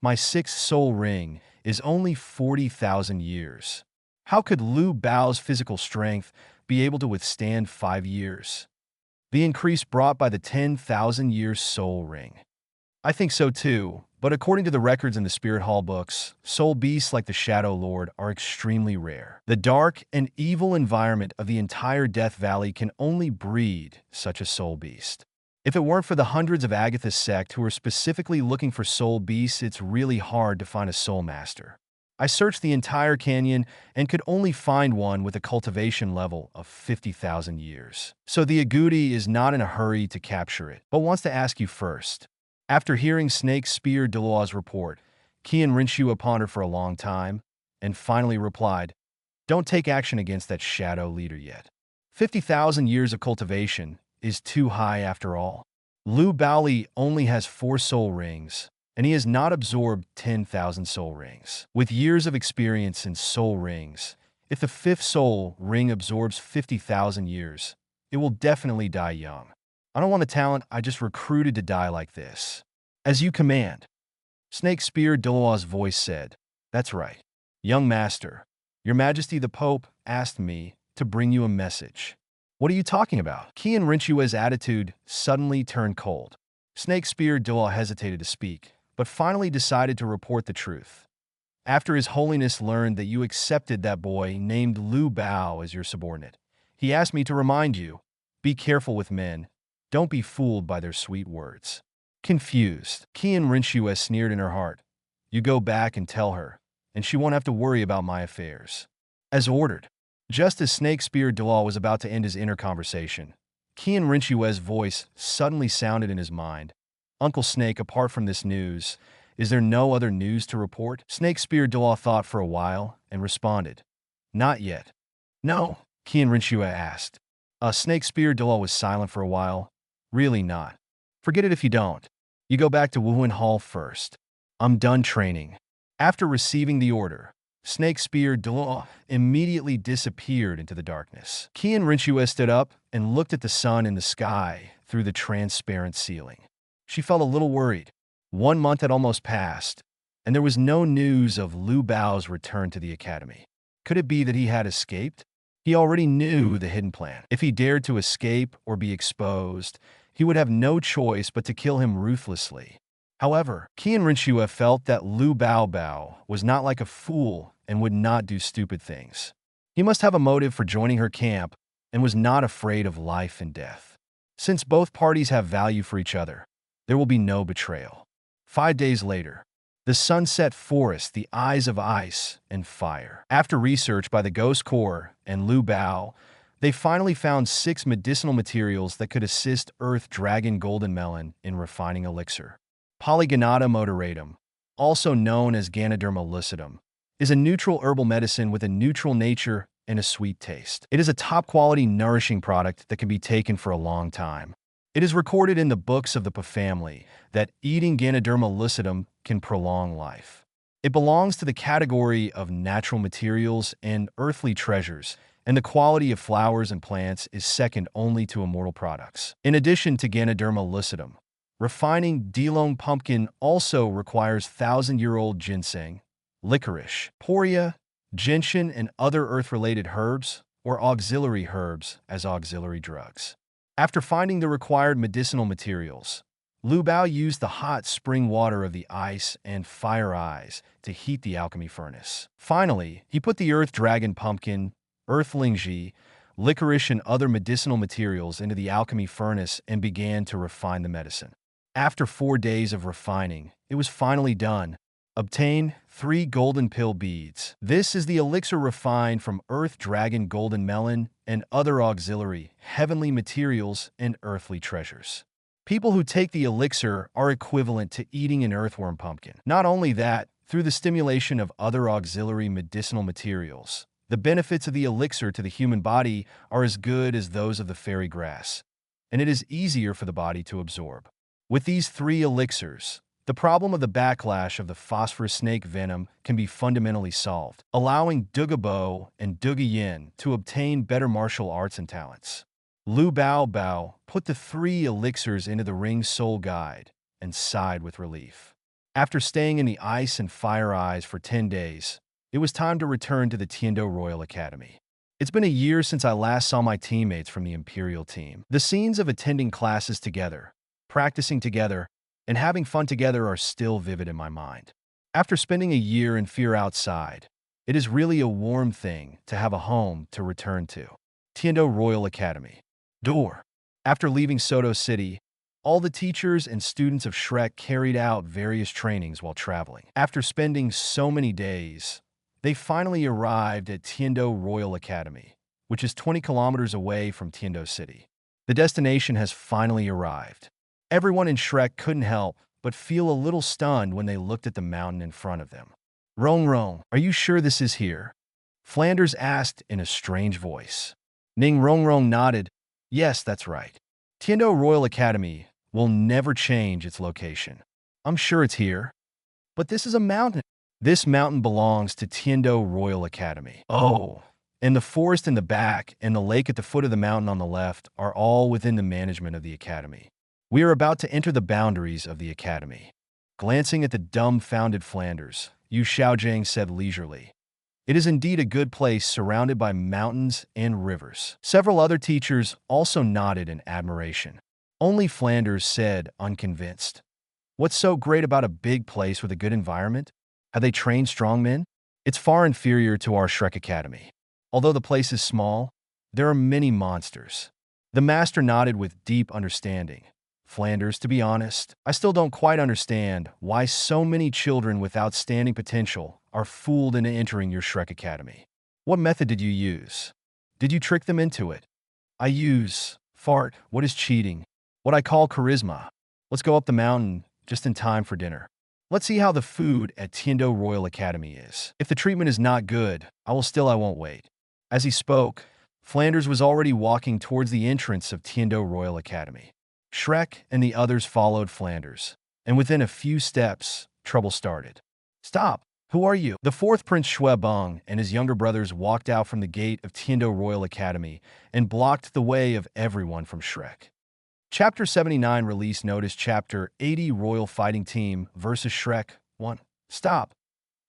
My Sixth Soul Ring is only 40,000 years. How could Lu Bao's physical strength be able to withstand 5 years? The increase brought by the 10,000-year Soul Ring. I think so too, but according to the records in the Spirit Hall books, soul beasts like the Shadow Lord are extremely rare. The dark and evil environment of the entire Death Valley can only breed such a soul beast. If it weren't for the hundreds of Agathis sect who are specifically looking for soul beasts, it's really hard to find a soul master. I searched the entire canyon and could only find one with a cultivation level of 50,000 years. So the Agouti is not in a hurry to capture it, but wants to ask you first. After hearing Snake Spear Douluo's report, Qian Rinxue pondered for a long time and finally replied, Don't take action against that shadow leader yet. 50,000 years of cultivation is too high after all. Lu Haoli only has 4 soul rings, and he has not absorbed 10,000 soul rings. With years of experience in soul rings, if the 5th soul ring absorbs 50,000 years, it will definitely die young. I don't want a talent I just recruited to die like this. As you command. Snake Spear Douluo's voice said, "That's right. Young master, Your Majesty the Pope asked me to bring you a message." "What are you talking about?" Qian Rinshue's attitude suddenly turned cold. Snake Spear Douluo hesitated to speak, but finally decided to report the truth. "After His Holiness learned that you accepted that boy named Lu Bao as your subordinate, he asked me to remind you, be careful with men. Don't be fooled by their sweet words." Confused, Qian Rinshue sneered in her heart. "You go back and tell her, and she won't have to worry about my affairs." As ordered. Just as Snake Spear Douluo was about to end his inner conversation, Qian Rinshue's voice suddenly sounded in his mind. "Uncle Snake, apart from this news, is there no other news to report?" Snake Spear Douluo thought for a while and responded, "Not yet." "No?" Qian Rinshue asked. Snake Spear Douluo was silent for a while. "Really not. Forget it if you don't. You go back to Wuhan Hall first. I'm done training." After receiving the order, Snake Spear Douluo immediately disappeared into the darkness. Qian Rinshue stood up and looked at the sun in the sky through the transparent ceiling. She felt a little worried. 1 month had almost passed, and there was no news of Lu Bao's return to the academy. Could it be that he had escaped? He already knew the hidden plan. If he dared to escape or be exposed, he would have no choice but to kill him ruthlessly. However, Qian Rinshue felt that Lu Bao was not like a fool and would not do stupid things. He must have a motive for joining her camp and was not afraid of life and death. Since both parties have value for each other, there will be no betrayal. 5 days later, the Sunset Forest, the Eyes of Ice and Fire. After research by the Ghost Corps and Lu Bao, they finally found 6 medicinal materials that could assist Earth Dragon Golden Melon in refining elixir. Polygonata moderatum, also known as Ganoderma lucidum, is a neutral herbal medicine with a neutral nature and a sweet taste. It is a top-quality, nourishing product that can be taken for a long time. It is recorded in the books of the Pa family that eating Ganoderma lucidum can prolong life. It belongs to the category of natural materials and earthly treasures, and the quality of flowers and plants is second only to immortal products. In addition to Ganoderma lucidum, refining Douluo pumpkin also requires 1,000-year-old ginseng, licorice, poria, gentian, and other earth-related herbs or auxiliary herbs as auxiliary drugs. After finding the required medicinal materials, Lu Bao used the hot spring water of the Ice and Fire Eyes to heat the alchemy furnace. Finally, he put the earth dragon pumpkin, earth lingji, licorice, and other medicinal materials into the alchemy furnace and began to refine the medicine. After 4 days of refining, it was finally done. Obtain 3 golden pill beads. This is the elixir refined from Earth Dragon Golden Melon and other auxiliary, heavenly materials and earthly treasures. People who take the elixir are equivalent to eating an earthworm pumpkin. Not only that, through the stimulation of other auxiliary medicinal materials, the benefits of the elixir to the human body are as good as those of the fairy grass, and it is easier for the body to absorb. With these 3 elixirs, the problem of the backlash of the phosphorus snake venom can be fundamentally solved, allowing Dugabo and Dugayin to obtain better martial arts and talents. Lu Bao put the 3 elixirs into the Ring Soul Guide and sighed with relief. After staying in the Ice and Fire Eyes for 10 days, it was time to return to the Tiando Royal Academy. It's been a year since I last saw my teammates from the Imperial team. The scenes of attending classes together, practicing together, and having fun together are still vivid in my mind. After spending a year in fear outside, it is really a warm thing to have a home to return to. Tiando Royal Academy. Door. After leaving Soto City, all the teachers and students of Shrek carried out various trainings while traveling. After spending so many days, they finally arrived at Tiando Royal Academy, which is 20 kilometers away from Tiando City. The destination has finally arrived. Everyone in Shrek couldn't help but feel a little stunned when they looked at the mountain in front of them. Rong, are you sure this is here?" Flanders asked in a strange voice. Ning Rong nodded. "Yes, that's right. Tiando Royal Academy, will never change its location. I'm sure it's here. But this is a mountain. This mountain belongs to Tiando Royal Academy. Oh, and the forest in the back and the lake at the foot of the mountain on the left are all within the management of the academy. We are about to enter the boundaries of the academy. Glancing at the dumbfounded Flanders, Yu Xiaojing said leisurely, "It is indeed a good place surrounded by mountains and rivers." Several other teachers also nodded in admiration. Only Flanders said, unconvinced, "What's so great about a big place with a good environment? Have they trained strong men? It's far inferior to our Shrek Academy. Although the place is small, there are many monsters." The master nodded with deep understanding. "Flanders, to be honest, I still don't quite understand why so many children with outstanding potential are fooled into entering your Shrek Academy. What method did you use? Did you trick them into it?" "I use what is cheating? What I call charisma. Let's go up the mountain just in time for dinner. Let's see how the food at Tiando Royal Academy is. If the treatment is not good, I won't wait." As he spoke, Flanders was already walking towards the entrance of Tiando Royal Academy. Shrek and the others followed Flanders, and within a few steps, trouble started. "Stop! Who are you?" The fourth Prince Shuebong and his younger brothers walked out from the gate of Tiando Royal Academy and blocked the way of everyone from Shrek. Chapter 79 Release Notice Chapter 80 Royal Fighting Team vs. Shrek 1. Stop!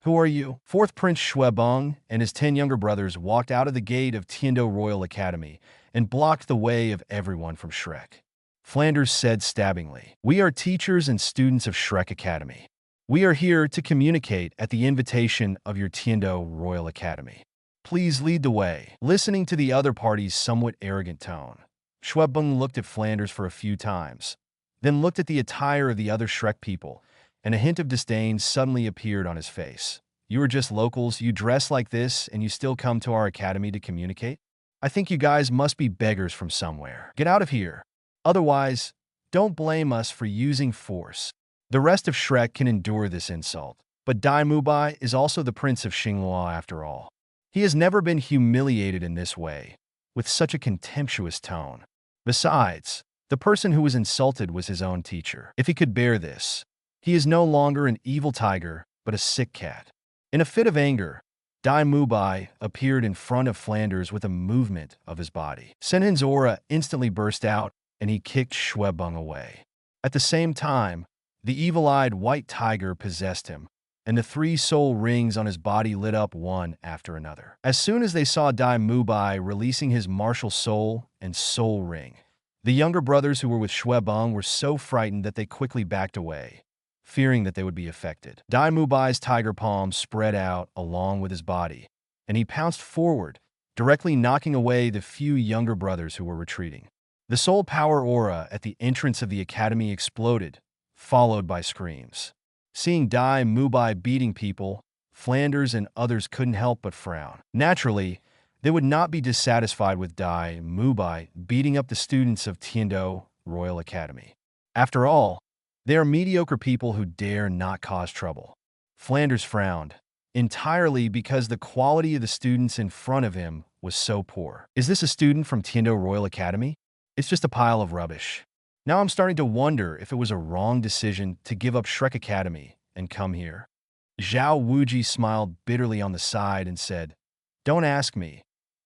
Who are you? Fourth Prince Shuebong and his 10 younger brothers walked out of the gate of Tiando Royal Academy and blocked the way of everyone from Shrek. Flanders said stabbingly, "We are teachers and students of Shrek Academy. We are here to communicate at the invitation of your Tiando Royal Academy. Please lead the way." Listening to the other party's somewhat arrogant tone, Shuebong looked at Flanders for a few times, then looked at the attire of the other Shrek people, and a hint of disdain suddenly appeared on his face. "You are just locals, you dress like this, and you still come to our academy to communicate? I think you guys must be beggars from somewhere. Get out of here. Otherwise, don't blame us for using force." The rest of Shrek can endure this insult, but Dai Mubai is also the prince of Xinghua after all. He has never been humiliated in this way, with such a contemptuous tone. Besides, the person who was insulted was his own teacher. If he could bear this, he is no longer an evil tiger, but a sick cat. In a fit of anger, Dai Mubai appeared in front of Flanders with a movement of his body. Senhin's aura instantly burst out, and he kicked Shuebong away. At the same time, the evil-eyed white tiger possessed him, and the 3 soul rings on his body lit up one after another. As soon as they saw Dai Mubai releasing his martial soul and soul ring, the younger brothers who were with Shuebong were so frightened that they quickly backed away, fearing that they would be affected. Dai Mubai's tiger palm spread out along with his body, and he pounced forward, directly knocking away the few younger brothers who were retreating. The soul power aura at the entrance of the academy exploded, followed by screams. Seeing Dai Mubai beating people, Flanders and others couldn't help but frown. Naturally, they would not be dissatisfied with Dai Mubai beating up the students of Tiando Royal Academy. After all, they are mediocre people who dare not cause trouble. Flanders frowned, entirely because the quality of the students in front of him was so poor. Is this a student from Tiando Royal Academy? It's just a pile of rubbish. Now I'm starting to wonder if it was a wrong decision to give up Shrek Academy and come here. Zhao Wuji smiled bitterly on the side and said, "Don't ask me.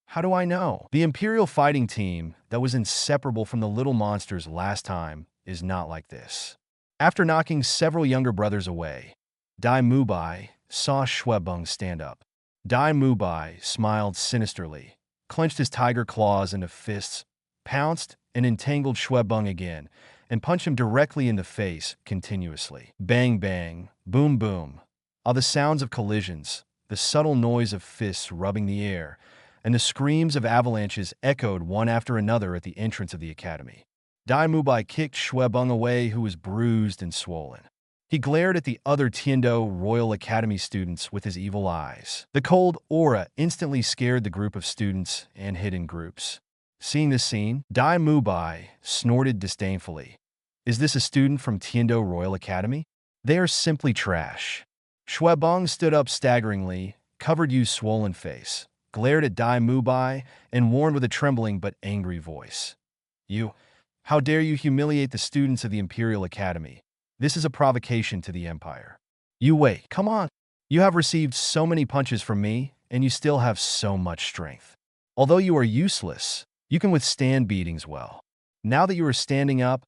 How do I know? The Imperial fighting team that was inseparable from the little monsters last time is not like this." After knocking several younger brothers away, Dai Mubai saw Shuebong stand up. Dai Mubai smiled sinisterly, clenched his tiger claws into fists, pounced and entangled Shuebong again, and punched him directly in the face continuously. Bang bang, boom boom, are the sounds of collisions, the subtle noise of fists rubbing the air, and the screams of avalanches echoed one after another at the entrance of the academy. Dai Mubai kicked Shuebong away, who was bruised and swollen. He glared at the other Tiando Royal Academy students with his evil eyes. The cold aura instantly scared the group of students and hid in groups. Seeing this scene, Dai Mubai snorted disdainfully. Is this a student from Tiando Royal Academy? They are simply trash. Shuebong stood up staggeringly, covered Yu's swollen face, glared at Dai Mubai, and warned with a trembling but angry voice. You How dare you humiliate the students of the Imperial Academy? This is a provocation to the Empire. You wait, come on. You have received so many punches from me, and you still have so much strength. Although you are useless, you can withstand beatings well. Now that you are standing up,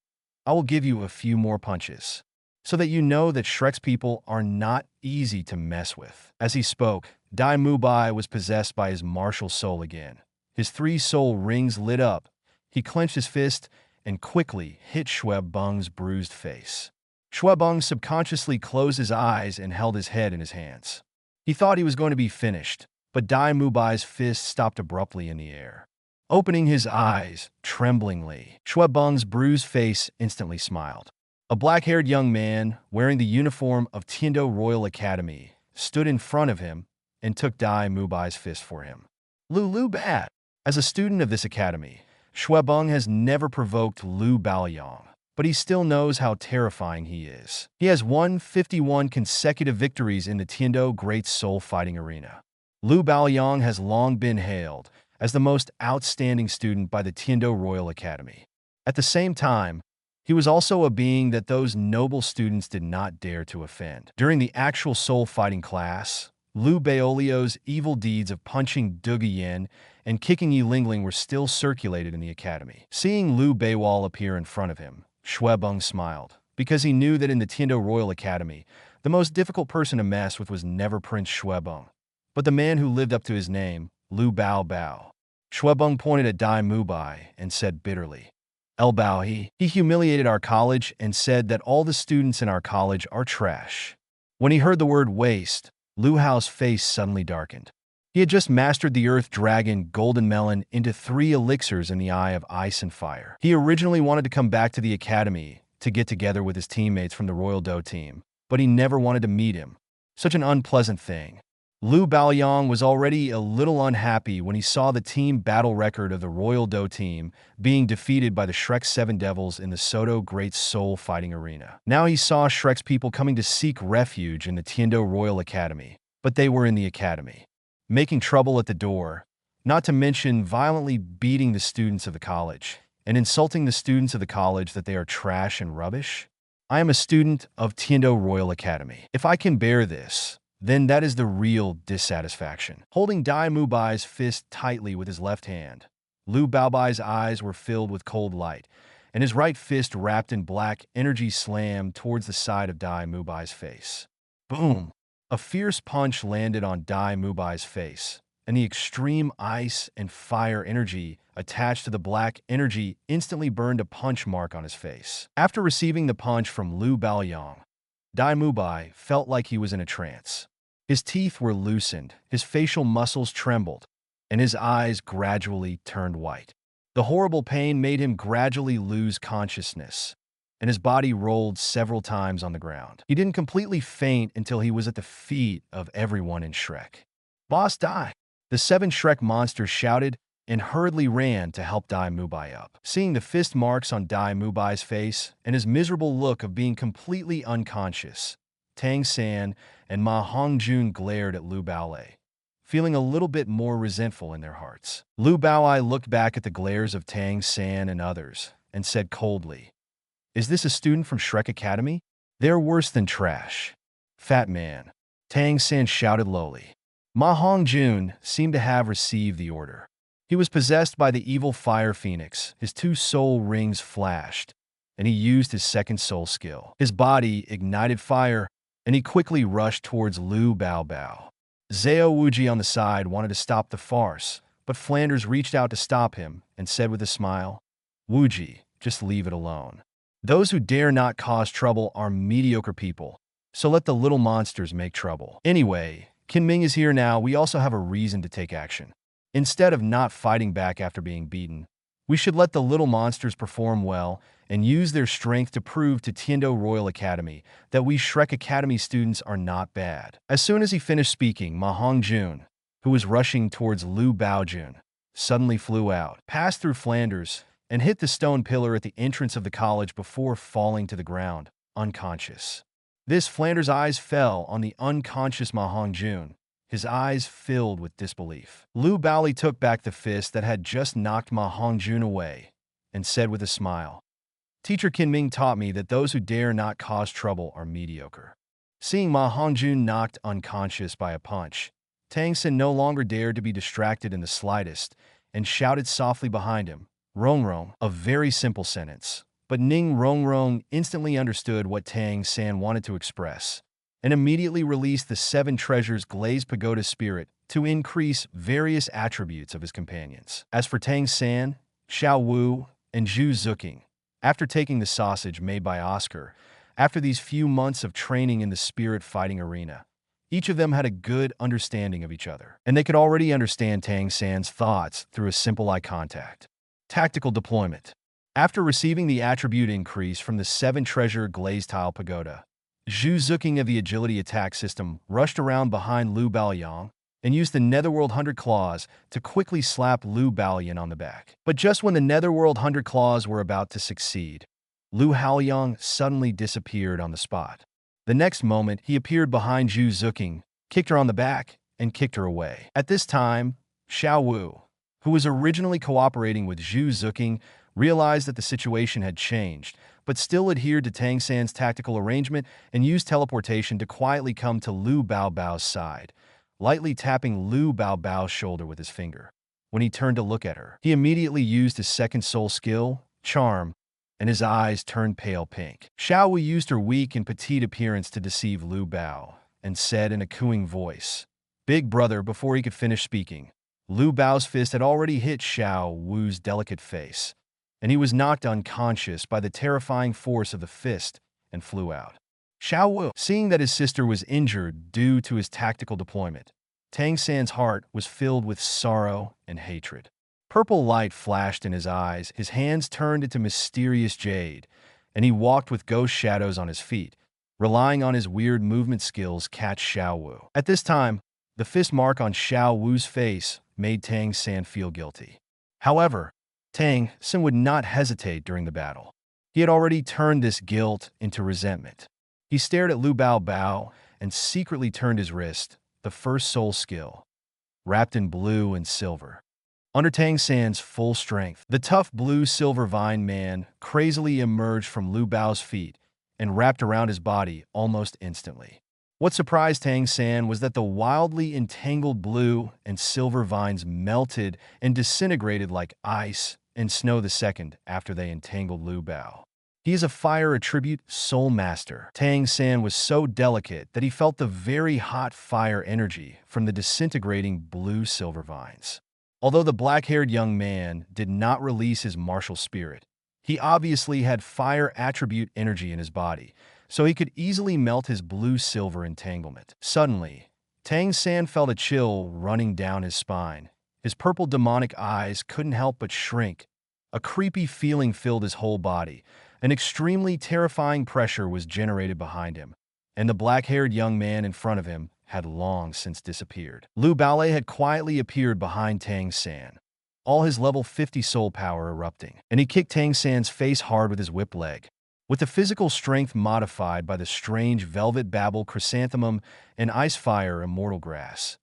I will give you a few more punches, so that you know that Shrek's people are not easy to mess with. As he spoke, Dai Mubai was possessed by his martial soul again. His 3 soul rings lit up. He clenched his fist and quickly hit Shwebung's bruised face. Shwebung subconsciously closed his eyes and held his head in his hands. He thought he was going to be finished, but Dai Mubai's fist stopped abruptly in the air. Opening his eyes tremblingly, Shwebung's bruised face instantly smiled. A black-haired young man, wearing the uniform of Tiando Royal Academy, stood in front of him and took Dai Mubai's fist for him. Lu Bad. As a student of this academy, Shwebung has never provoked Lu Baoyong, but he still knows how terrifying he is. He has won 51 consecutive victories in the Tiando Great Soul Fighting Arena. Lu Baoyong has long been hailed as the most outstanding student by the Tiando Royal Academy. At the same time, he was also a being that those noble students did not dare to offend. During the actual soul fighting class, Lu Baolio's evil deeds of punching Duguyen and kicking Yilingling were still circulated in the academy. Seeing Lu Baiwal appear in front of him, Shwebung smiled, because he knew that in the Tiando Royal Academy, the most difficult person to mess with was never Prince Shwebung, but the man who lived up to his name, Lu Bao Bao. Shwebung pointed at Dai Mubai and said bitterly, El Bao, he humiliated our college and said that all the students in our college are trash. When he heard the word waste, Lu Hao's face suddenly darkened. He had just mastered the Earth Dragon Golden Melon into 3 elixirs in the Eye of Ice and Fire. He originally wanted to come back to the academy to get together with his teammates from the Royal Do team, but he never wanted to meet him. Such an unpleasant thing. Lu Baoyong was already a little unhappy when he saw the team battle record of the Royal Do team being defeated by the Shrek 7 Devils in the Soto Great Soul Fighting Arena. Now he saw Shrek's people coming to seek refuge in the Tiando Royal Academy, but they were in the academy, making trouble at the door, not to mention violently beating the students of the college and insulting the students of the college that they are trash and rubbish. I am a student of Tiando Royal Academy. If I can bear this, then that is the real dissatisfaction. Holding Dai Mubai's fist tightly with his left hand, Lu Baobai's eyes were filled with cold light, and his right fist wrapped in black energy slammed towards the side of Dai Mubai's face. Boom! A fierce punch landed on Dai Mubai's face, and the extreme ice and fire energy attached to the black energy instantly burned a punch mark on his face. After receiving the punch from Lu Baoyong, Dai Mubai felt like he was in a trance. His teeth were loosened, his facial muscles trembled, and his eyes gradually turned white. The horrible pain made him gradually lose consciousness, and his body rolled several times on the ground. He didn't completely faint until he was at the feet of everyone in Shrek. Boss Dai! The 7 Shrek monsters shouted and hurriedly ran to help Dai Mubai up. Seeing the fist marks on Dai Mubai's face and his miserable look of being completely unconscious, Tang San and Ma Hongjun glared at Lu Baolei, feeling a little bit more resentful in their hearts. Lu Baolei looked back at the glares of Tang San and others and said coldly, "Is this a student from Shrek Academy? They're worse than trash." Fat man, Tang San shouted lowly. Ma Hongjun seemed to have received the order. He was possessed by the evil fire phoenix. His 2 soul rings flashed, and he used his second soul skill. His body ignited fire, and he quickly rushed towards Lu Bao Bao. Zhao Wuji on the side wanted to stop the farce, but Flanders reached out to stop him and said with a smile, "Wuji, just leave it alone. Those who dare not cause trouble are mediocre people, so let the little monsters make trouble. Anyway, Kinming is here now. We also have a reason to take action. Instead of not fighting back after being beaten, we should let the little monsters perform well and use their strength to prove to Tiando Royal Academy that we Shrek Academy students are not bad." As soon as he finished speaking, Ma Hongjun, who was rushing towards Lu Baojun, suddenly flew out, passed through Flanders, and hit the stone pillar at the entrance of the college before falling to the ground, unconscious. This Flanders' eyes fell on the unconscious Ma Hongjun, his eyes filled with disbelief. Lu Baoli took back the fist that had just knocked Ma Hongjun away and said with a smile, Teacher Qin Ming taught me that those who dare not cause trouble are mediocre. Seeing Ma Hongjun knocked unconscious by a punch, Tang Xin no longer dared to be distracted in the slightest and shouted softly behind him, "Rong Rong," a very simple sentence. But Ning Rongrong instantly understood what Tang San wanted to express, and immediately released the 7 treasures glazed pagoda spirit to increase various attributes of his companions. As for Tang San, Xiao Wu, and Zhu Zuqing, after taking the sausage made by Oscar, after these few months of training in the spirit fighting arena, each of them had a good understanding of each other, and they could already understand Tang San's thoughts through a simple eye contact. Tactical deployment. After receiving the attribute increase from the 7-treasure glazed tile pagoda, Zhu Zuqing of the agility attack system rushed around behind Lu Baoyang and used the Netherworld 100 Claws to quickly slap Lu Baoyan on the back. But just when the Netherworld 100 Claws were about to succeed, Lu Haoliang suddenly disappeared on the spot. The next moment, he appeared behind Zhu Zuqing, kicked her on the back, and kicked her away. At this time, Xiao Wu, who was originally cooperating with Zhu Zuqing, realized that the situation had changed, but still adhered to Tang San's tactical arrangement and used teleportation to quietly come to Lu Baobao's side, lightly tapping Lu Baobao's shoulder with his finger. When he turned to look at her, he immediately used his second soul skill, Charm, and his eyes turned pale pink. Xiao Wu used her weak and petite appearance to deceive Lu Bao, and said in a cooing voice, "Big brother," before he could finish speaking. Lu Bao's fist had already hit Xiao Wu's delicate face, and he was knocked unconscious by the terrifying force of the fist and flew out. Xiao Wu, seeing that his sister was injured due to his tactical deployment, Tang San's heart was filled with sorrow and hatred. Purple light flashed in his eyes, his hands turned into mysterious jade, and he walked with ghost shadows on his feet, relying on his weird movement skills catch Xiao Wu. At this time, the fist mark on Xiao Wu's face made Tang San feel guilty. However, Tang San would not hesitate during the battle. He had already turned this guilt into resentment. He stared at Lu Baobao and secretly turned his wrist, the first soul skill, wrapped in blue and silver. Under Tang San's full strength, the tough blue-silver vine man crazily emerged from Lu Bao's feet and wrapped around his body almost instantly. What surprised Tang San was that the wildly entangled blue and silver vines melted and disintegrated like ice and snow the second after they entangled Lu Bao. He is a fire attribute soul master. Tang San was so delicate that he felt the very hot fire energy from the disintegrating blue-silver vines. Although the black-haired young man did not release his martial spirit, he obviously had fire attribute energy in his body, so he could easily melt his blue-silver entanglement. Suddenly, Tang San felt a chill running down his spine. His purple demonic eyes couldn't help but shrink. A creepy feeling filled his whole body. An extremely terrifying pressure was generated behind him, and the black-haired young man in front of him had long since disappeared. Lu Baolei had quietly appeared behind Tang San, all his level 50 soul power erupting, and he kicked Tang San's face hard with his whip leg. With the physical strength modified by the strange Velvet Babel Chrysanthemum and Ice Fire Immortal Grass,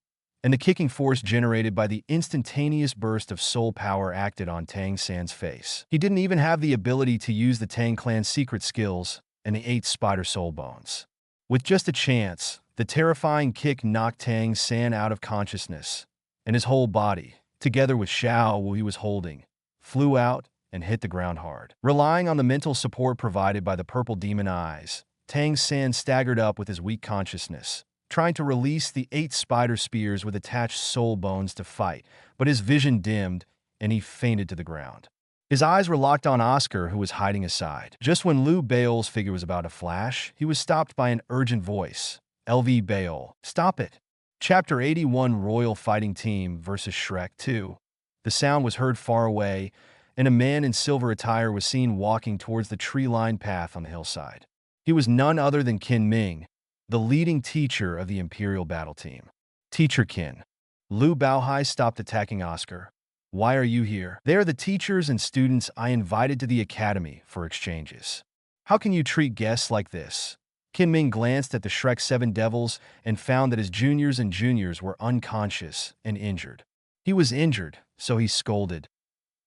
and the kicking force generated by the instantaneous burst of soul power acted on Tang San's face. He didn't even have the ability to use the Tang clan's secret skills and the 8 spider soul bones. With just a chance, the terrifying kick knocked Tang San out of consciousness, and his whole body, together with Xiao Wu he was holding, flew out and hit the ground hard. Relying on the mental support provided by the purple demon eyes, Tang San staggered up with his weak consciousness, trying to release the 8 spider spears with attached soul bones to fight, but his vision dimmed and he fainted to the ground. His eyes were locked on Oscar, who was hiding aside. Just when Lu Baol's figure was about to flash, he was stopped by an urgent voice. "LV Baol, stop it." Chapter 81 Royal Fighting Team vs. Shrek 2. The sound was heard far away, and a man in silver attire was seen walking towards the tree-lined path on the hillside. He was none other than Qin Ming, the leading teacher of the Imperial Battle Team. "Teacher Qin." Lu Baohai stopped attacking Oscar. "Why are you here?" "They are the teachers and students I invited to the academy for exchanges." "How can you treat guests like this?" Qin Ming glanced at the Shrek 7 devils and found that his juniors and juniors were unconscious and injured. He was injured, so he scolded.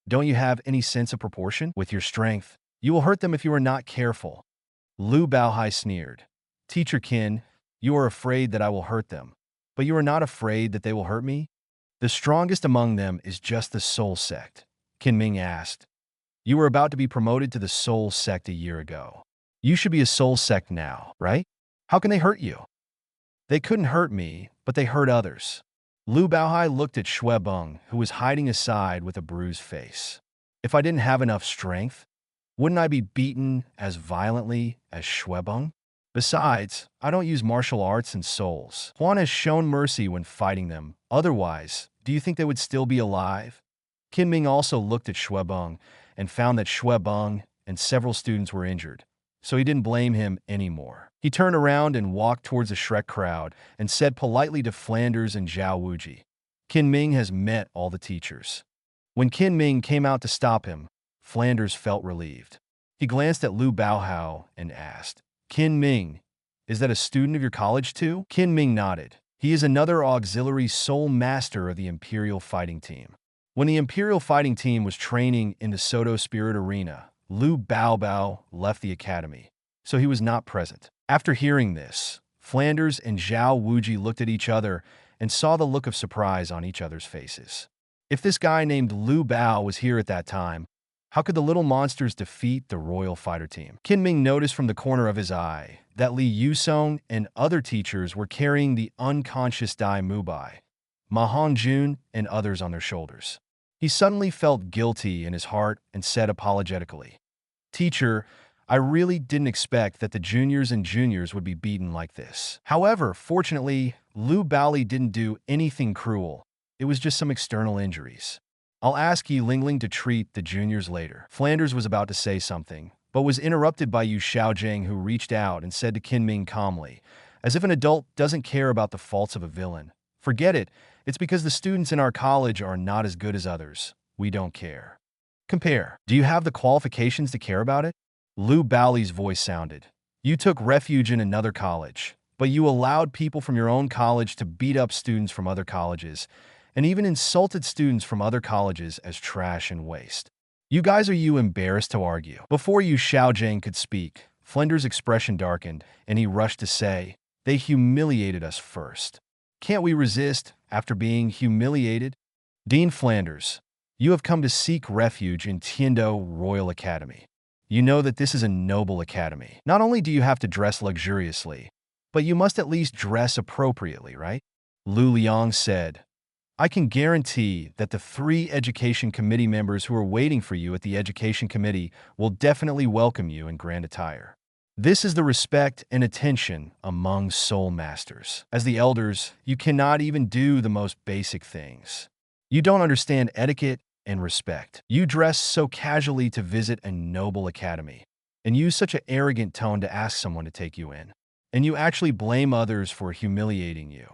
"Don't you have any sense of proportion? With your strength, You will hurt them if you are not careful. Lu Haoli sneered. Teacher Qin, you are afraid that I will hurt them, but you are not afraid that they will hurt me? The strongest among them is just the Soul Sect, Qin Ming asked. You were about to be promoted to the Soul Sect a year ago. You should be a Soul Sect now, right? How can they hurt you? They couldn't hurt me, but they hurt others. Lu Haoli looked at Shui Beng, who was hiding aside with a bruised face. If I didn't have enough strength, wouldn't I be beaten as violently as Shui Beng? Besides, I don't use martial arts and souls. Huan has shown mercy when fighting them. Otherwise, do you think they would still be alive? Qin Ming also looked at Shui Beng and found that Shui Beng and several students were injured, so he didn't blame him anymore. He turned around and walked towards the Shrek crowd and said politely to Flanders and Zhao Wuji, Qin Ming has met all the teachers. When Qin Ming came out to stop him, Flanders felt relieved. He glanced at Lu Haoli and asked, Qin Ming, is that a student of your college too? Qin Ming nodded. He is another auxiliary soul master of the Imperial Fighting Team. When the Imperial Fighting Team was training in the Soto Spirit Arena, Lu Haoli left the academy, so he was not present. After hearing this, Flanders and Zhao Wuji looked at each other and saw the look of surprise on each other's faces. If this guy named Lu Haoli was here at that time, how could the little monsters defeat the Royal Fighter Team? Qin Ming noticed from the corner of his eye that Li Yusong and other teachers were carrying the unconscious Dai Mubai, Ma Hongjun, and others on their shoulders. He suddenly felt guilty in his heart and said apologetically, Teacher, I really didn't expect that the juniors and juniors would be beaten like this. However, fortunately, Lu Haoli didn't do anything cruel. It was just some external injuries. I'll ask Yi Lingling to treat the juniors later. Flanders was about to say something, but was interrupted by Yu Xiaojing, who reached out and said to Qin Ming calmly, as if an adult doesn't care about the faults of a villain, Forget it, it's because the students in our college are not as good as others. We don't care. Compare. Do you have the qualifications to care about it? Lu Haoli's voice sounded. You took refuge in another college, but you allowed people from your own college to beat up students from other colleges, and even insulted students from other colleges as trash and waste. You guys, are you embarrassed to argue? Before Yu Xiaojing could speak, Flinder's expression darkened, and he rushed to say, They humiliated us first. Can't we resist after being humiliated? Dean Flanders, you have come to seek refuge in Tiando Royal Academy. You know that this is a noble academy. Not only do you have to dress luxuriously, but you must at least dress appropriately, right? Lu Liang said, I can guarantee that the 3 education committee members who are waiting for you at the education committee will definitely welcome you in grand attire. This is the respect and attention among soul masters. As the elders, you cannot even do the most basic things. You don't understand etiquette and respect. You dress so casually to visit a noble academy, and use such an arrogant tone to ask someone to take you in. And you actually blame others for humiliating you.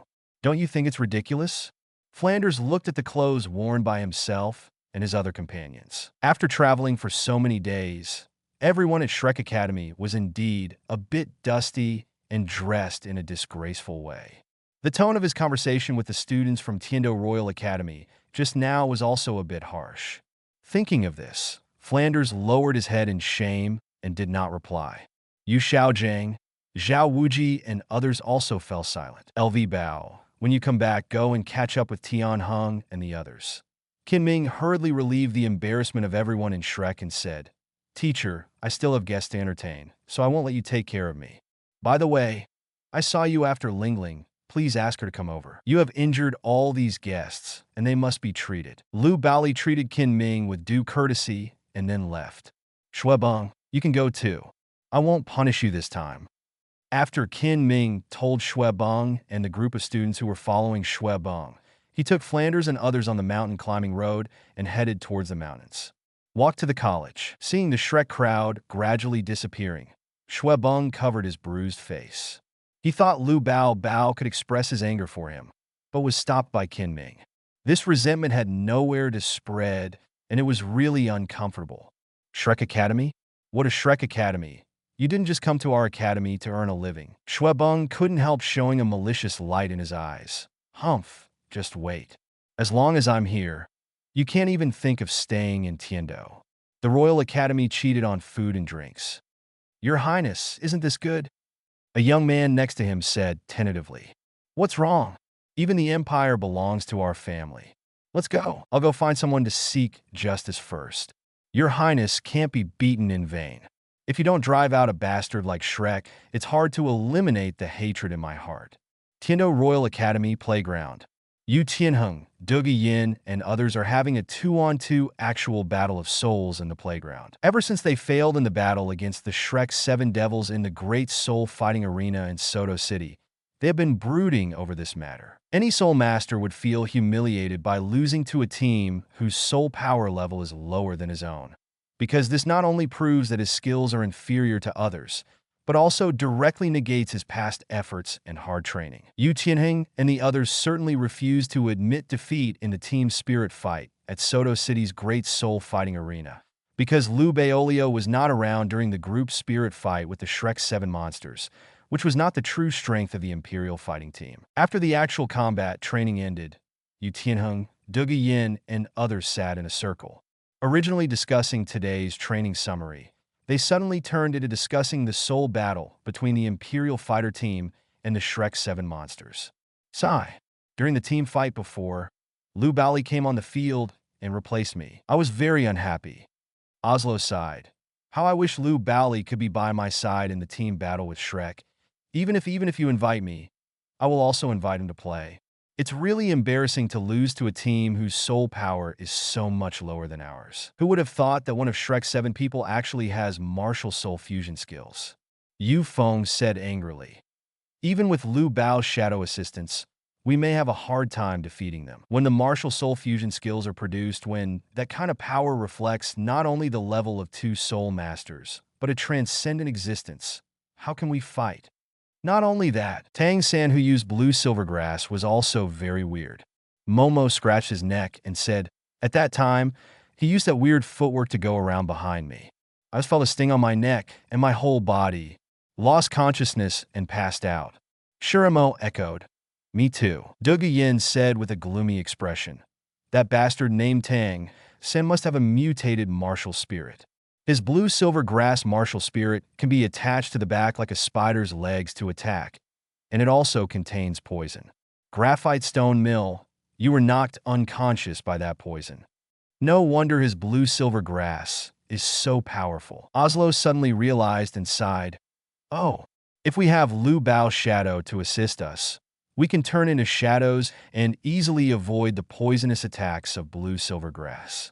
Don't you think it's ridiculous? Flanders looked at the clothes worn by himself and his other companions. After traveling for so many days, everyone at Shrek Academy was indeed a bit dusty and dressed in a disgraceful way. The tone of his conversation with the students from Tiando Royal Academy just now was also a bit harsh. Thinking of this, Flanders lowered his head in shame and did not reply. Yu Xiaojing, Zhao Wuji, and others also fell silent. LV Bao, when you come back, go and catch up with Tian Heng and the others. Qin Ming hurriedly relieved the embarrassment of everyone in Shrek and said, Teacher, I still have guests to entertain, so I won't let you take care of me. By the way, I saw you after Lingling. Please ask her to come over. You have injured all these guests, and they must be treated. Lu Haoli treated Qin Ming with due courtesy and then left. Shui Beng, you can go too. I won't punish you this time. After Qin Ming told Shui Beng and the group of students who were following Shui Beng, he took Flanders and others on the mountain climbing road and headed towards the mountains. Walked to the college. Seeing the Shrek crowd gradually disappearing, Shui Beng covered his bruised face. He thought Lu Bao could express his anger for him, but was stopped by Qin Ming. This resentment had nowhere to spread, and it was really uncomfortable. Shrek Academy? What is Shrek Academy? You didn't just come to our academy to earn a living. Shui Beng couldn't help showing a malicious light in his eyes. Humph, just wait. As long as I'm here, you can't even think of staying in Tiando. The Royal Academy cheated on food and drinks. Your Highness, isn't this good? A young man next to him said tentatively. What's wrong? Even the Empire belongs to our family. Let's go. I'll go find someone to seek justice first. Your Highness can't be beaten in vain. If you don't drive out a bastard like Shrek, it's hard to eliminate the hatred in my heart. Tiando Royal Academy Playground. Yu Tianheng, Duge Yin, and others are having a 2-on-2 actual battle of souls in the playground. Ever since they failed in the battle against the Shrek 7 Devils in the Great Soul Fighting Arena in Soto City, they have been brooding over this matter. Any soul master would feel humiliated by losing to a team whose soul power level is lower than his own, because this not only proves that his skills are inferior to others, but also directly negates his past efforts and hard training. Yu Tianheng and the others certainly refused to admit defeat in the team spirit fight at Soto City's Great Soul Fighting Arena, because Lu Haoli was not around during the group spirit fight with the Shrek 7 monsters, which was not the true strength of the Imperial fighting team. After the actual combat training ended, Yu Tianheng, Duge Yin, and others sat in a circle, originally discussing today's training summary. They suddenly turned into discussing the soul battle between the Imperial fighter team and the Shrek 7 monsters. Sigh. During the team fight before, Lu Haoli came on the field and replaced me. I was very unhappy. Oslo sighed. How I wish Lu Haoli could be by my side in the team battle with Shrek. Even if you invite me, I will also invite him to play. It's really embarrassing to lose to a team whose soul power is so much lower than ours. Who would have thought that one of Shrek's 7 people actually has martial soul fusion skills? Yu Feng said angrily. Even with Lu Bao's shadow assistance, we may have a hard time defeating them. When the martial soul fusion skills are produced, when that kind of power reflects not only the level of 2 soul masters, but a transcendent existence, how can we fight? Not only that, Tang San, who used blue silver grass, was also very weird. Momo scratched his neck and said, at that time, he used that weird footwork to go around behind me. I just felt a sting on my neck and my whole body, lost consciousness and passed out. Shiramo echoed, me too. Duge Yin said with a gloomy expression, that bastard named Tang San must have a mutated martial spirit. His blue-silver grass martial spirit can be attached to the back like a spider's legs to attack, and it also contains poison. Graphite Stone Mill, you were knocked unconscious by that poison. No wonder his blue-silver grass is so powerful. Oslo suddenly realized and sighed, oh, if we have Lu Bao's shadow to assist us, we can turn into shadows and easily avoid the poisonous attacks of blue-silver grass.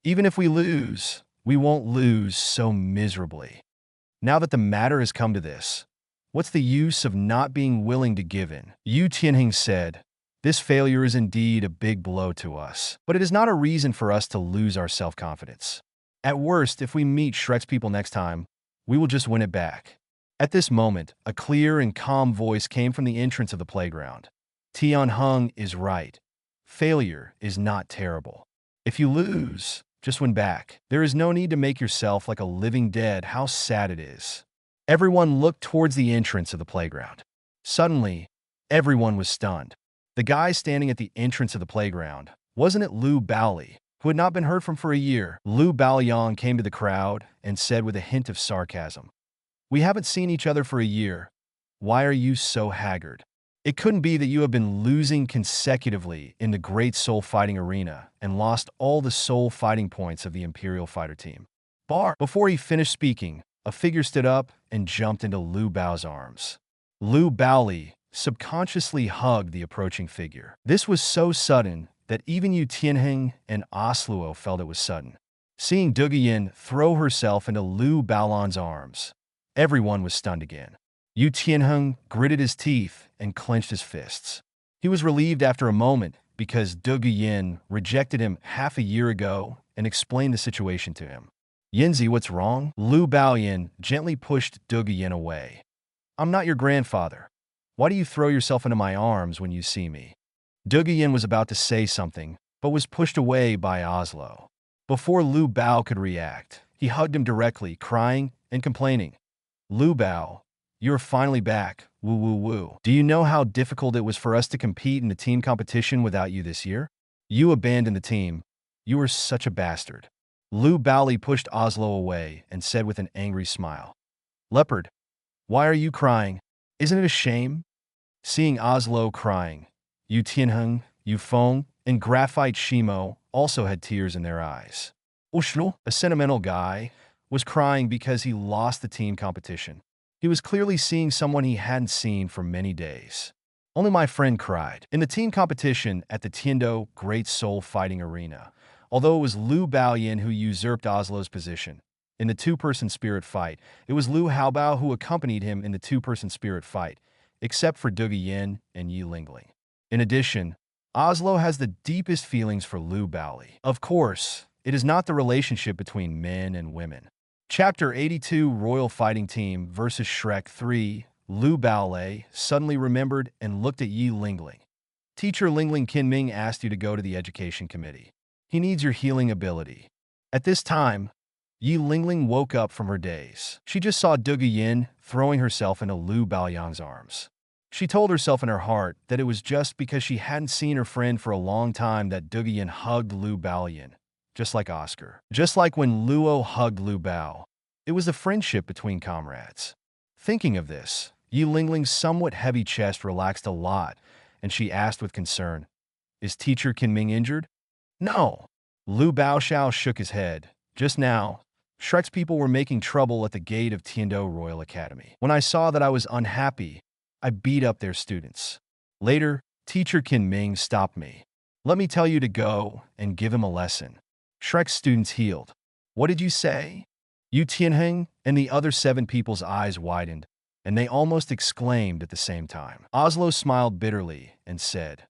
Even if we lose, we won't lose so miserably. Now that the matter has come to this, what's the use of not being willing to give in? Yu Tianheng said, this failure is indeed a big blow to us, but it is not a reason for us to lose our self-confidence. At worst, if we meet Shrek's people next time, we will just win it back. At this moment, a clear and calm voice came from the entrance of the playground. Tianheng is right. Failure is not terrible. If you lose, just win back. There is no need to make yourself like a living dead. How sad it is. Everyone looked towards the entrance of the playground. Suddenly, everyone was stunned. The guy standing at the entrance of the playground, wasn't it Lu Haoli, who had not been heard from for a year? Lu Haoli came to the crowd and said with a hint of sarcasm, we haven't seen each other for a year. Why are you so haggard? It couldn't be that you have been losing consecutively in the Great Soul Fighting Arena and lost all the soul fighting points of the Imperial fighter team. Before he finished speaking, a figure stood up and jumped into Lu Bao's arms. Lu Haoli subconsciously hugged the approaching figure. This was so sudden that even Yu Tianheng and Oslo felt it was sudden. Seeing Duge Yin throw herself into Lu Haoli's arms, everyone was stunned again. Yu Tianheng gritted his teeth and clenched his fists. He was relieved after a moment because Duge Yin rejected him half a year ago and explained the situation to him. Yinzi, what's wrong? Lu Haoli gently pushed Duge Yin away. I'm not your grandfather. Why do you throw yourself into my arms when you see me? Duge Yin was about to say something, but was pushed away by Oslo. Before Lu Haoli could react, he hugged him directly, crying and complaining. Lu Haoli, you're finally back, woo woo woo. Do you know how difficult it was for us to compete in the team competition without you this year? You abandoned the team. You were such a bastard. Lu Haoli pushed Oslo away and said with an angry smile, "Leopard, why are you crying? Isn't it a shame?" Seeing Oslo crying, Yu Tianheng, Yu Feng, and Graphite Shimo also had tears in their eyes. Ushlo, a sentimental guy, was crying because he lost the team competition. He was clearly seeing someone he hadn't seen for many days. Only my friend cried. In the team competition at the Tiando Great Soul Fighting Arena, although it was Lu Haoli who usurped Oslo's position, in the two-person spirit fight, it was Lu Haoli who accompanied him in the two-person spirit fight, except for Douluo and Yi Lingling. In addition, Oslo has the deepest feelings for Lu Haoli. Of course, it is not the relationship between men and women. Chapter 82 Royal Fighting Team vs. Shrek 3. Lu Haoli suddenly remembered and looked at Yi Lingling. Teacher Lingling Kinming asked you to go to the education committee. He needs your healing ability. At this time, Yi Lingling woke up from her daze. She just saw Douluo throwing herself into Lu Haoli's arms. She told herself in her heart that it was just because she hadn't seen her friend for a long time that Douluo hugged Lu Haoli, just like Oscar. Just like when Luo hugged Lu Haoli. It was the friendship between comrades. Thinking of this, Yi Lingling's somewhat heavy chest relaxed a lot, and she asked with concern, "Is Teacher Kinming injured?" "No." Lu Baoxiao shook his head. "Just now, Shrek's people were making trouble at the gate of Tiando Royal Academy. When I saw that I was unhappy, I beat up their students. Later, Teacher Kinming stopped me. Let me tell you to go and give him a lesson." Shrek's students healed. "What did you say?" Yu Tianheng and the other 7 people's eyes widened, and they almost exclaimed at the same time. Oslo smiled bitterly and said,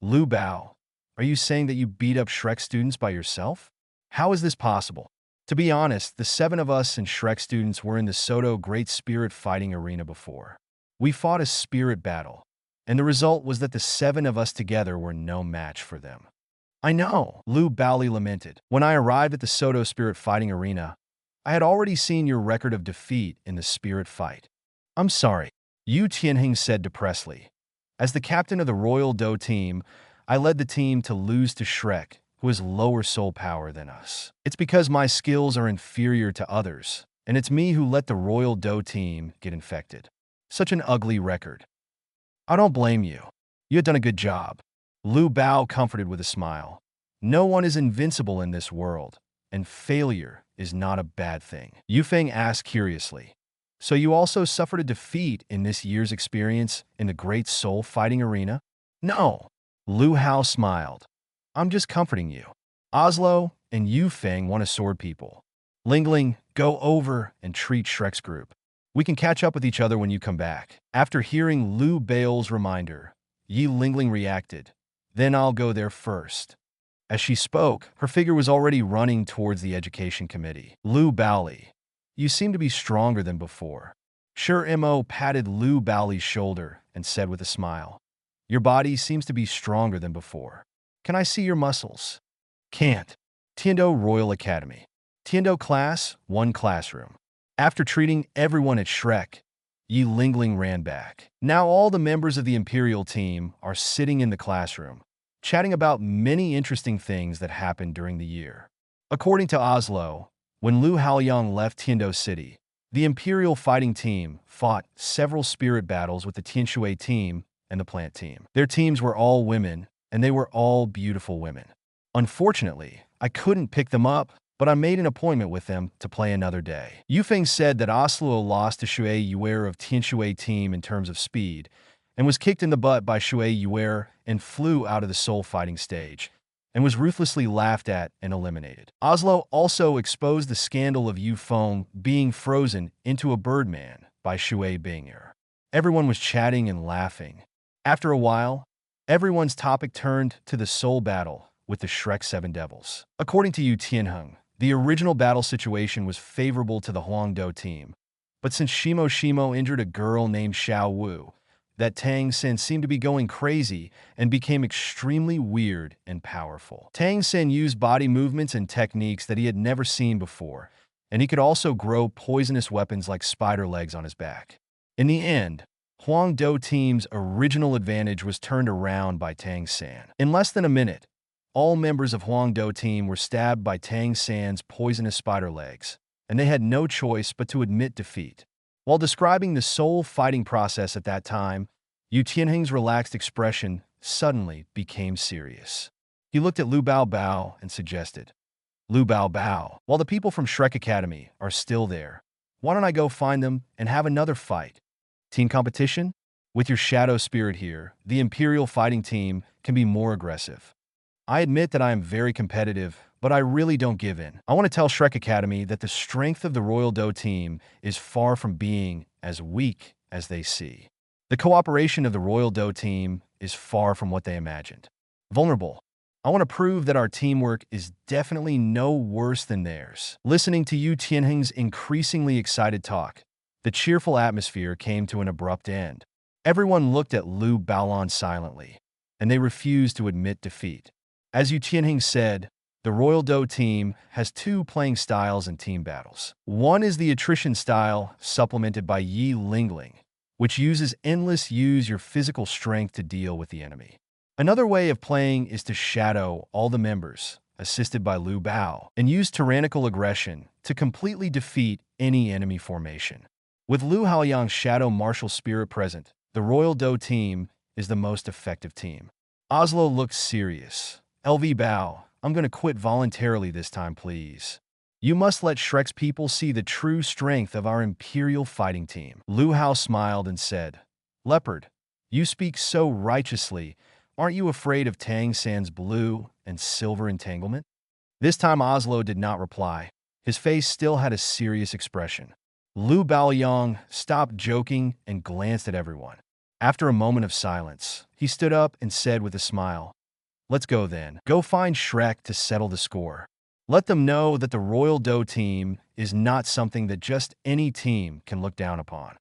"Lu Haoli, are you saying that you beat up Shrek's students by yourself? How is this possible?" To be honest, the 7 of us and Shrek students were in the Soto Great Spirit Fighting Arena before. We fought a spirit battle, and the result was that the 7 of us together were no match for them. "I know," Lu Haoli lamented. "When I arrived at the Soto Spirit Fighting Arena, I had already seen your record of defeat in the spirit fight." "I'm sorry," Yu Tianheng said depressedly. "As the captain of the Royal Do team, I led the team to lose to Shrek, who has lower soul power than us. It's because my skills are inferior to others, and it's me who let the Royal Do team get infected. Such an ugly record. I don't blame you. You had done a good job." Lu Haoli comforted with a smile. "No one is invincible in this world, and failure is not a bad thing." Yu Feng asked curiously, "So you also suffered a defeat in this year's experience in the Great Soul Fighting Arena?" "No." Lu Haoli smiled. "I'm just comforting you. Oslo and Yu Feng want to sword people. Lingling, go over and treat Shrek's group. We can catch up with each other when you come back." After hearing Lu Haoli's reminder, Yi Lingling reacted, "Then I'll go there first." As she spoke, her figure was already running towards the education committee. Lu Haoli, "You seem to be stronger than before." Sure Mo patted Lu Haoli's shoulder and said with a smile, "Your body seems to be stronger than before. Can I see your muscles?" "Can't." Tiando Royal Academy. Tiando Class 1 Classroom. After treating everyone at Shrek, Yi Lingling ran back. Now all the members of the Imperial team are sitting in the classroom, chatting about many interesting things that happened during the year. According to Oslo, when Lu Haoli left Tiando City, the Imperial fighting team fought several spirit battles with the Tianshui team and the plant team. Their teams were all women, and they were all beautiful women. Unfortunately, I couldn't pick them up, but I made an appointment with them to play another day. Yu Feng said that Oslo lost to Shui Yuer of Tianshui team in terms of speed, and was kicked in the butt by Shui Yuer and flew out of the soul fighting stage, and was ruthlessly laughed at and eliminated. Oslo also exposed the scandal of Yu Feng being frozen into a birdman by Shui Binger. Everyone was chatting and laughing. After a while, everyone's topic turned to the soul battle with the Shrek 7 Devils. According to Yu Tianheng, the original battle situation was favorable to the Huangdo team, but since Shimo injured a girl named Xiao Wu, that Tang Sen seemed to be going crazy and became extremely weird and powerful. Tang Sen used body movements and techniques that he had never seen before, and he could also grow poisonous weapons like spider legs on his back. In the end, Huangdo team's original advantage was turned around by Tang San. In less than a minute, all members of Huangdo team were stabbed by Tang San's poisonous spider legs, and they had no choice but to admit defeat. While describing the soul fighting process at that time, Yu Tianheng's relaxed expression suddenly became serious. He looked at Lu Baobao and suggested, Lu Baobao, while the people from Shrek Academy are still there, why don't I go find them and have another fight? Team competition? With your shadow spirit here, the Imperial fighting team can be more aggressive. I admit that I am very competitive, but I really don't give in. I want to tell Shrek Academy that the strength of the Royal Do team is far from being as weak as they see. The cooperation of the Royal Do team is far from what they imagined. Vulnerable. I want to prove that our teamwork is definitely no worse than theirs. Listening to Yu Tianheng's increasingly excited talk, the cheerful atmosphere came to an abrupt end. Everyone looked at Lu Baolon silently, and they refused to admit defeat. As Yu Tianheng said, the Royal Do team has two playing styles in team battles. One is the attrition style, supplemented by Yi Lingling, which uses endless use your physical strength to deal with the enemy. Another way of playing is to shadow all the members, assisted by Lu Bao, and use tyrannical aggression to completely defeat any enemy formation. With Lu Haoli's shadow martial spirit present, the Royal Do team is the most effective team. Oslo looked serious. LV Bao, I'm going to quit voluntarily this time, please. You must let Shrek's people see the true strength of our Imperial fighting team. Lu Hao smiled and said, Leopard, you speak so righteously. Aren't you afraid of Tang San's blue and silver entanglement? This time Oslo did not reply. His face still had a serious expression. Lu Baoyong stopped joking and glanced at everyone. After a moment of silence, he stood up and said with a smile, Let's go then. Go find Shrek to settle the score. Let them know that the Royal Do team is not something that just any team can look down upon.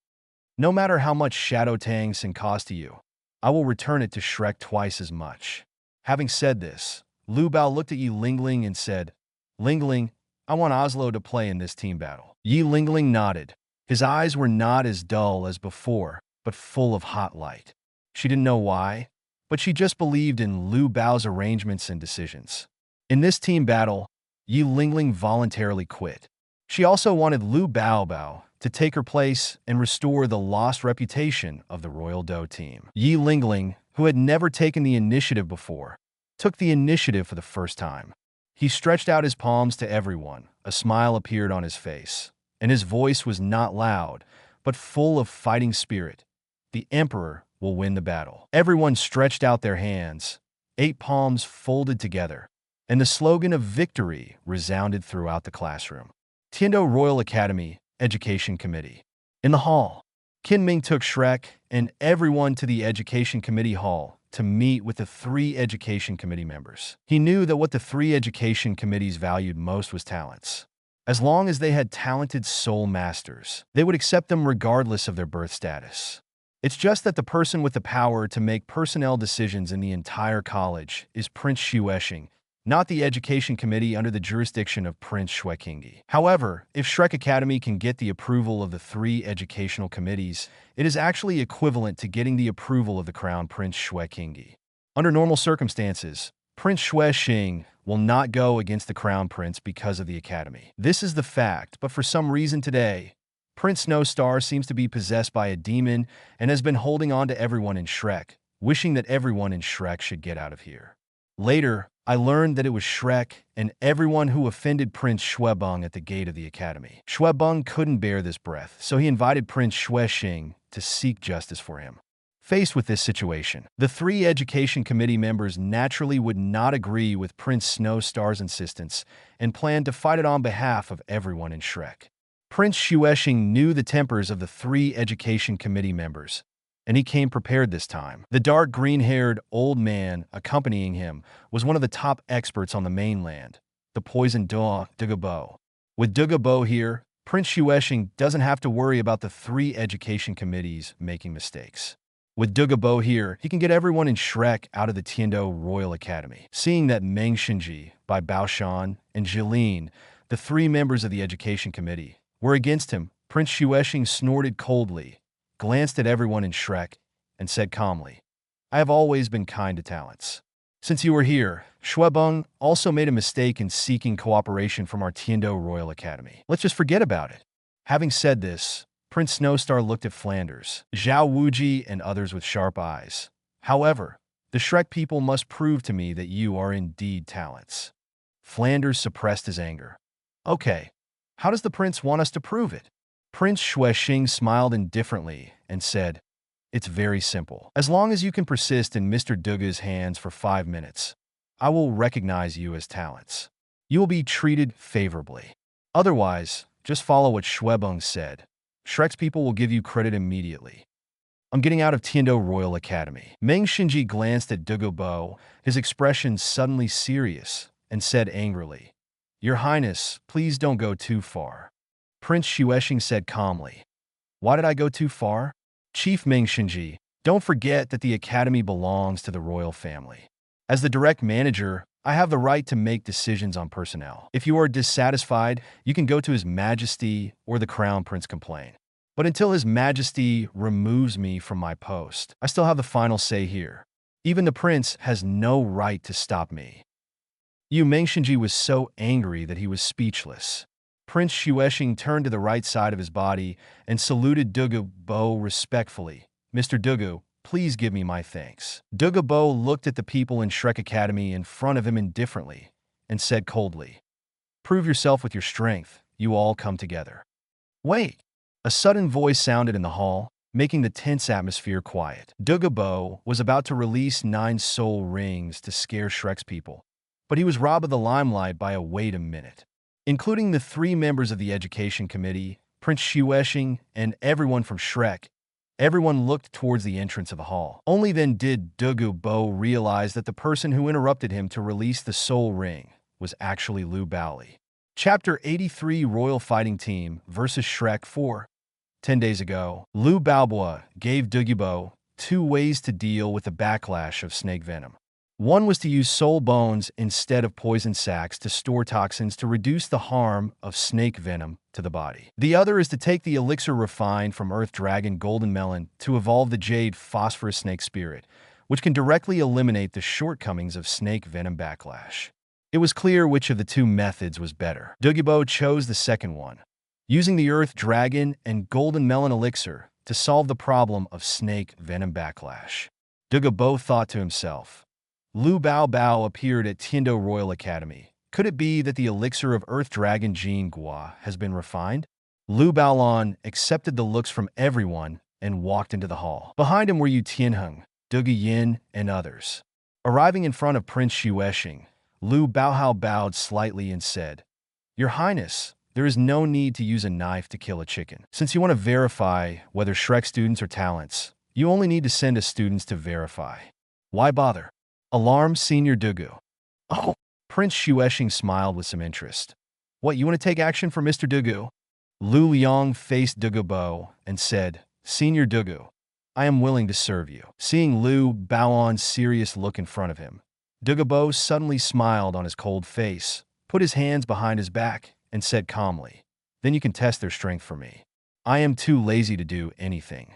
No matter how much Shadow Tang San cost to you, I will return it to Shrek twice as much. Having said this, Lu Bao looked at Yi Lingling and said, Lingling, I want Oslo to play in this team battle. Yi Lingling nodded. His eyes were not as dull as before, but full of hot light. She didn't know why, but she just believed in Lu Bao's arrangements and decisions. In this team battle, Yi Lingling voluntarily quit. She also wanted Lu Baobao to take her place and restore the lost reputation of the Royal Do team. Yi Lingling, who had never taken the initiative before, took the initiative for the first time. He stretched out his palms to everyone. A smile appeared on his face, and his voice was not loud, but full of fighting spirit. The Emperor will win the battle. Everyone stretched out their hands, 8 palms folded together, and the slogan of victory resounded throughout the classroom. Tiando Royal Academy Education Committee. In the hall, Qin Ming took Shrek and everyone to the Education Committee hall to meet with the 3 Education Committee members. He knew that what the 3 Education Committees valued most was talents. As long as they had talented soul masters, they would accept them regardless of their birth status. It's just that the person with the power to make personnel decisions in the entire college is Prince Xuexing, not the Education Committee under the jurisdiction of Prince Xueqingyi. However, if Shrek Academy can get the approval of the 3 educational committees, it is actually equivalent to getting the approval of the Crown Prince Xueqingyi. Under normal circumstances, Prince Xuexing will not go against the Crown Prince because of the Academy. This is the fact, but for some reason today, Prince Snow Star seems to be possessed by a demon and has been holding on to everyone in Shrek, wishing that everyone in Shrek should get out of here. Later, I learned that it was Shrek and everyone who offended Prince Xuebeng at the gate of the Academy. Xuebeng couldn't bear this breath, so he invited Prince Xuexing to seek justice for him. Faced with this situation, the 3 Education Committee members naturally would not agree with Prince Snow Star's insistence and planned to fight it on behalf of everyone in Shrek. Prince Xuexing knew the tempers of the 3 Education Committee members, and he came prepared this time. The dark green-haired old man accompanying him was one of the top experts on the mainland, the poisoned Douluo. With Douluo here, Prince Xuexing doesn't have to worry about the 3 education committees making mistakes. With Douluo here, he can get everyone in Shrek out of the Tiando Royal Academy. Seeing that Meng Xinji, Bai Baoshan, and Jilin, the 3 members of the education committee, were against him, Prince Xuexing snorted coldly, glanced at everyone in Shrek, and said calmly, I have always been kind to talents. Since you were here, Shuebeng also made a mistake in seeking cooperation from our Tiando Royal Academy. Let's just forget about it. Having said this, Prince Snowstar looked at Flanders, Zhao Wuji, and others with sharp eyes. However, the Shrek people must prove to me that you are indeed talents. Flanders suppressed his anger. Okay, how does the prince want us to prove it? Prince Xuexing smiled indifferently and said, it's very simple. As long as you can persist in Mr. Duga's hands for 5 minutes, I will recognize you as talents. You will be treated favorably. Otherwise, just follow what Shuebeng said. Shrek's people will give you credit immediately. I'm getting out of Tiando Royal Academy. Meng Xinji glanced at Dugo Bo, his expression suddenly serious, and said angrily, Your Highness, please don't go too far. Prince Xuexing said calmly, Why did I go too far? Chief Meng Xinji, don't forget that the academy belongs to the royal family. As the direct manager, I have the right to make decisions on personnel. If you are dissatisfied, you can go to His Majesty or the Crown Prince complain. But until His Majesty removes me from my post, I still have the final say here. Even the prince has no right to stop me. Meng Xinji was so angry that he was speechless. Prince Xuexing turned to the right side of his body and saluted Dugu Bo respectfully. Mr. Dugu, please give me my thanks. Dugu Bo looked at the people in Shrek Academy in front of him indifferently and said coldly, Prove yourself with your strength. You all come together. Wait! A sudden voice sounded in the hall, making the tense atmosphere quiet. Dugu Bo was about to release 9 soul rings to scare Shrek's people, but he was robbed of the limelight by a wait a minute. Including the 3 members of the Education Committee, Prince Xuexing, and everyone from Shrek, everyone looked towards the entrance of the hall. Only then did Dugu Bo realize that the person who interrupted him to release the soul ring was actually Lu Haoli. Chapter 83 Royal Fighting Team vs. Shrek 4. 10 days ago, Lu Haoli gave Dugu Bo 2 ways to deal with the backlash of snake venom. One was to use soul bones instead of poison sacs to store toxins to reduce the harm of snake venom to the body. The other is to take the elixir refined from Earth Dragon Golden Melon to evolve the Jade Phosphorus Snake Spirit, which can directly eliminate the shortcomings of snake venom backlash. It was clear which of the 2 methods was better. Dugu Bo chose the second one, using the Earth Dragon and Golden Melon elixir to solve the problem of snake venom backlash. Dugu Bo thought to himself, Lu Bao appeared at Tiando Royal Academy. Could it be that the elixir of Earth Dragon Jean Gua has been refined? Lu Baolon accepted the looks from everyone and walked into the hall. Behind him were Yu Tianheng, Dugu Yin, and others. Arriving in front of Prince Xuexing, Lu Baohao bowed slightly and said, Your Highness, there is no need to use a knife to kill a chicken. Since you want to verify whether Shrek students are talents, you only need to send us students to verify. Why bother? Alarm Senior Dugu. Oh, Prince Xuexing smiled with some interest. What, you want to take action for Mr. Dugu? Lu Liang faced Dugu Bo and said, Senior Dugu, I am willing to serve you. Seeing Lu Baoan's serious look in front of him, Dugu Bo suddenly smiled on his cold face, put his hands behind his back, and said calmly, Then you can test their strength for me. I am too lazy to do anything.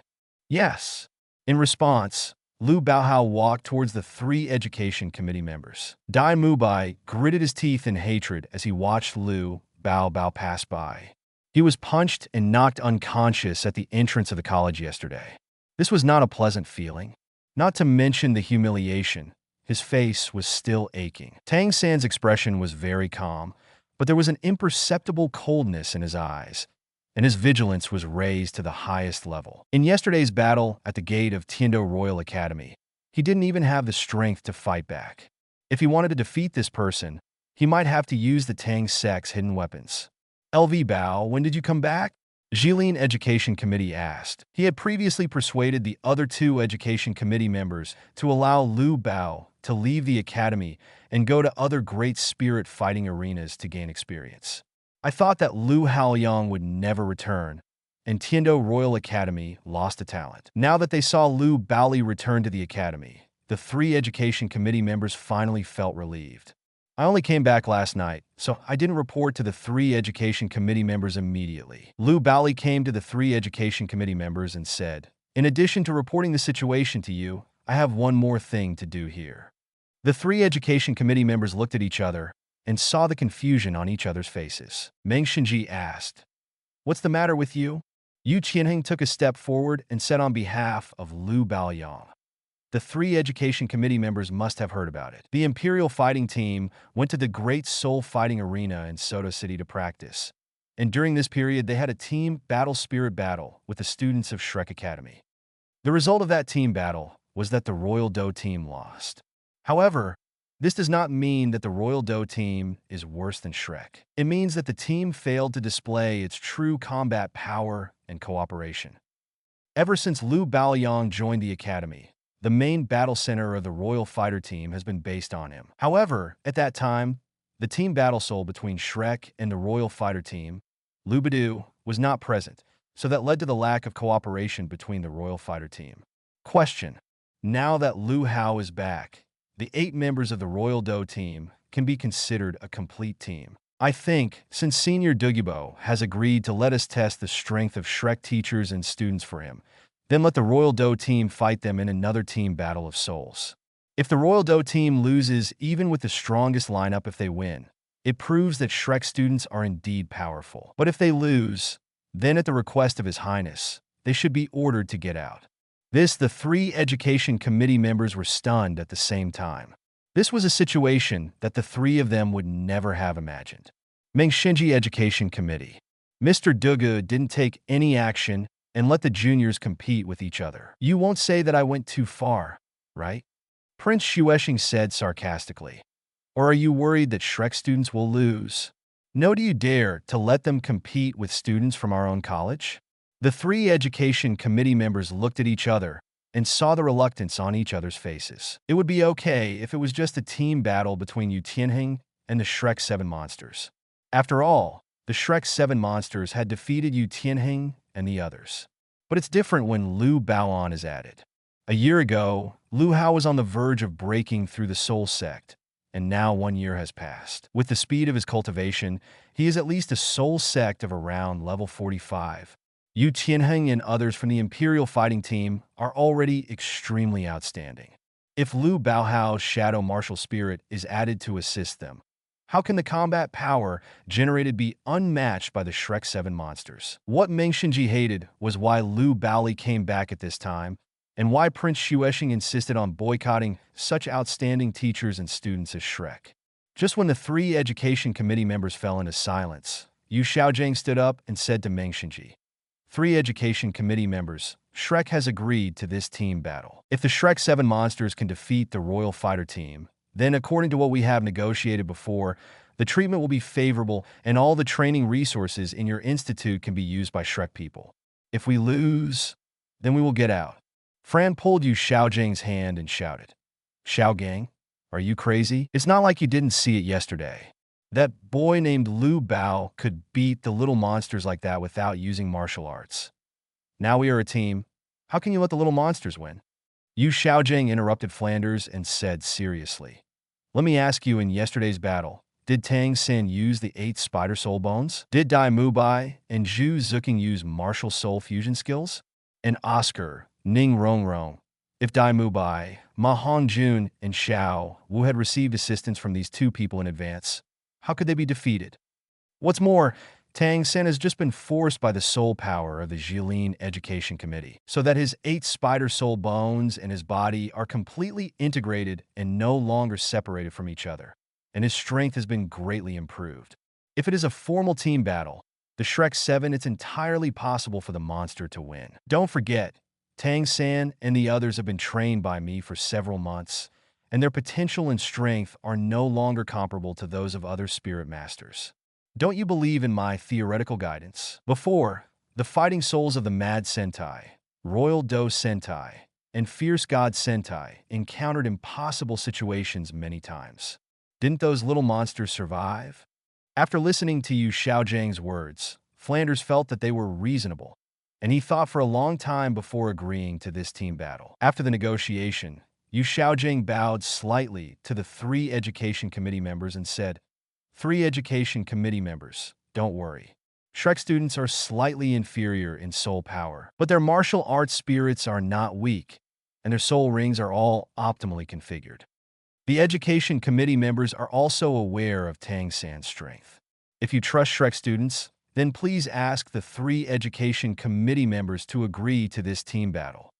Yes. In response, Lu Baohao walked towards the 3 Education Committee members. Dai Mubai gritted his teeth in hatred as he watched Lu Bao pass by. He was punched and knocked unconscious at the entrance of the college yesterday. This was not a pleasant feeling. Not to mention the humiliation, his face was still aching. Tang San's expression was very calm, but there was an imperceptible coldness in his eyes, and his vigilance was raised to the highest level. In yesterday's battle at the gate of Tiando Royal Academy, he didn't even have the strength to fight back. If he wanted to defeat this person, he might have to use the Tang Sect's hidden weapons. LV Bao, when did you come back? Jilin Education Committee asked. He had previously persuaded the other 2 Education Committee members to allow Lu Bao to leave the academy and go to other great spirit fighting arenas to gain experience. I thought that Lu Haoliang would never return, and Tiando Royal Academy lost a talent. Now that they saw Lu Baoli return to the academy, the 3 Education Committee members finally felt relieved. I only came back last night, so I didn't report to the 3 Education Committee members immediately. Lu Baoli came to the 3 Education Committee members and said, In addition to reporting the situation to you, I have one more thing to do here. The three education committee members looked at each other and saw the confusion on each other's faces. Meng Xinji asked, "What's the matter with you?" Yu Qianheng took a step forward and said on behalf of Lu Baoyang, "The three education committee members must have heard about it. The Imperial fighting team went to the Great Soul Fighting Arena in Soto City to practice, and during this period they had a team battle spirit battle with the students of Shrek Academy. The result of that team battle was that the Royal Do team lost. However, this does not mean that the Royal Do team is worse than Shrek. It means that the team failed to display its true combat power and cooperation. Ever since Lu Baoyang joined the academy, the main battle center of the Royal Fighter team has been based on him. However, at that time, the team battle soul between Shrek and the Royal Fighter team, Lu Badu, was not present, so that led to the lack of cooperation between the Royal Fighter team. Question: now that Lu Hao is back, the 8 members of the Royal Do team can be considered a complete team. I think, since Senior Douluo has agreed to let us test the strength of Shrek teachers and students for him, then let the Royal Do team fight them in another team battle of souls. If the Royal Do team loses even with the strongest lineup if they win, it proves that Shrek students are indeed powerful. But if they lose, then at the request of His Highness, they should be ordered to get out." The 3 education committee members were stunned at the same time. This was a situation that the 3 of them would never have imagined. Meng Xinji Education Committee. Mr. Douluo didn't take any action and let the juniors compete with each other. "You won't say that I went too far, right?" Prince Shueshing said sarcastically. "Or are you worried that Shrek students will lose? No, do you dare to let them compete with students from our own college?" The 3 education committee members looked at each other and saw the reluctance on each other's faces. It would be okay if it was just a team battle between Yu Tianheng and the Shrek 7 monsters. After all, the Shrek 7 monsters had defeated Yu Tianheng and the others. But it's different when Lu Baoan is added. A year ago, Lu Hao was on the verge of breaking through the Soul Sect, and now 1 year has passed. With the speed of his cultivation, he is at least a Soul Sect of around level 45. Yu Tianheng and others from the Imperial fighting team are already extremely outstanding. If Lu Baohao's Shadow Martial Spirit is added to assist them, how can the combat power generated be unmatched by the Shrek 7 monsters? What Meng Xinji hated was why Lu Baoli came back at this time, and why Prince Shueshing insisted on boycotting such outstanding teachers and students as Shrek. Just when the 3 education committee members fell into silence, Yu Xiaojing stood up and said to Meng Xinji, 3 education committee members, Shrek has agreed to this team battle. If the Shrek 7 monsters can defeat the Royal Fighter team, then according to what we have negotiated before, the treatment will be favorable and all the training resources in your institute can be used by Shrek people. If we lose, then we will get out. Fran pulled Yu Xiaojing's hand and shouted, "Xiaogang, are you crazy? It's not like you didn't see it yesterday. That boy named Lu Bao could beat the little monsters like that without using martial arts. Now we are a team. How can you let the little monsters win?" Yu Xiaojing interrupted Flanders and said seriously, "Let me ask you, in yesterday's battle, did Tang Xin use the 8 Spider Soul Bones? Did Dai Mubai and Zhu Zuking use martial soul fusion skills? And Oscar, Ning Rongrong, if Dai Mubai, Ma Hongjun, and Xiao Wu had received assistance from these 2 people in advance, how could they be defeated? What's more, Tang Sen has just been forced by the soul power of the Jilin Education Committee, so that his 8 spider soul bones and his body are completely integrated and no longer separated from each other, and his strength has been greatly improved. If it is a formal team battle, the Shrek 7, it's entirely possible for the monster to win. Don't forget, Tang San and the others have been trained by me for several months, and their potential and strength are no longer comparable to those of other spirit masters. Don't you believe in my theoretical guidance? Before, the fighting souls of the Mad Sentai, Royal Do Sentai, and Fierce God Sentai encountered impossible situations many times. Didn't those little monsters survive? After listening to Yu Xiaojing's words, Flanders felt that they were reasonable, and he thought for a long time before agreeing to this team battle. After the negotiation, Yu Xiaojing bowed slightly to the 3 education committee members and said, 3 education committee members, don't worry. Shrek students are slightly inferior in soul power, but their martial arts spirits are not weak, and their soul rings are all optimally configured. The education committee members are also aware of Tang San's strength. If you trust Shrek students, then please ask the 3 education committee members to agree to this team battle.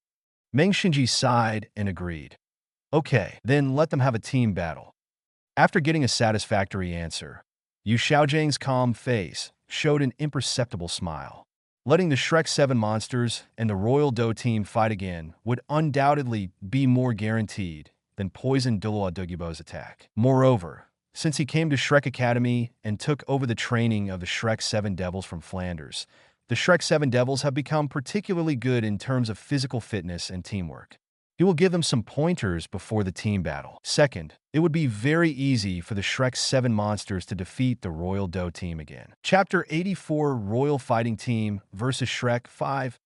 Meng Xinji sighed and agreed. Okay, then let them have a team battle. After getting a satisfactory answer, Yu Xiaozhang's calm face showed an imperceptible smile. Letting the Shrek 7 monsters and the Royal Do team fight again would undoubtedly be more guaranteed than poison Douluo Dogibo's attack. Moreover, since he came to Shrek Academy and took over the training of the Shrek 7 Devils from Flanders, the Shrek 7 Devils have become particularly good in terms of physical fitness and teamwork. He will give them some pointers before the team battle. Second, it would be very easy for the Shrek 7 monsters to defeat the Royal Do team again. Chapter 84 Royal Fighting Team vs. Shrek 5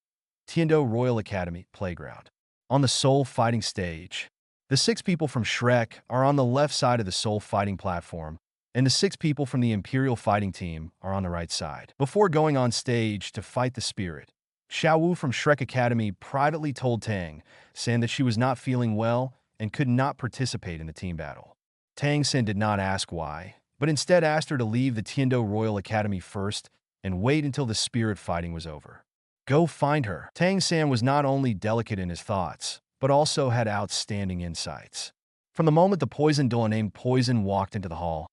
Tiando Royal Academy Playground. On the Soul Fighting stage, the 6 people from Shrek are on the left side of the Soul Fighting platform, and the 6 people from the Imperial Fighting Team are on the right side. Before going on stage to fight the spirit, Xiao Wu from Shrek Academy privately told Tang San that she was not feeling well and could not participate in the team battle. Tang San did not ask why, but instead asked her to leave the Tiando Royal Academy first and wait until the spirit fighting was over. Go find her. Tang San was not only delicate in his thoughts, but also had outstanding insights. From the moment the poison doula named Poison walked into the hall,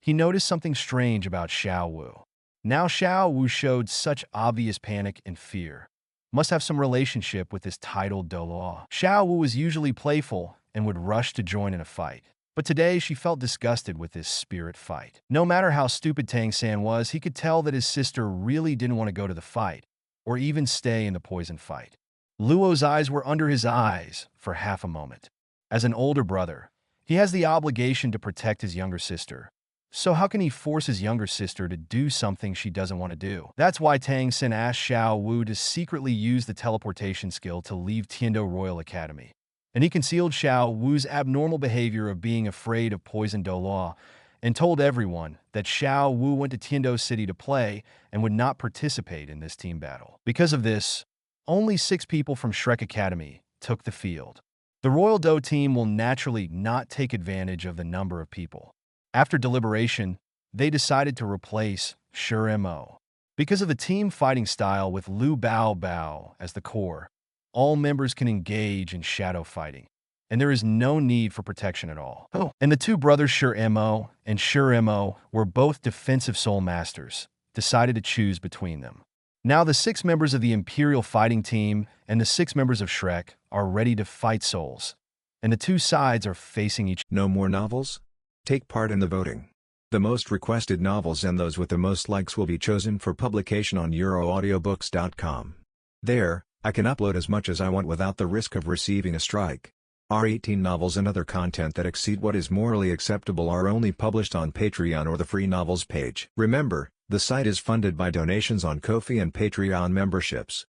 he noticed something strange about Xiao Wu. Now Xiao Wu showed such obvious panic and fear. Must have some relationship with this titled Douluo. Xiao Wu was usually playful and would rush to join in a fight. But today she felt disgusted with this spirit fight. No matter how stupid Tang San was, he could tell that his sister really didn't want to go to the fight, or even stay in the poison fight. Luo's eyes were under his eyes for half a moment. As an older brother, he has the obligation to protect his younger sister. So how can he force his younger sister to do something she doesn't want to do? That's why Tang San asked Xiao Wu to secretly use the teleportation skill to leave Tiando Royal Academy. And he concealed Xiao Wu's abnormal behavior of being afraid of poison Douluo and told everyone that Xiao Wu went to Tiando City to play and would not participate in this team battle. Because of this, only 6 people from Shrek Academy took the field. The Royal Do team will naturally not take advantage of the number of people. After deliberation, they decided to replace Sure Mo. Because of the team fighting style with Lu Bao as the core, all members can engage in shadow fighting, and there is no need for protection at all. And the 2 brothers Sure Mo and Sure Mo were both defensive soul masters, decided to choose between them. Now the 6 members of the Imperial Fighting Team and the 6 members of Shrek are ready to fight souls, and the 2 sides are facing each other. No more novels? Take part in the voting. The most requested novels and those with the most likes will be chosen for publication on euroaudiobooks.com. There, I can upload as much as I want without the risk of receiving a strike. Our 18 novels and other content that exceed what is morally acceptable are only published on Patreon or the free novels page. Remember, the site is funded by donations on Ko-fi and Patreon memberships.